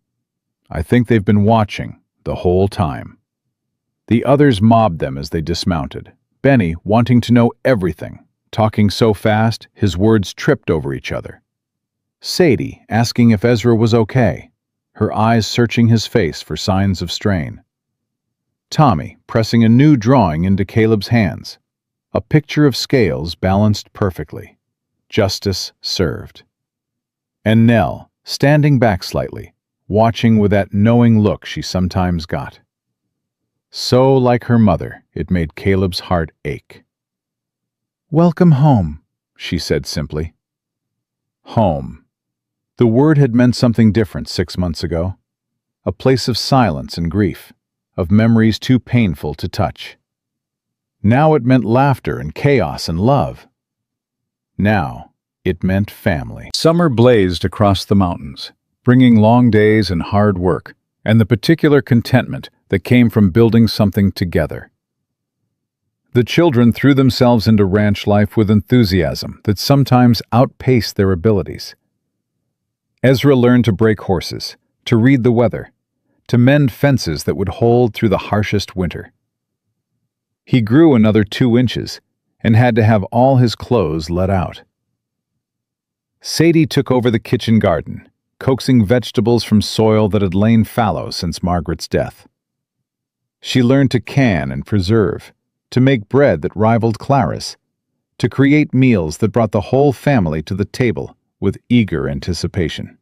I think they've been watching the whole time. The others mobbed them as they dismounted, Benny wanting to know everything, talking so fast his words tripped over each other. Sadie asking if Ezra was okay, her eyes searching his face for signs of strain. Tommy pressing a new drawing into Caleb's hands, a picture of scales balanced perfectly. Justice served. And Nell, standing back slightly, watching with that knowing look she sometimes got. So like her mother, it made Caleb's heart ache. Welcome home, she said simply. Home. The word had meant something different 6 months ago. A place of silence and grief, of memories too painful to touch. Now it meant laughter and chaos and love. Now it meant family. Summer blazed across the mountains, bringing long days and hard work, and the particular contentment that came from building something together. The children threw themselves into ranch life with enthusiasm that sometimes outpaced their abilities. Ezra learned to break horses, to read the weather, to mend fences that would hold through the harshest winter. He grew another 2 inches and had to have all his clothes let out. Sadie took over the kitchen garden, coaxing vegetables from soil that had lain fallow since Margaret's death. She learned to can and preserve, to make bread that rivaled Clara's, to create meals that brought the whole family to the table with eager anticipation.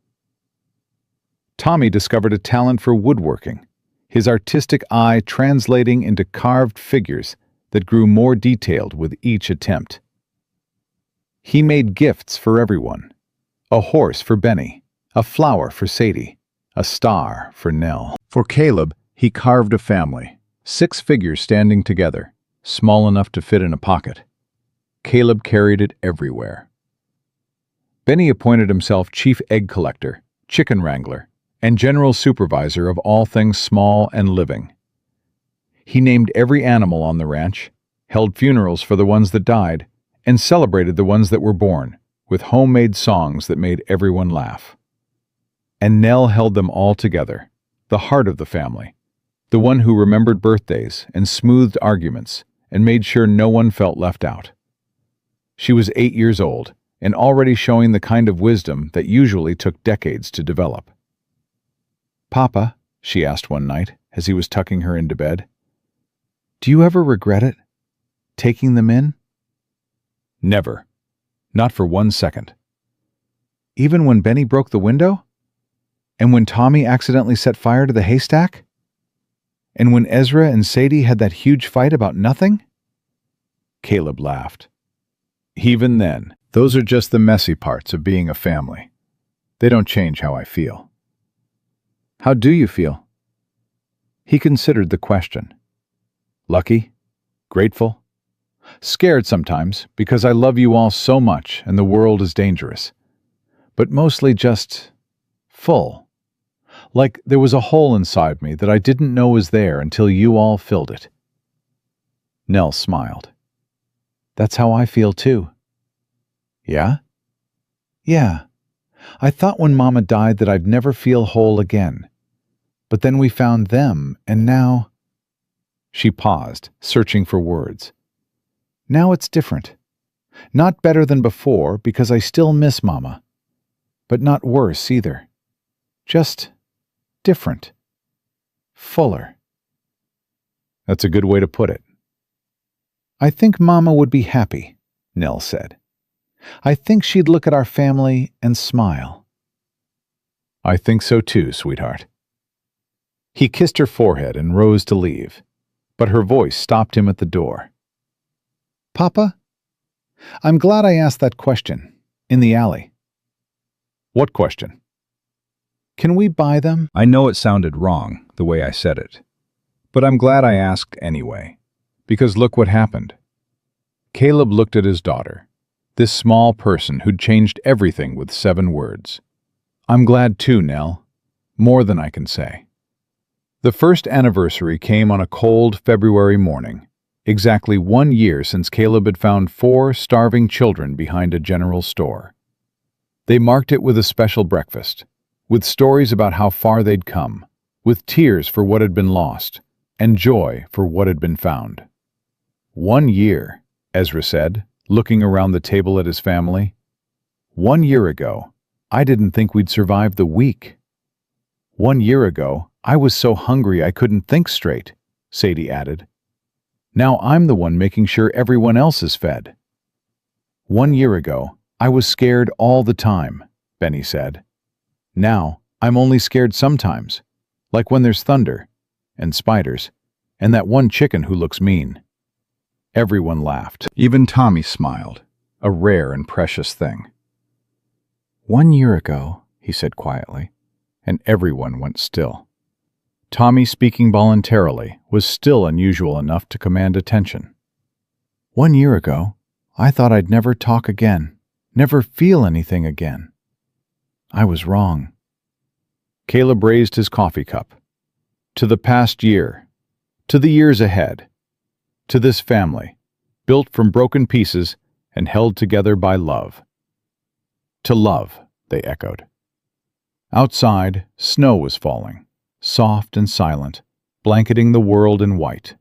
Tommy discovered a talent for woodworking, his artistic eye translating into carved figures that grew more detailed with each attempt. He made gifts for everyone: a horse for Benny, a flower for Sadie, a star for Nell. For Caleb, he carved a family, 6 figures standing together, small enough to fit in a pocket. Caleb carried it everywhere. Benny appointed himself chief egg collector, chicken wrangler, and general supervisor of all things small and living. He named every animal on the ranch, held funerals for the ones that died, and celebrated the ones that were born, with homemade songs that made everyone laugh. And Nell held them all together, the heart of the family, the one who remembered birthdays and smoothed arguments and made sure no one felt left out. She was 8 years old and already showing the kind of wisdom that usually took decades to develop. "Papa," she asked one night as he was tucking her into bed, "do you ever regret it? Taking them in?" "Never. Not for 1 second. Even when Benny broke the window? And when Tommy accidentally set fire to the haystack? And when Ezra and Sadie had that huge fight about nothing?" Caleb laughed. "Even then, those are just the messy parts of being a family. They don't change how I feel." "How do you feel?" He considered the question. "Lucky, grateful, scared sometimes because I love you all so much and the world is dangerous, but mostly just full. Like there was a hole inside me that I didn't know was there until you all filled it." Nell smiled. "That's how I feel too." "Yeah?" "Yeah. I thought when Mama died that I'd never feel whole again. But then we found them, and now—" She paused, searching for words. "Now it's different. Not better than before, because I still miss Mama. But not worse either. Just different. Fuller." "That's a good way to put it." "I think Mama would be happy," Nell said. "I think she'd look at our family and smile." "I think so too, sweetheart." He kissed her forehead and rose to leave, but her voice stopped him at the door. "Papa, I'm glad I asked that question, in the alley." "What question?" "Can we buy them?" I know it sounded wrong, the way I said it. But I'm glad I asked anyway, because look what happened. Caleb looked at his daughter, this small person who'd changed everything with 7 words. "I'm glad too, Nell. More than I can say." The first anniversary came on a cold February morning, exactly 1 year since Caleb had found 4 starving children behind a general store. They marked it with a special breakfast, with stories about how far they'd come, with tears for what had been lost, and joy for what had been found. 1 year, Ezra said, looking around the table at his family. 1 year ago, I didn't think we'd survive the week. 1 year ago, I was so hungry I couldn't think straight, Sadie added. Now I'm the one making sure everyone else is fed. 1 year ago, I was scared all the time, Benny said. Now, I'm only scared sometimes, like when there's thunder, and spiders, and that one chicken who looks mean. Everyone laughed. Even Tommy smiled, a rare and precious thing. 1 year ago, he said quietly, and everyone went still. Tommy speaking voluntarily was still unusual enough to command attention. 1 year ago, I thought I'd never talk again, never feel anything again. I was wrong. Caleb raised his coffee cup. To the past year, to the years ahead, to this family, built from broken pieces and held together by love. To love, they echoed. Outside, snow was falling, soft and silent, blanketing the world in white.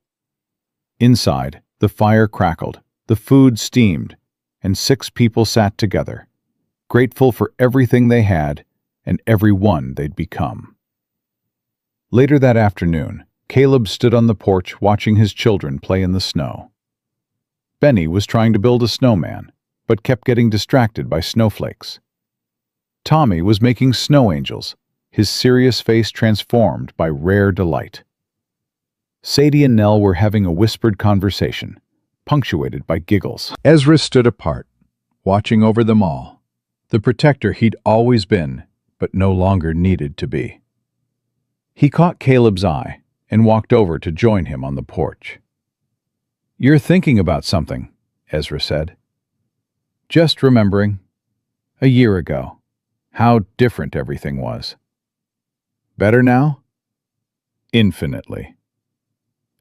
Inside, the fire crackled, the food steamed, and 6 people sat together, grateful for everything they had and every one they'd become. Later that afternoon, Caleb stood on the porch watching his children play in the snow. Benny was trying to build a snowman, but kept getting distracted by snowflakes. Tommy was making snow angels, his serious face transformed by rare delight. Sadie and Nell were having a whispered conversation, punctuated by giggles. Ezra stood apart, watching over them all, the protector he'd always been, but no longer needed to be. He caught Caleb's eye and walked over to join him on the porch. "You're thinking about something," Ezra said. "Just remembering. A year ago. How different everything was." "Better now?" "Infinitely."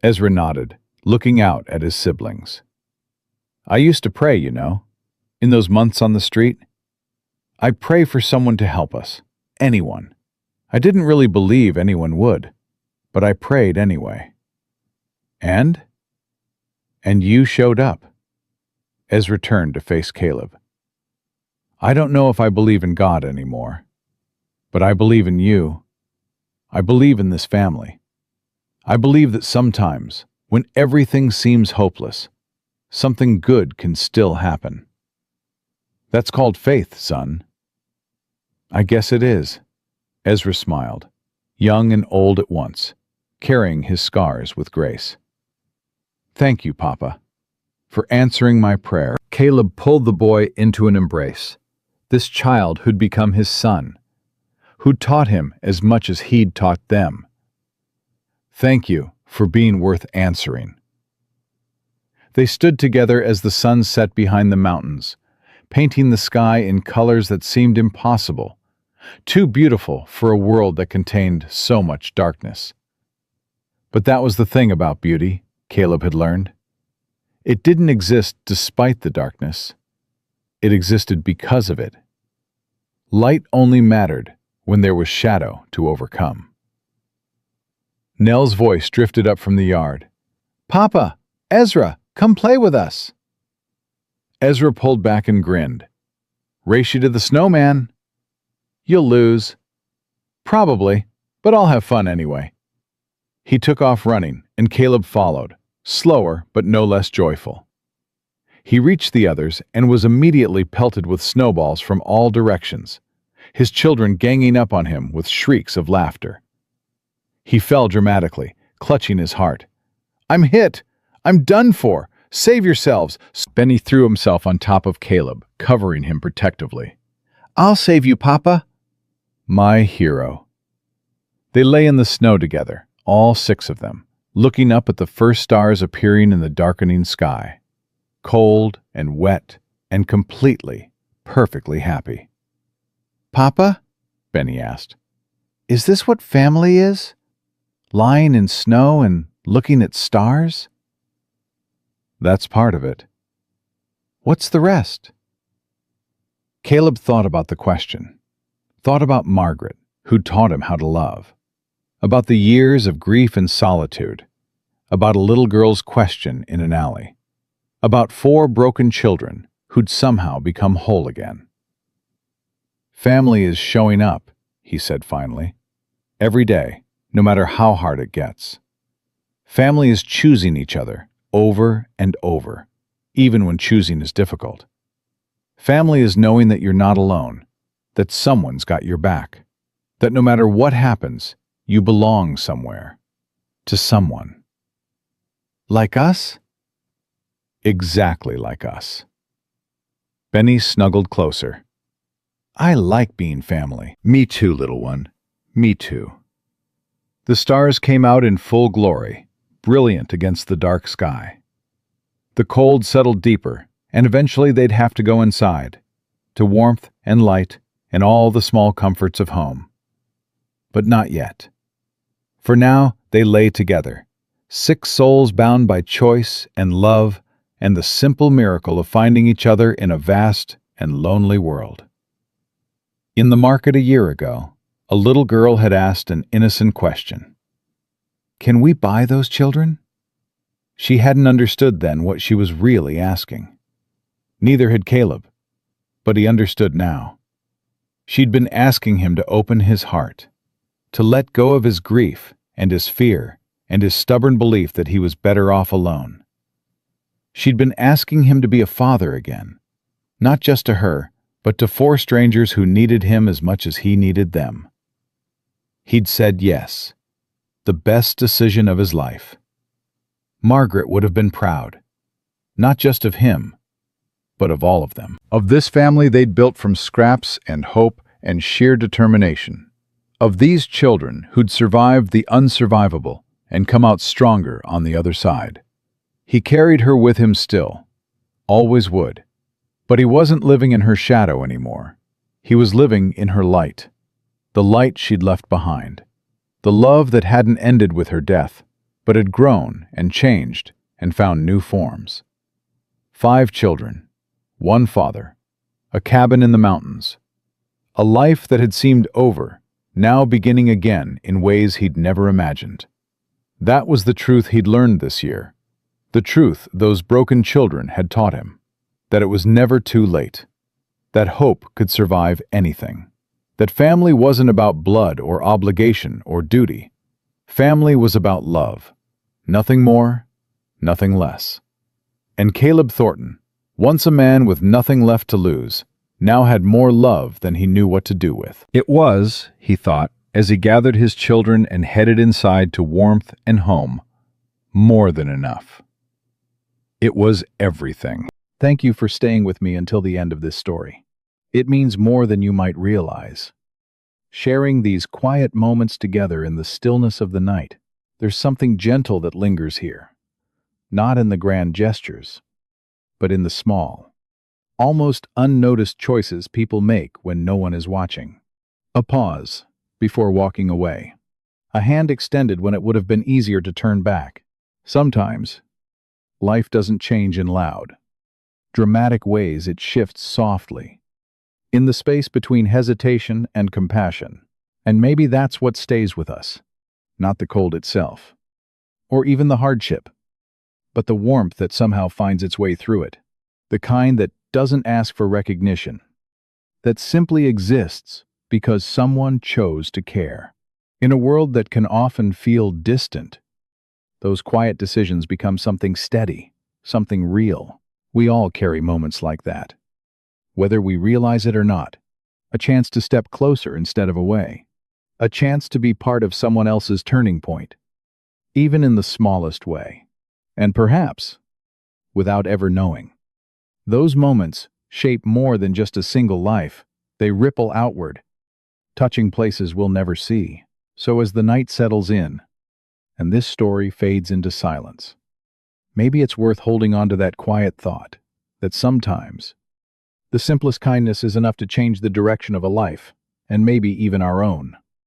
Ezra nodded, looking out at his siblings. "I used to pray, in those months on the street. I'd pray for someone to help us, anyone. I didn't really believe anyone would, but I prayed anyway." "And?" "And you showed up." Ezra turned to face Caleb. "I don't know if I believe in God anymore, but I believe in you. I believe in this family. I believe that sometimes, when everything seems hopeless, something good can still happen. That's called faith, son." "I guess it is." Ezra smiled, young and old at once, carrying his scars with grace. "Thank you, Papa, for answering my prayer." Caleb pulled the boy into an embrace, this child who'd become his son, who'd taught him as much as he'd taught them. "Thank you for being worth answering." They stood together as the sun set behind the mountains, painting the sky in colors that seemed impossible, too beautiful for a world that contained so much darkness. But that was the thing about beauty, Caleb had learned. It didn't exist despite the darkness. It existed because of it. Light only mattered when there was shadow to overcome. Nell's voice drifted up from the yard. "Papa, Ezra, come play with us." Ezra pulled back and grinned. "Race you to the snowman." "You'll lose." "Probably, but I'll have fun anyway." He took off running, and Caleb followed, slower but no less joyful. He reached the others and was immediately pelted with snowballs from all directions, his children ganging up on him with shrieks of laughter. He fell dramatically, clutching his heart. "I'm hit! I'm done for! Save yourselves!" Benny threw himself on top of Caleb, covering him protectively. "I'll save you, Papa." My hero. They lay in the snow together, all 6 of them, looking up at the first stars appearing in the darkening sky. Cold and wet and completely, perfectly happy. "Papa," Benny asked. "is this what family is? Lying in snow and looking at stars?" "That's part of it." "What's the rest?" Caleb thought about the question. Thought about Margaret, who'd taught him how to love. About the years of grief and solitude. About a little girl's question in an alley. About 4 broken children who'd somehow become whole again. "Family is showing up," he said finally. "Every day, no matter how hard it gets. Family is choosing each other over and over, even when choosing is difficult. Family is knowing that you're not alone, that someone's got your back, that no matter what happens, you belong somewhere, to someone." "Like us?" "Exactly like us." Benny snuggled closer. "I like being family." "Me too, little one. Me too." The stars came out in full glory, brilliant against the dark sky. The cold settled deeper, and eventually they'd have to go inside, to warmth and light and all the small comforts of home. But not yet. For now, they lay together, 6 souls bound by choice and love and the simple miracle of finding each other in a vast and lonely world. In the market a year ago, a little girl had asked an innocent question. "Can we buy those children?" She hadn't understood then what she was really asking. Neither had Caleb, but he understood now. She'd been asking him to open his heart, to let go of his grief and his fear and his stubborn belief that he was better off alone. She'd been asking him to be a father again, not just to her, but to 4 strangers who needed him as much as he needed them. He'd said yes, the best decision of his life. Margaret would have been proud, not just of him, but of all of them. Of this family they'd built from scraps and hope and sheer determination. Of these children who'd survived the unsurvivable and come out stronger on the other side. He carried her with him still, always would, but he wasn't living in her shadow anymore. He was living in her light, the light she'd left behind, the love that hadn't ended with her death, but had grown and changed and found new forms. 5 children, 1 father, a cabin in the mountains, a life that had seemed over, now beginning again in ways he'd never imagined. That was the truth he'd learned this year, the truth those broken children had taught him, that it was never too late, that hope could survive anything, that family wasn't about blood or obligation or duty. Family was about love, nothing more, nothing less. And Caleb Thornton, once a man with nothing left to lose, now had more love than he knew what to do with. It was, he thought, as he gathered his children and headed inside to warmth and home, more than enough. It was everything. Thank you for staying with me until the end of this story. It means more than you might realize. Sharing these quiet moments together in the stillness of the night, there's something gentle that lingers here. Not in the grand gestures, but in the small, almost unnoticed choices people make when no one is watching. A pause before walking away. A hand extended when it would have been easier to turn back. Sometimes, life doesn't change in loud, dramatic ways. It shifts softly, in the space between hesitation and compassion. And maybe that's what stays with us. Not the cold itself, or even the hardship, but the warmth that somehow finds its way through it. The kind that doesn't ask for recognition, that simply exists because someone chose to care. In a world that can often feel distant, those quiet decisions become something steady, something real. We all carry moments like that, whether we realize it or not. A chance to step closer instead of away. A chance to be part of someone else's turning point, even in the smallest way. And perhaps, without ever knowing, those moments shape more than just a single life. They ripple outward, touching places we'll never see. So as the night settles in, and this story fades into silence, maybe it's worth holding on to that quiet thought, that sometimes the simplest kindness is enough to change the direction of a life, and maybe even our own.